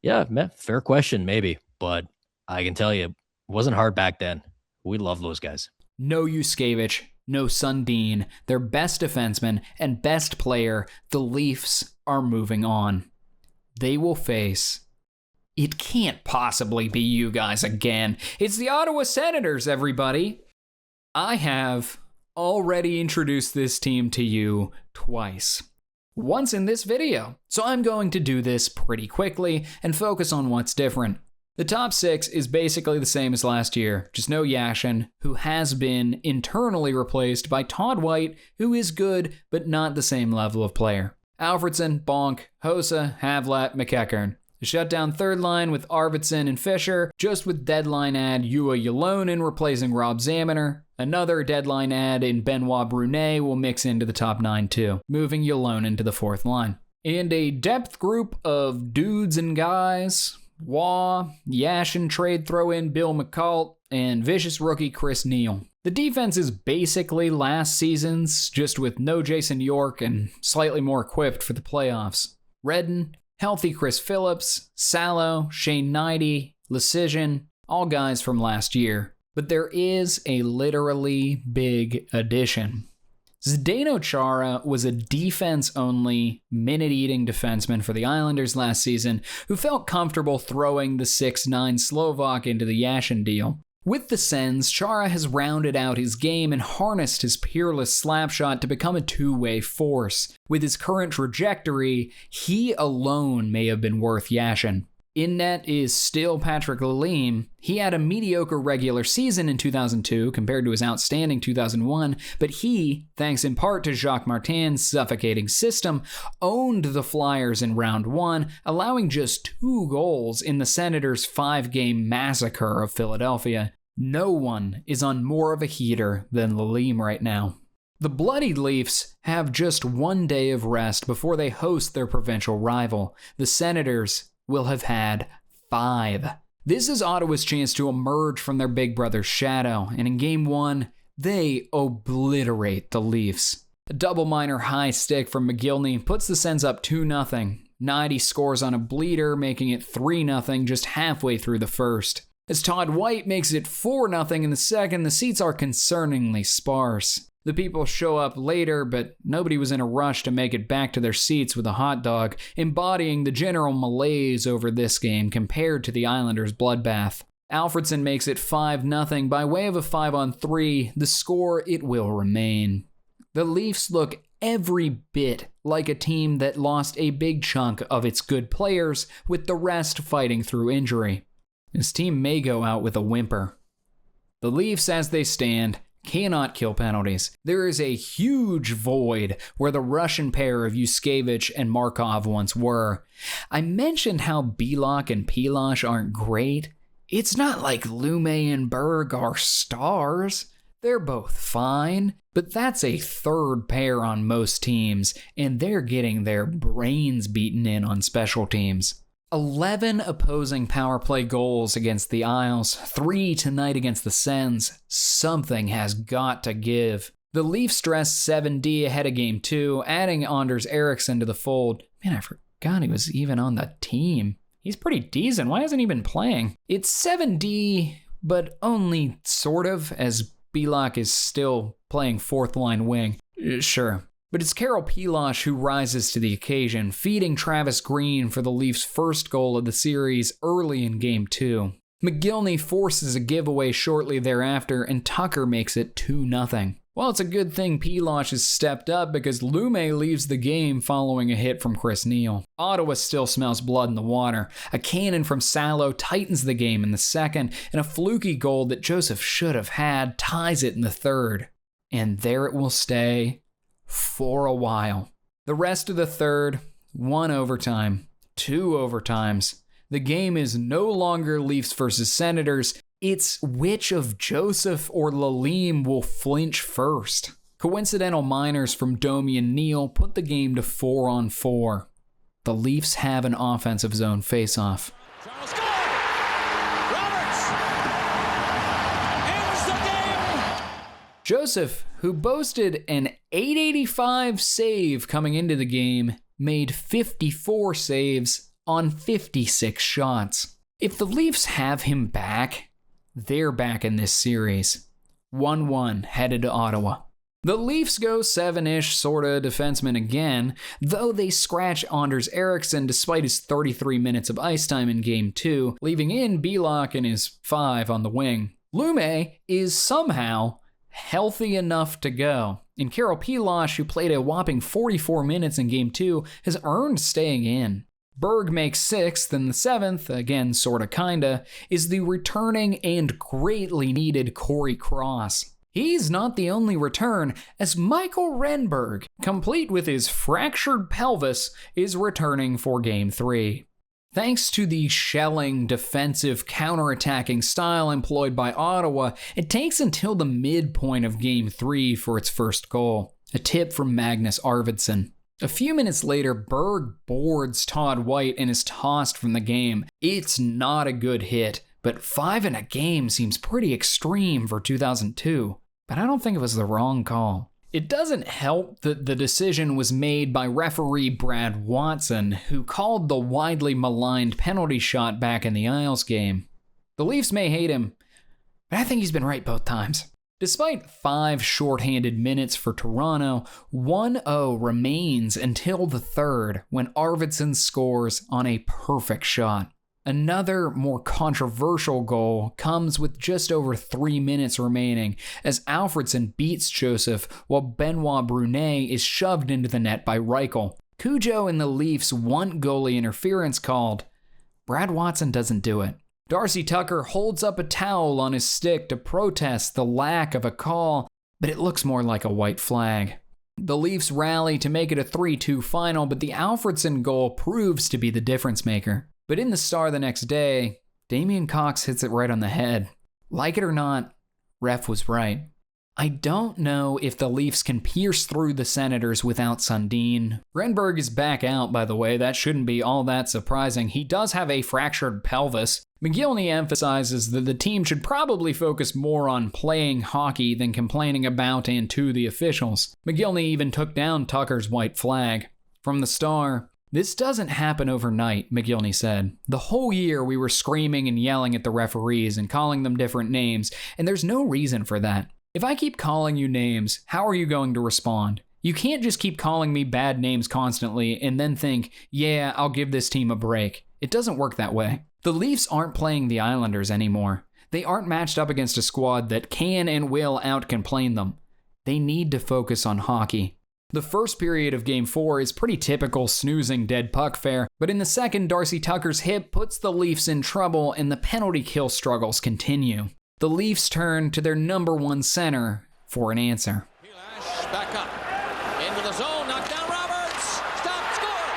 S2: Yeah, fair question, maybe. But I can tell you, it wasn't hard back then. We love those guys.
S5: No Yuskevich, no Sundin, their best defenseman and best player, the Leafs are moving on. They will face... It can't possibly be you guys again. It's the Ottawa Senators, everybody. I have already introduced this team to you twice. Once in this video, so I'm going to do this pretty quickly and focus on what's different. The top 6 is basically the same as last year, just no Yashin, who has been internally replaced by Todd White, who is good, but not the same level of player. Alfredsson, Bonk, Hossa, Havlat, McEachern. The shutdown third line with Arvidsson and Fisher, just with deadline ad Juha Jalonen replacing Rob Zaminer. Another deadline ad in Benoit Brunet will mix into the top 9 too, moving Jalonen to the 4th line. And a depth group of dudes and guys, Waugh, Yashin trade throw in Bill McCult, and vicious rookie Chris Neal. The defense is basically last season's, just with no Jason York and slightly more equipped for the playoffs. Redden, healthy Chris Phillips, Salo, Shane Knighty, Lecision, all guys from last year. But there is a literally big addition. Zdeno Chara was a defense-only, minute-eating defenseman for the Islanders last season who felt comfortable throwing the 6'9 Slovak into the Yashin deal. With the Sens, Chara has rounded out his game and harnessed his peerless slapshot to become a two-way force. With his current trajectory, he alone may have been worth Yashin. In net is still Patrick Lalime. He had a mediocre regular season in 2002 compared to his outstanding 2001, but he, thanks in part to Jacques Martin's suffocating system, owned the Flyers in round 1, allowing just 2 goals in the Senators' 5-game massacre of Philadelphia. No one is on more of a heater than Lalime right now. The Bloodied Leafs have just 1 day of rest before they host their provincial rival. The Senators will have had 5. This is Ottawa's chance to emerge from their big brother's shadow, and in Game 1, they obliterate the Leafs. A double minor high stick from McGillney puts the Sens up 2-0. Knighty scores on a bleeder, making it 3-0 just halfway through the first. As Todd White makes it 4-0 in the second, the seats are concerningly sparse. The people show up later, but nobody was in a rush to make it back to their seats with a hot dog, embodying the general malaise over this game compared to the Islanders' bloodbath. Alfredsson makes it 5-0 by way of a 5-on-3, the score it will remain. The Leafs look every bit like a team that lost a big chunk of its good players, with the rest fighting through injury. This team may go out with a whimper. The Leafs, as they stand, cannot kill penalties. There is a huge void where the Russian pair of Yuskevich and Markov once were. I mentioned how Belak and Pilash aren't great. It's not like Lume and Berg are stars. they're both fine, but that's a third pair on most teams, and they're getting their brains beaten in on special teams. 11 opposing power play goals against the Isles, 3 tonight against the Sens. Something has got to give. The Leafs dressed 7D ahead of Game 2, adding Anders Eriksson to the fold. Man, I forgot he was even on the team. He's pretty decent. Why hasn't he been playing? It's 7D, but only sort of, as Belak is still playing fourth-line wing. Sure. But it's Karel Pilosh who rises to the occasion, feeding Travis Green for the Leafs' first goal of the series early in Game 2. McGillney forces a giveaway shortly thereafter, and Tucker makes it 2-0. Well, it's a good thing Pilosh has stepped up because Lume leaves the game following a hit from Chris Neal. Ottawa still smells blood in the water. A cannon from Salo tightens the game in the second, and a fluky goal that Joseph should have had ties it in the third. And there it will stay for a while. The rest of the third, 1 overtime, 2 overtimes. The game is no longer Leafs versus Senators. It's which of Joseph or Lalim will flinch first. Coincidental minors from Domi and Neal put the game to 4-on-4. The Leafs have an offensive zone faceoff.
S6: Charles scored! Roberts ends the game!
S5: Joseph, who boasted an .885 save coming into the game, made 54 saves on 56 shots. If the Leafs have him back, they're back in this series. 1-1 headed to Ottawa. The Leafs go 7-ish sorta defenseman again, though they scratch Anders Eriksson despite his 33 minutes of ice time in Game 2, leaving in Belak and his 5 on the wing. Lume is somehow healthy enough to go, and Karel Pilosh, who played a whopping 44 minutes in Game 2, has earned staying in. Berg makes 6th, and the 7th, again sorta kinda, is the returning and greatly needed Corey Cross. He's not the only return, as Michael Renberg, complete with his fractured pelvis, is returning for Game 3. Thanks to the shelling, defensive, counterattacking style employed by Ottawa, it takes until the midpoint of Game 3 for its first goal, a tip from Magnus Arvidsson. A few minutes later, Berg boards Todd White and is tossed from the game. It's not a good hit, but 5 in a game seems pretty extreme for 2002. But I don't think it was the wrong call. It doesn't help that the decision was made by referee Brad Watson, who called the widely maligned penalty shot back in the Isles game. The Leafs may hate him, but I think he's been right both times. Despite 5 shorthanded minutes for Toronto, 1-0 remains until the third when Arvidsson scores on a perfect shot. Another more controversial goal comes with just over 3 minutes remaining as Alfredsson beats Joseph while Benoit Brunet is shoved into the net by Reichel. Cujo and the Leafs want goalie interference called. Brad Watson doesn't do it. Darcy Tucker holds up a towel on his stick to protest the lack of a call, but it looks more like a white flag. The Leafs rally to make it a 3-2 final, but the Alfredsson goal proves to be the difference maker. But in the Star the next day, Damian Cox hits it right on the head. Like it or not, ref was right. I don't know if the Leafs can pierce through the Senators without Sundin. Renberg is back out, by the way. That shouldn't be all that surprising. He does have a fractured pelvis. McGillney emphasizes that the team should probably focus more on playing hockey than complaining about and to the officials. McGillney even took down Tucker's white flag. From the Star, "This doesn't happen overnight," McGillney said. "The whole year we were screaming and yelling at the referees and calling them different names, and there's no reason for that. If I keep calling you names, how are you going to respond? You can't just keep calling me bad names constantly and then think, yeah, I'll give this team a break. It doesn't work that way." The Leafs aren't playing the Islanders anymore. They aren't matched up against a squad that can and will out-complain them. They need to focus on hockey. The first period of Game 4 is pretty typical snoozing dead puck fare, but in the second, Darcy Tucker's hit puts the Leafs in trouble and the penalty kill struggles continue. The Leafs turn to their number 1 center for an answer.
S6: Pilash back up. Into the zone. Knocked down Roberts. Stop. Score.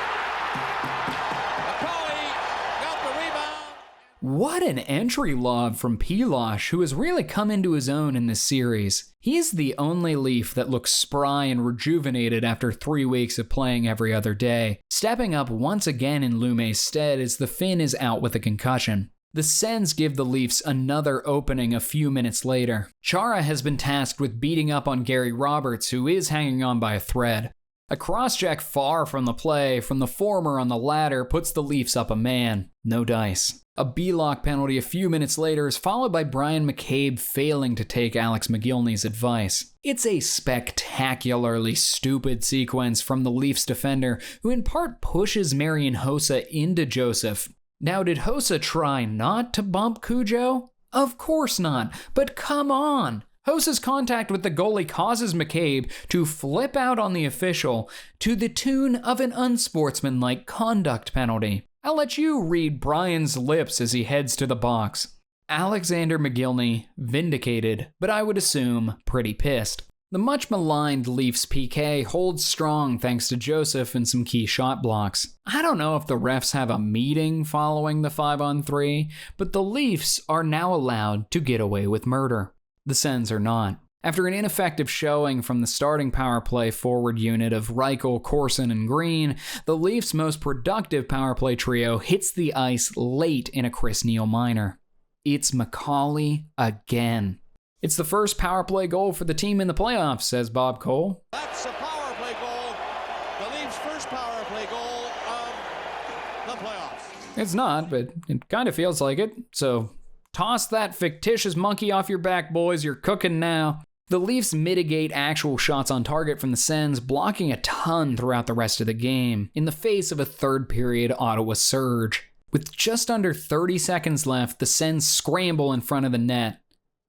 S6: McCabe got the rebound.
S5: What an entry lob from Pilosh, who has really come into his own in this series. He's the only Leaf that looks spry and rejuvenated after 3 weeks of playing every other day, stepping up once again in Lume's stead as the Finn is out with a concussion. The Sens give the Leafs another opening a few minutes later. Chara has been tasked with beating up on Gary Roberts, who is hanging on by a thread. A cross-check far from the play from the former on the ladder puts the Leafs up a man. No dice. A B-lock penalty a few minutes later is followed by Brian McCabe failing to take Alex McGillney's advice. It's a spectacularly stupid sequence from the Leafs defender, who in part pushes Marian Hossa into Joseph. Now, did Hossa try not to bump Cujo? Of course not, but come on! Hossa's contact with the goalie causes McCabe to flip out on the official to the tune of an unsportsmanlike conduct penalty. I'll let you read Brian's lips as he heads to the box. Alexander McGillney, vindicated, but I would assume pretty pissed. The much maligned Leafs PK holds strong thanks to Joseph and some key shot blocks. I don't know if the refs have a meeting following the 5-on-3, but the Leafs are now allowed to get away with murder. The Sens are not. After an ineffective showing from the starting power play forward unit of Reichel, Corson, and Green, the Leafs' most productive power play trio hits the ice late in a Chris Neil minor. It's McCauley again. It's the first power play goal for the team in the playoffs, says Bob Cole.
S6: That's a power play goal. The Leafs' first power play goal of the playoffs.
S5: It's not, but it kind of feels like it, so toss that fictitious monkey off your back, boys. You're cooking now. The Leafs mitigate actual shots on target from the Sens, blocking a ton throughout the rest of the game, in the face of a third-period Ottawa surge. With just under 30 seconds left, the Sens scramble in front of the net.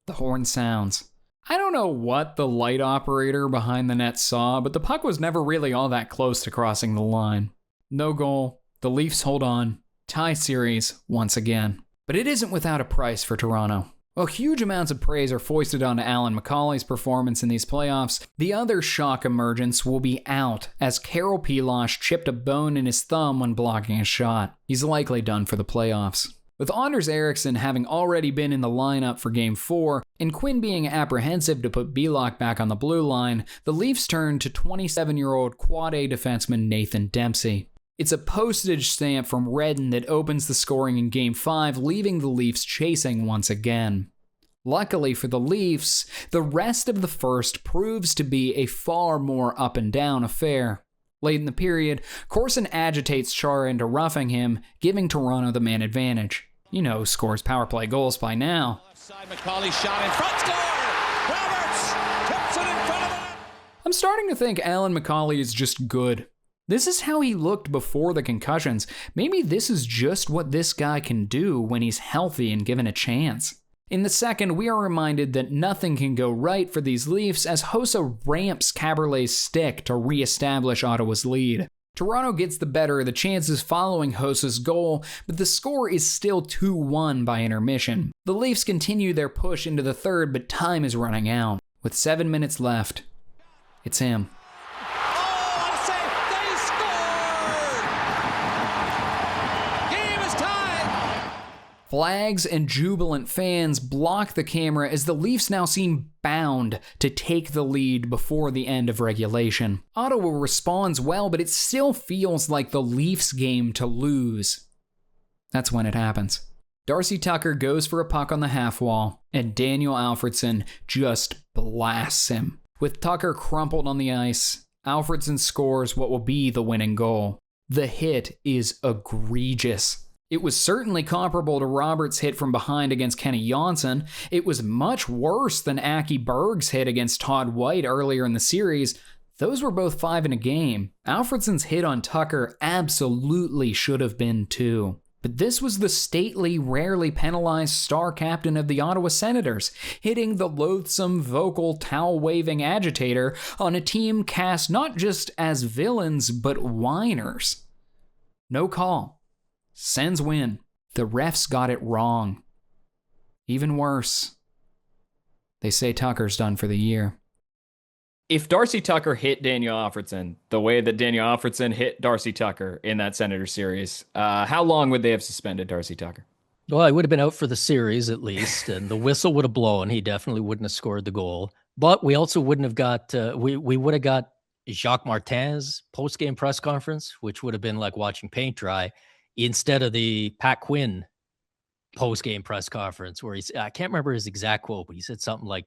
S5: The horn sounds. I don't know what the light operator behind the net saw, but the puck was never really all that close to crossing the line. No goal. The Leafs hold on. Tie series once again. But it isn't without a price for Toronto. While huge amounts of praise are foisted onto Alan McCauley's performance in these playoffs, the other shock emergence will be out as Carol Pilosh chipped a bone in his thumb when blocking a shot. He's likely done for the playoffs. With Anders Eriksson having already been in the lineup for Game 4, and Quinn being apprehensive to put Belloc back on the blue line, the Leafs turn to 27-year-old Quad A defenseman Nathan Dempsey. It's a postage stamp from Redden that opens the scoring in Game 5, leaving the Leafs chasing once again. Luckily for the Leafs, the rest of the first proves to be a far more up-and-down affair. Late in the period, Corson agitates Chara into roughing him, giving Toronto the man advantage. You know who scores power play goals by now.
S6: Left side, McCauley shot in front, score! Roberts tips it in front of the net.
S5: I'm starting to think Alan McCauley is just good. This is how he looked before the concussions. Maybe this is just what this guy can do when he's healthy and given a chance. In the second, we are reminded that nothing can go right for these Leafs as Hossa ramps Caberlet's stick to re-establish Ottawa's lead. Toronto gets the better of the chances following Hossa's goal, but the score is still 2-1 by intermission. The Leafs continue their push into the third, but time is running out. With 7 minutes left, it's him. Flags and jubilant fans block the camera as the Leafs now seem bound to take the lead before the end of regulation. Ottawa responds well, but it still feels like the Leafs' game to lose. That's when it happens. Darcy Tucker goes for a puck on the half wall, and Daniel Alfredsson just blasts him. With Tucker crumpled on the ice, Alfredsson scores what will be the winning goal. The hit is egregious. It was certainly comparable to Roberts' hit from behind against Kenny Jonsson. It was much worse than Aki Berg's hit against Todd White earlier in the series. Those were both 5 in a game. Alfredsson's hit on Tucker absolutely should have been 2. But this was the stately, rarely penalized star captain of the Ottawa Senators, hitting the loathsome, vocal, towel-waving agitator on a team cast not just as villains, but whiners. No call. Sens win. The refs got it wrong. Even worse, they say Tucker's done for the year.
S1: If Darcy Tucker hit Daniel Alfredsson the way that Daniel Alfredsson hit Darcy Tucker in that Senator series, how long would they have suspended Darcy Tucker?
S2: Well, I would have been out for the series at least, and the whistle would have blown. He definitely wouldn't have scored the goal. But we also wouldn't have got, we would have got Jacques Martin's post-game press conference, which would have been like watching paint dry, instead of the Pat Quinn post-game press conference where I can't remember his exact quote, but he said something like,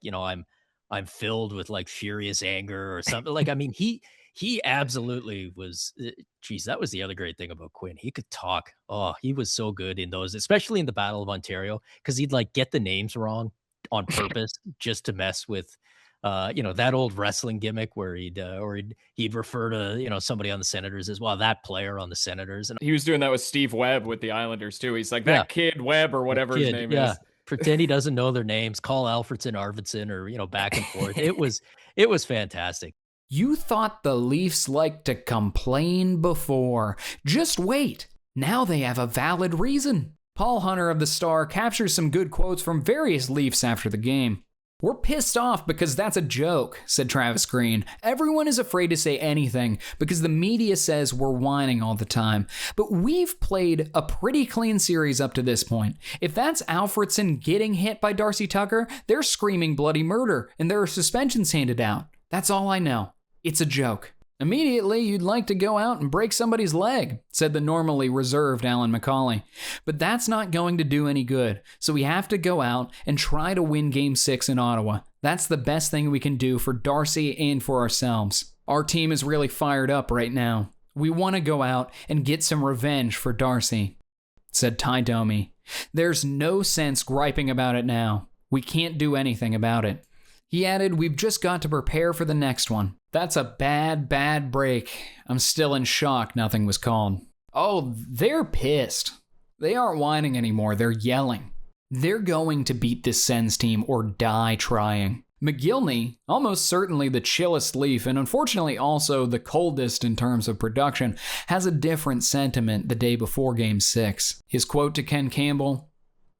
S2: I'm filled with like furious anger or something. Like, I mean, he absolutely was. Geez, that was the other great thing about Quinn. He could talk. Oh, he was so good in those, especially in the Battle of Ontario, because he'd like get the names wrong on purpose just to mess with, that old wrestling gimmick where he'd refer to, somebody on the Senators as well, that player on the Senators. And
S5: he was doing that with Steve Webb with the Islanders too. He's like, that kid Webb or whatever his name is.
S2: Pretend he doesn't know their names. Call Alfredson, Arvidsson, or back and forth. It was fantastic.
S1: You thought the Leafs liked to complain before. Just wait. Now they have a valid reason. Paul Hunter of the Star captures some good quotes from various Leafs after the game. "We're pissed off because that's a joke," said Travis Green. "Everyone is afraid to say anything because the media says we're whining all the time. But we've played a pretty clean series up to this point. If that's Alfredson getting hit by Darcy Tucker, they're screaming bloody murder and there are suspensions handed out. That's all I know. It's a joke." "Immediately, you'd like to go out and break somebody's leg," said the normally reserved Alan McCauley. "But that's not going to do any good, so we have to go out and try to win Game 6 in Ottawa. That's the best thing we can do for Darcy and for ourselves. Our team is really fired up right now. We want to go out and get some revenge for Darcy," said Ty Domi. "There's no sense griping about it now. We can't do anything about it." He added, "We've just got to prepare for the next one. That's a bad break. I'm still in shock nothing was called." Oh, they're pissed. They aren't whining anymore. They're yelling. They're going to beat this Sens team or die trying. McGillney, almost certainly the chillest Leaf and unfortunately also the coldest in terms of production, has a different sentiment the day before Game 6. His quote to Ken Campbell,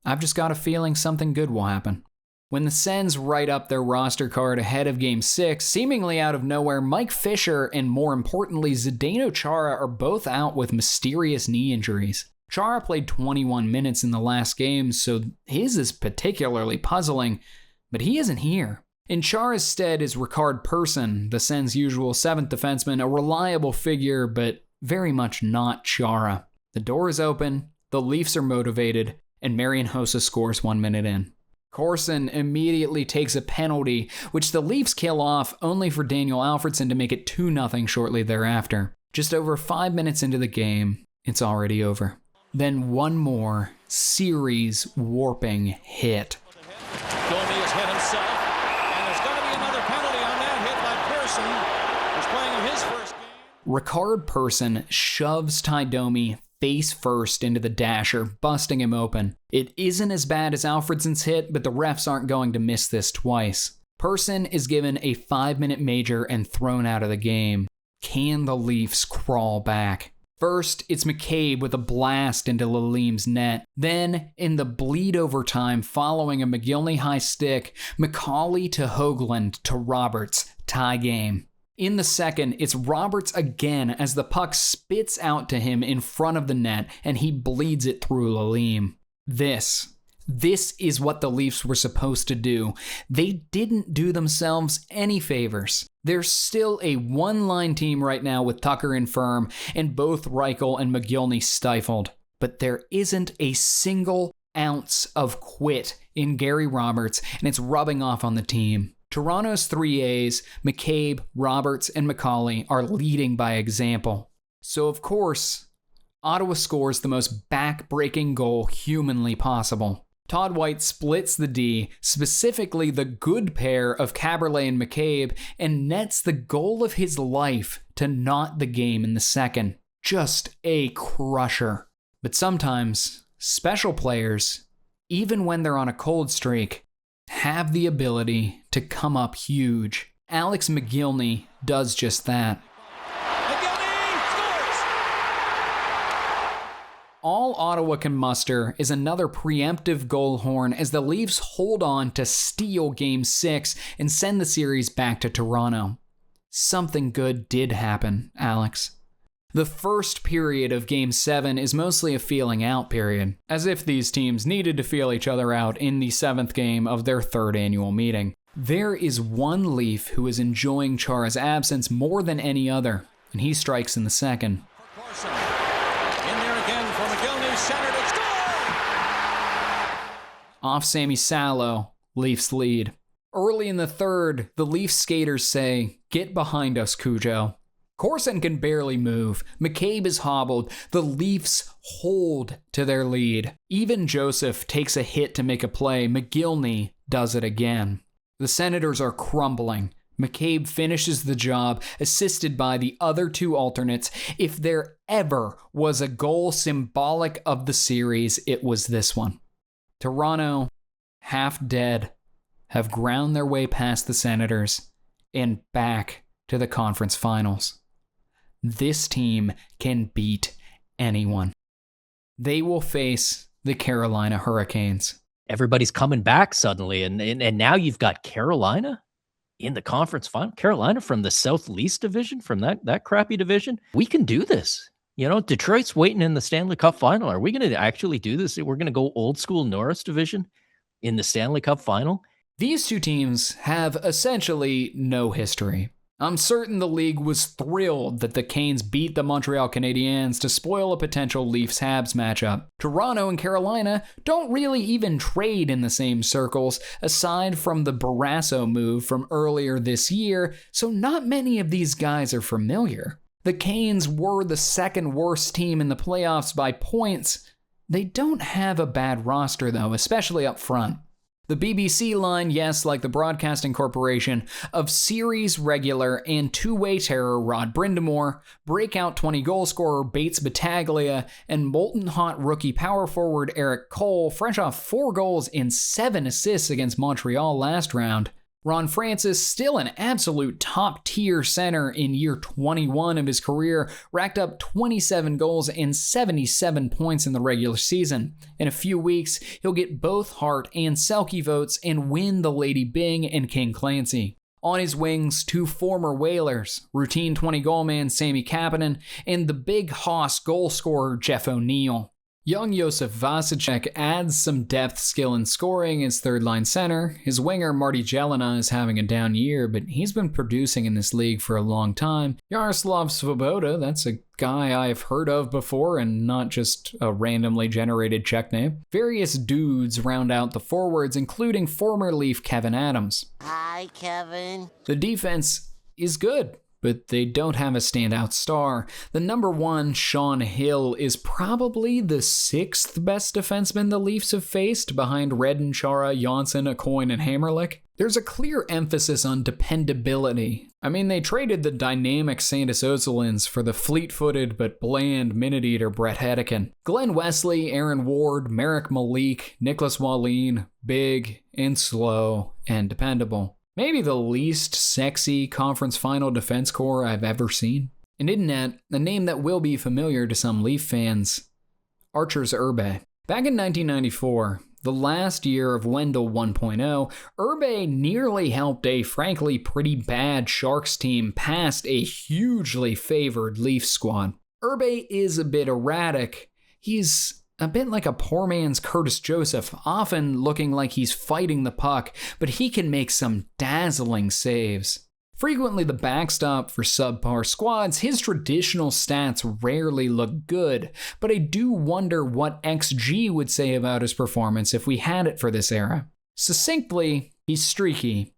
S1: "I've just got a feeling something good will happen." When the Sens write up their roster card ahead of Game 6, seemingly out of nowhere, Mike Fisher and more importantly Zdeno Chara are both out with mysterious knee injuries. Chara played 21 minutes in the last game, so his is particularly puzzling, but he isn't here. In Chara's stead is Ricard Persson, the Sens' usual 7th defenseman, a reliable figure, but very much not Chara. The door is open, the Leafs are motivated, and Marian Hossa scores 1 minute in. Corson immediately takes a penalty, which the Leafs kill off, only for Daniel Alfredson to make it 2-0 shortly thereafter. Just over 5 minutes into the game, it's already over. Then one more series-warping hit.
S6: Domi has hit himself, and there's going to be another penalty on that hit by Persson, who's playing his first game.
S1: Ricard Persson shoves Ty Domi face first into the dasher, busting him open. It isn't as bad as Alfredson's hit, but the refs aren't going to miss this twice. Persson is given a 5-minute major and thrown out of the game. Can the Leafs crawl back? First, it's McCabe with a blast into Lalim's net. Then, in the bleed overtime following a McGillney high stick, McCauley to Hoagland to Roberts, tie game. In the second, it's Roberts again as the puck spits out to him in front of the net and he bleeds it through Lalim. This is what the Leafs were supposed to do. They didn't do themselves any favors. They're still a one-line team right now with Tucker infirm and both Reichel and McGillney stifled. But there isn't a single ounce of quit in Gary Roberts and it's rubbing off on the team. Toronto's 3As, McCabe, Roberts, and McCauley are leading by example. So of course, Ottawa scores the most back-breaking goal humanly possible. Todd White splits the D, specifically the good pair of Caberlet and McCabe, and nets the goal of his life to knot the game in the second. Just a crusher. But sometimes, special players, even when they're on a cold streak, have the ability to come up huge. Alex McGillney does just that. All Ottawa can muster is another preemptive goal horn as the Leafs hold on to steal Game 6 and send the series back to Toronto. Something good did happen, Alex.
S5: The first period of Game 7 is mostly a feeling out period, as if these teams needed to feel each other out in the 7th game of their 3rd annual meeting. There is one Leaf who is enjoying Chara's absence more than any other, and he strikes in the 2nd.
S6: In there again for McGillney, centered and score!
S5: Off Sammy Salo, Leafs lead. Early in the 3rd, the Leafs skaters say, "Get behind us, Cujo." Corson can barely move. McCabe is hobbled. The Leafs hold to their lead. Even Joseph takes a hit to make a play. McGillney does it again. The Senators are crumbling. McCabe finishes the job, assisted by the other 2 alternates. If there ever was a goal symbolic of the series, it was this one. Toronto, half dead, have ground their way past the Senators and back to the conference finals. This team can beat anyone. They will face the Carolina Hurricanes.
S2: Everybody's coming back suddenly, and now you've got Carolina in the conference final. Carolina from the Southeast Division, from that crappy division. We can do this. You know, Detroit's waiting in the Stanley Cup final. Are we going to actually do this? We're going to go old school Norris Division in the Stanley Cup final?
S5: These 2 teams have essentially no history. I'm certain the league was thrilled that the Canes beat the Montreal Canadiens to spoil a potential Leafs-Habs matchup. Toronto and Carolina don't really even trade in the same circles, aside from the Barrasso move from earlier this year, so not many of these guys are familiar. The Canes were the 2nd worst team in the playoffs by points. They don't have a bad roster though, especially up front. The BBC line, yes, like the Broadcasting Corporation, of series regular and two-way terror Rod Brindamore, breakout 20-goal scorer Bates Battaglia, and molten hot rookie power forward Eric Cole, fresh off 4 goals and 7 assists against Montreal last round. Ron Francis, still an absolute top-tier center in year 21 of his career, racked up 27 goals and 77 points in the regular season. In a few weeks, he'll get both Hart and Selke votes and win the Lady Byng and King Clancy. On his wings, 2 former Whalers, routine 20-goal man Sammy Kapanen, and the big hoss goal scorer Jeff O'Neill. Young Josef Vasicek adds some depth, skill, and scoring as third-line center. His winger, Marty Jelena, is having a down year, but he's been producing in this league for a long time. Yaroslav Svoboda, that's a guy I've heard of before and not just a randomly generated Czech name. Various dudes round out the forwards, including former Leaf Kevin Adams.
S9: Hi, Kevin.
S5: The defense is good, but they don't have a standout star. The number 1, Sean Hill, is probably the 6th best defenseman the Leafs have faced, behind Redden, Chara, Janssen, Aucoin, and Hammerlick. There's a clear emphasis on dependability. I mean, they traded the dynamic Sandis Ozelins for the fleet-footed but bland minute-eater Brett Hedican. Glenn Wesley, Aaron Ward, Merrick Malik, Nicholas Wallin, big and slow and dependable. Maybe the least sexy conference final defense core I've ever seen. And in net, a name that will be familiar to some Leaf fans, Arturs Irbe. Back in 1994, the last year of Wendell 1.0, Irbe nearly helped a frankly pretty bad Sharks team past a hugely favored Leafs squad. Irbe is a bit erratic. He's a bit like a poor man's Curtis Joseph, often looking like he's fighting the puck, but he can make some dazzling saves. Frequently the backstop for subpar squads, his traditional stats rarely look good, but I do wonder what XG would say about his performance if we had it for this era. Succinctly, he's streaky.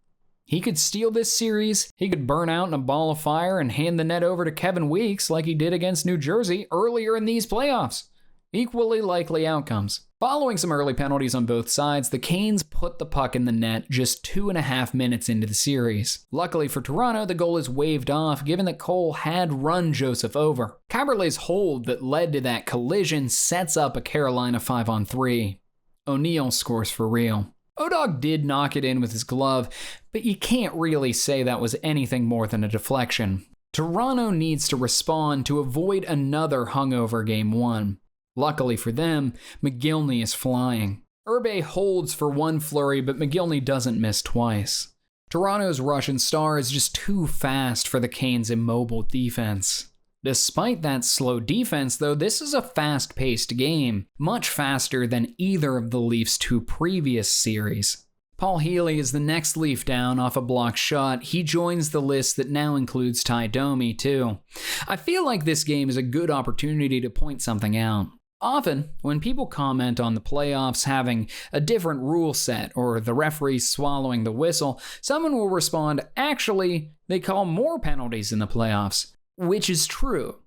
S5: He could steal this series, he could burn out in a ball of fire and hand the net over to Kevin Weeks like he did against New Jersey earlier in these playoffs. Equally likely outcomes. Following some early penalties on both sides, the Canes put the puck in the net just 2.5 minutes into the series. Luckily for Toronto, the goal is waved off given that Cole had run Joseph over. Caberlet's hold that led to that collision sets up a Carolina 5-on-3. O'Neill scores for real. O'Dog did knock it in with his glove, but you can't really say that was anything more than a deflection. Toronto needs to respond to avoid another hungover Game 1. Luckily for them, McGillney is flying. Irbe holds for one flurry, but McGillney doesn't miss twice. Toronto's Russian star is just too fast for the Canes' immobile defense. Despite that slow defense, though, this is a fast-paced game, much faster than either of the Leafs' 2 previous series. Paul Healy is the next Leaf down off a blocked shot. He joins the list that now includes Ty Domi, too. I feel like this game is a good opportunity to point something out. Often, when people comment on the playoffs having a different rule set or the referees swallowing the whistle, someone will respond, actually, they call more penalties in the playoffs. Which is true,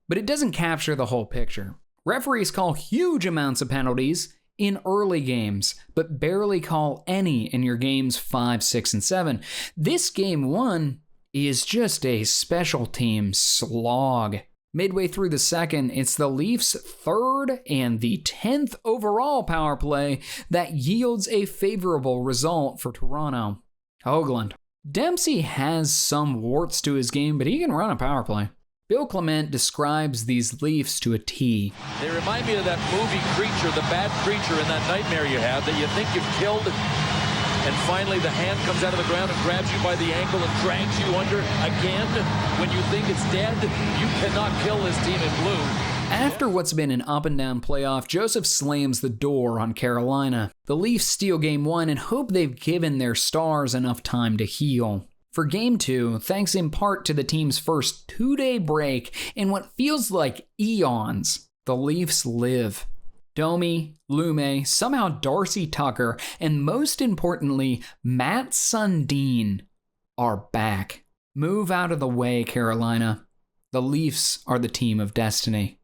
S5: but it doesn't capture the whole picture. Referees call huge amounts of penalties in early games, but barely call any in your games 5, 6, and 7. This game 1 is just a special team slog. Midway through the second, it's the Leafs' 3rd and the 10th overall power play that yields a favorable result for Toronto. Hoagland. Dempsey has some warts to his game, but he can run a power play. Bill Clement describes these Leafs to a T.
S6: They remind me of that movie Creature, the bad creature in that nightmare you have that you think you've killed, and finally the hand comes out of the ground and grabs you by the ankle and drags you under again. When you think it's dead, you cannot kill this team in blue.
S5: After what's been an up-and-down playoff, Joseph slams the door on Carolina. The Leafs steal Game 1 and hope they've given their stars enough time to heal. For Game 2, thanks in part to the team's first 2-day break in what feels like eons, the Leafs live. Domi, Lume, somehow Darcy Tucker, and most importantly, Matt Sundin are back. Move out of the way, Carolina. The Leafs are the team of destiny.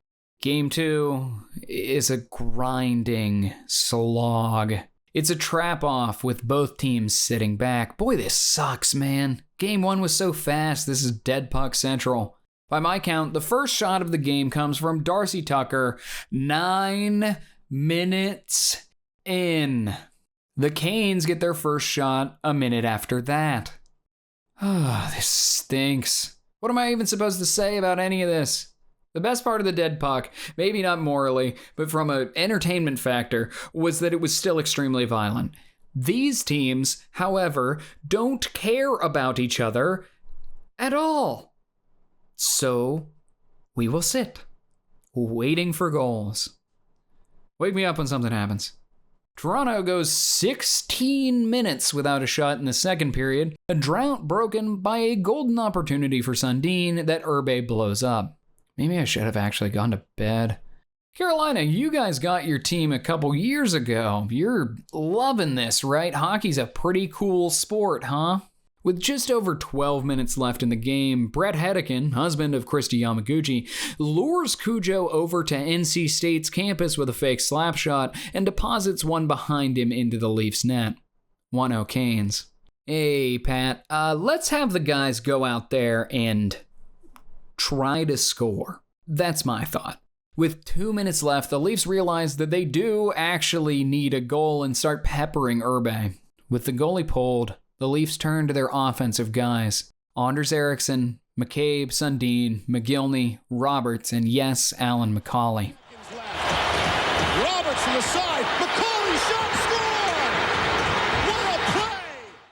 S5: Game 2 is a grinding slog. It's a trap-off with both teams sitting back. Boy, this sucks, man. Game 1 was so fast, this is dead puck central. By my count, the first shot of the game comes from Darcy Tucker 9 minutes in. The Canes get their first shot a minute after that. This stinks. What am I even supposed to say about any of this? The best part of the dead puck, maybe not morally, but from an entertainment factor, was that it was still extremely violent. These teams, however, don't care about each other at all. So, we will sit, waiting for goals. Wake me up when something happens. Toronto goes 16 minutes without a shot in the second period, a drought broken by a golden opportunity for Sundin that Urbe blows up. Maybe I should have actually gone to bed. Carolina, you guys got your team a couple years ago. You're loving this, right? Hockey's a pretty cool sport, huh? With just over 12 minutes left in the game, Brett Hedican, husband of Christy Yamaguchi, lures Cujo over to NC State's campus with a fake slap shot and deposits one behind him into the Leafs net. 1-0 Canes. Hey, Pat, let's have the guys go out there and try to score. That's my thought. With 2 minutes left, the Leafs realize that they do actually need a goal and start peppering Urbe. With the goalie pulled, the Leafs turn to their offensive guys. Anders Eriksson, McCabe, Sundin, McGillney, Roberts, and yes, Alan McCauley.
S6: Roberts from the side. McCauley shot, score! What a play!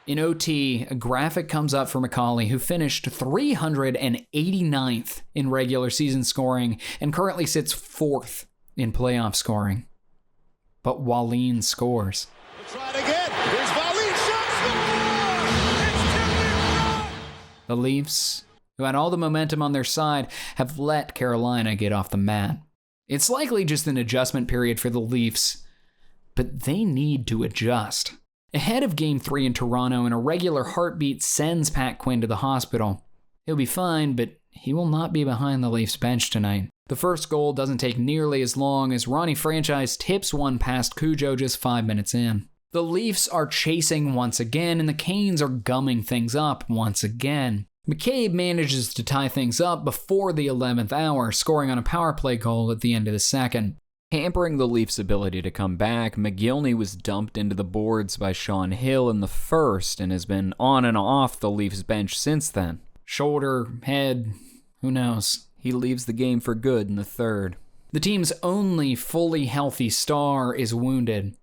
S5: In OT, a graphic comes up for McCauley, who finished 389th in regular season scoring and currently sits 4th in playoff scoring. But Wallin scores.
S6: We'll try it again. Here's Wallin, shot, score! It's 2-0!
S5: The Leafs, who had all the momentum on their side, have let Carolina get off the mat. It's likely just an adjustment period for the Leafs, but they need to adjust. Ahead of Game 3 in Toronto, an irregular heartbeat sends Pat Quinn to the hospital. He'll be fine, but he will not be behind the Leafs bench tonight. The first goal doesn't take nearly as long as Ronnie Franchise tips one past Cujo just 5 minutes in. The Leafs are chasing once again, and the Canes are gumming things up once again. McCabe manages to tie things up before the 11th hour, scoring on a power play goal at the end of the second.
S1: Hampering the Leafs' ability to come back, McGillney was dumped into the boards by Sean Hill in the first and has been on and off the Leafs bench since then. Shoulder, head, who knows? He leaves the game for good in the third.
S5: The team's only fully healthy star is wounded.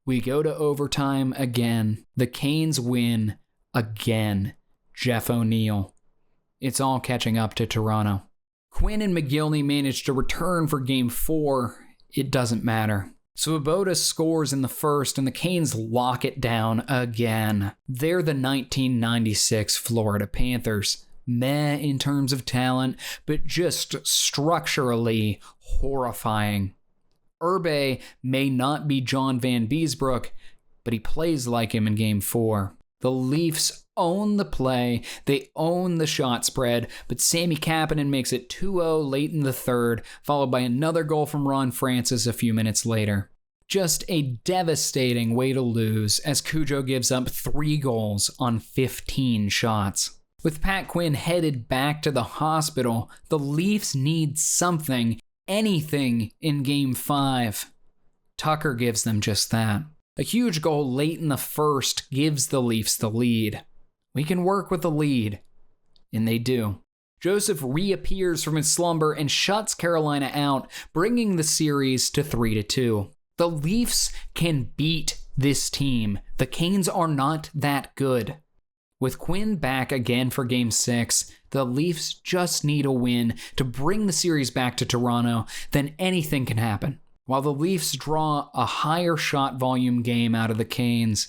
S5: We go to overtime again. The Canes win again. Jeff O'Neill. It's all catching up to Toronto. Quinn and McGillney managed to return for Game 4. It doesn't matter. Swoboda scores in the first, and the Canes lock it down again. They're the 1996 Florida Panthers. Meh in terms of talent, but just structurally horrifying. Irbe may not be John Van Beesbrook, but he plays like him in Game 4. The Leafs own the play, they own the shot spread, but Sammy Kapanen makes it 2-0 late in the third, followed by another goal from Ron Francis a few minutes later. Just a devastating way to lose as Cujo gives up 3 goals on 15 shots. With Pat Quinn headed back to the hospital, the Leafs need something, anything in Game 5. Tucker gives them just that. A huge goal late in the first gives the Leafs the lead. We can work with the lead. And they do. Joseph reappears from his slumber and shuts Carolina out, bringing the series to 3-2. The Leafs can beat this team. The Canes are not that good. With Quinn back again for Game 6, the Leafs just need a win to bring the series back to Toronto, then anything can happen. While the Leafs draw a higher shot volume game out of the Canes,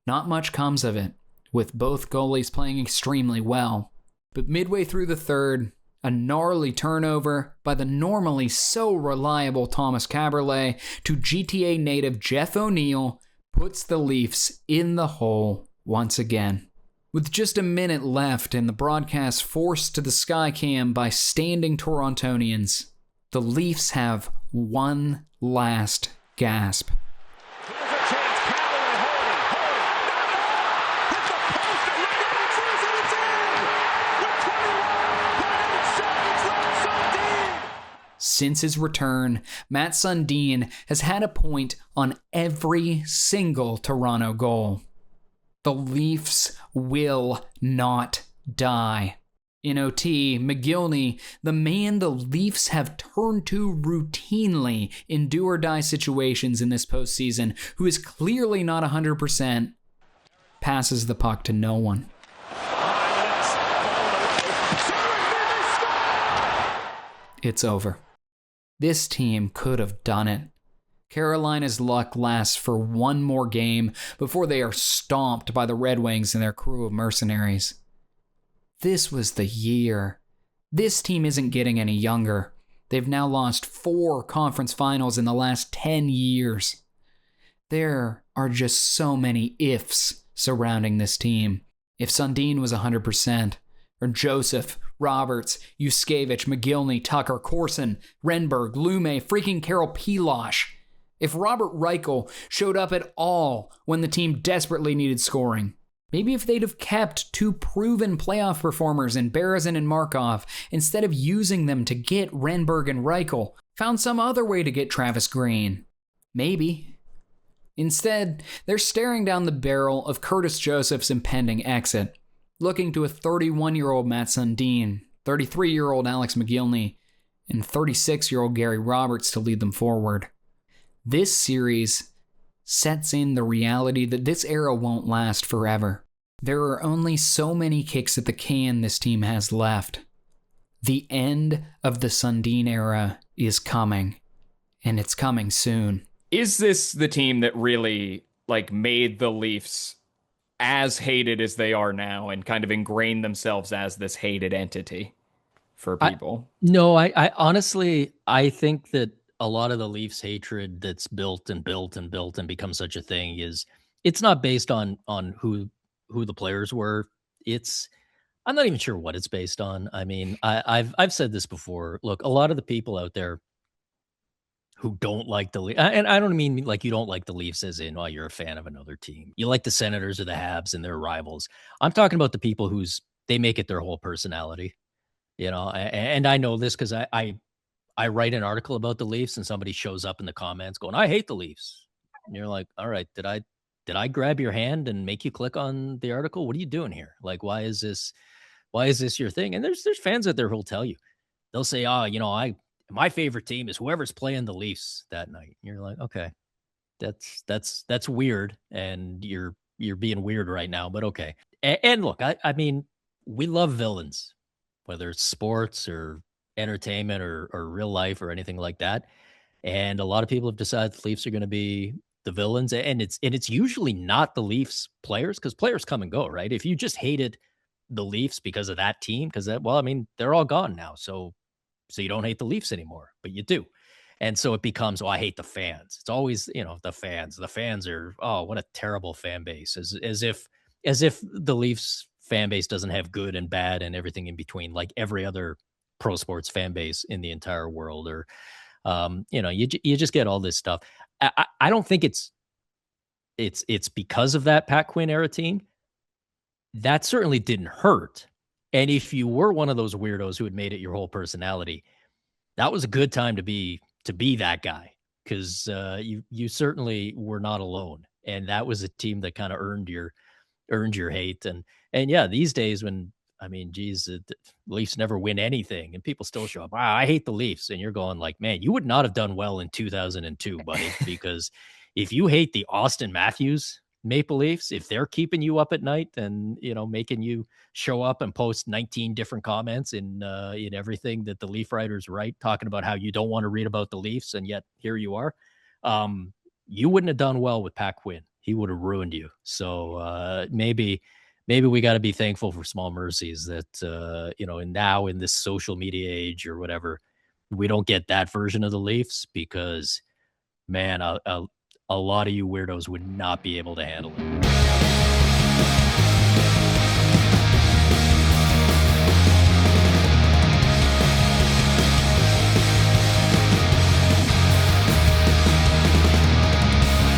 S5: not much comes of it, with both goalies playing extremely well. But midway through the third, a gnarly turnover by the normally so reliable Thomas Kaberle to GTA native Jeff O'Neill puts the Leafs in the hole once again. With just a minute left and the broadcast forced to the Skycam by standing Torontonians, the Leafs have one last gasp. Since his return, Matt Sundin has had a point on every single Toronto goal. The Leafs will not die. In OT, McGillney, the man the Leafs have turned to routinely in do-or-die situations in this postseason, who is clearly not 100%, passes the puck to no one. It's over. This team could have done it. Carolina's luck lasts for one more game before they are stomped by the Red Wings and their crew of mercenaries. This was the year. This team isn't getting any younger. They've now lost 4 conference finals in the last 10 years. There are just so many ifs surrounding this team. If Sundin was 100%, or Joseph, Roberts, Yuskevich, McGillney, Tucker, Corson, Renberg, Lume, freaking Carol Pilosh. If Robert Reichel showed up at all when the team desperately needed scoring. Maybe if they'd have kept 2 proven playoff performers in Berezin and Markov instead of using them to get Renberg and Reichel, found some other way to get Travis Green. Maybe. Instead, they're staring down the barrel of Curtis Joseph's impending exit, looking to a 31-year-old Matt Sundin, 33-year-old Alex McGillney, and 36-year-old Gary Roberts to lead them forward. This series sets in the reality that this era won't last forever. There are only so many kicks at the can this team has left. The end of the Sundin era is coming, and it's coming soon.
S1: Is this the team that really made the Leafs as hated as they are now and kind of ingrained themselves as this hated entity for people?
S2: I honestly, I think that a lot of the Leafs hatred that's built and become such a thing it's not based on who the players were. I'm not even sure what it's based on. I mean, I've said this before. Look, a lot of the people out there who don't like the Leafs, and I don't mean like you don't like the Leafs as in, you're a fan of another team. You like the Senators or the Habs and their rivals. I'm talking about the people they make it their whole personality, and I know this because I write an article about the Leafs and somebody shows up in the comments going, I hate the Leafs. And you're like, all right, did I grab your hand and make you click on the article? What are you doing here? Why is this your thing? And there's fans out there who'll tell you, they'll say, my favorite team is whoever's playing the Leafs that night. And you're like, okay, that's weird. And you're being weird right now, but okay. And look, I mean, we love villains, whether it's sports or entertainment or real life or anything like that. And a lot of people have decided the Leafs are going to be the villains, and it's usually not the Leafs players, because players come and go, right? If you just hated the Leafs because of that team, because that, well, I mean, they're all gone now, so you don't hate the Leafs anymore, but you do. And so it becomes, oh, I hate the fans. It's always, the fans. The fans are, oh, what a terrible fan base. As if the Leafs fan base doesn't have good and bad and everything in between, like every other pro sports fan base in the entire world. Or, you just get all this stuff. I don't think it's because of that Pat Quinn era team. That certainly didn't hurt. And if you were one of those weirdos who had made it your whole personality, that was a good time to be that guy, because you certainly were not alone. And that was a team that kind of earned your hate. And yeah, these days when, I mean, geez, the Leafs never win anything and people still show up, wow, I hate the Leafs. And you're going like, man, you would not have done well in 2002, buddy, because if you hate the Austin Matthews Maple Leafs, if they're keeping you up at night and, making you show up and post 19 different comments in everything that the Leaf writers write, talking about how you don't want to read about the Leafs, and yet here you are, you wouldn't have done well with Pat Quinn. He would have ruined you. So maybe we got to be thankful for small mercies that, and now in this social media age or whatever, we don't get that version of the Leafs, because, man, a lot of you weirdos would not be able to handle it.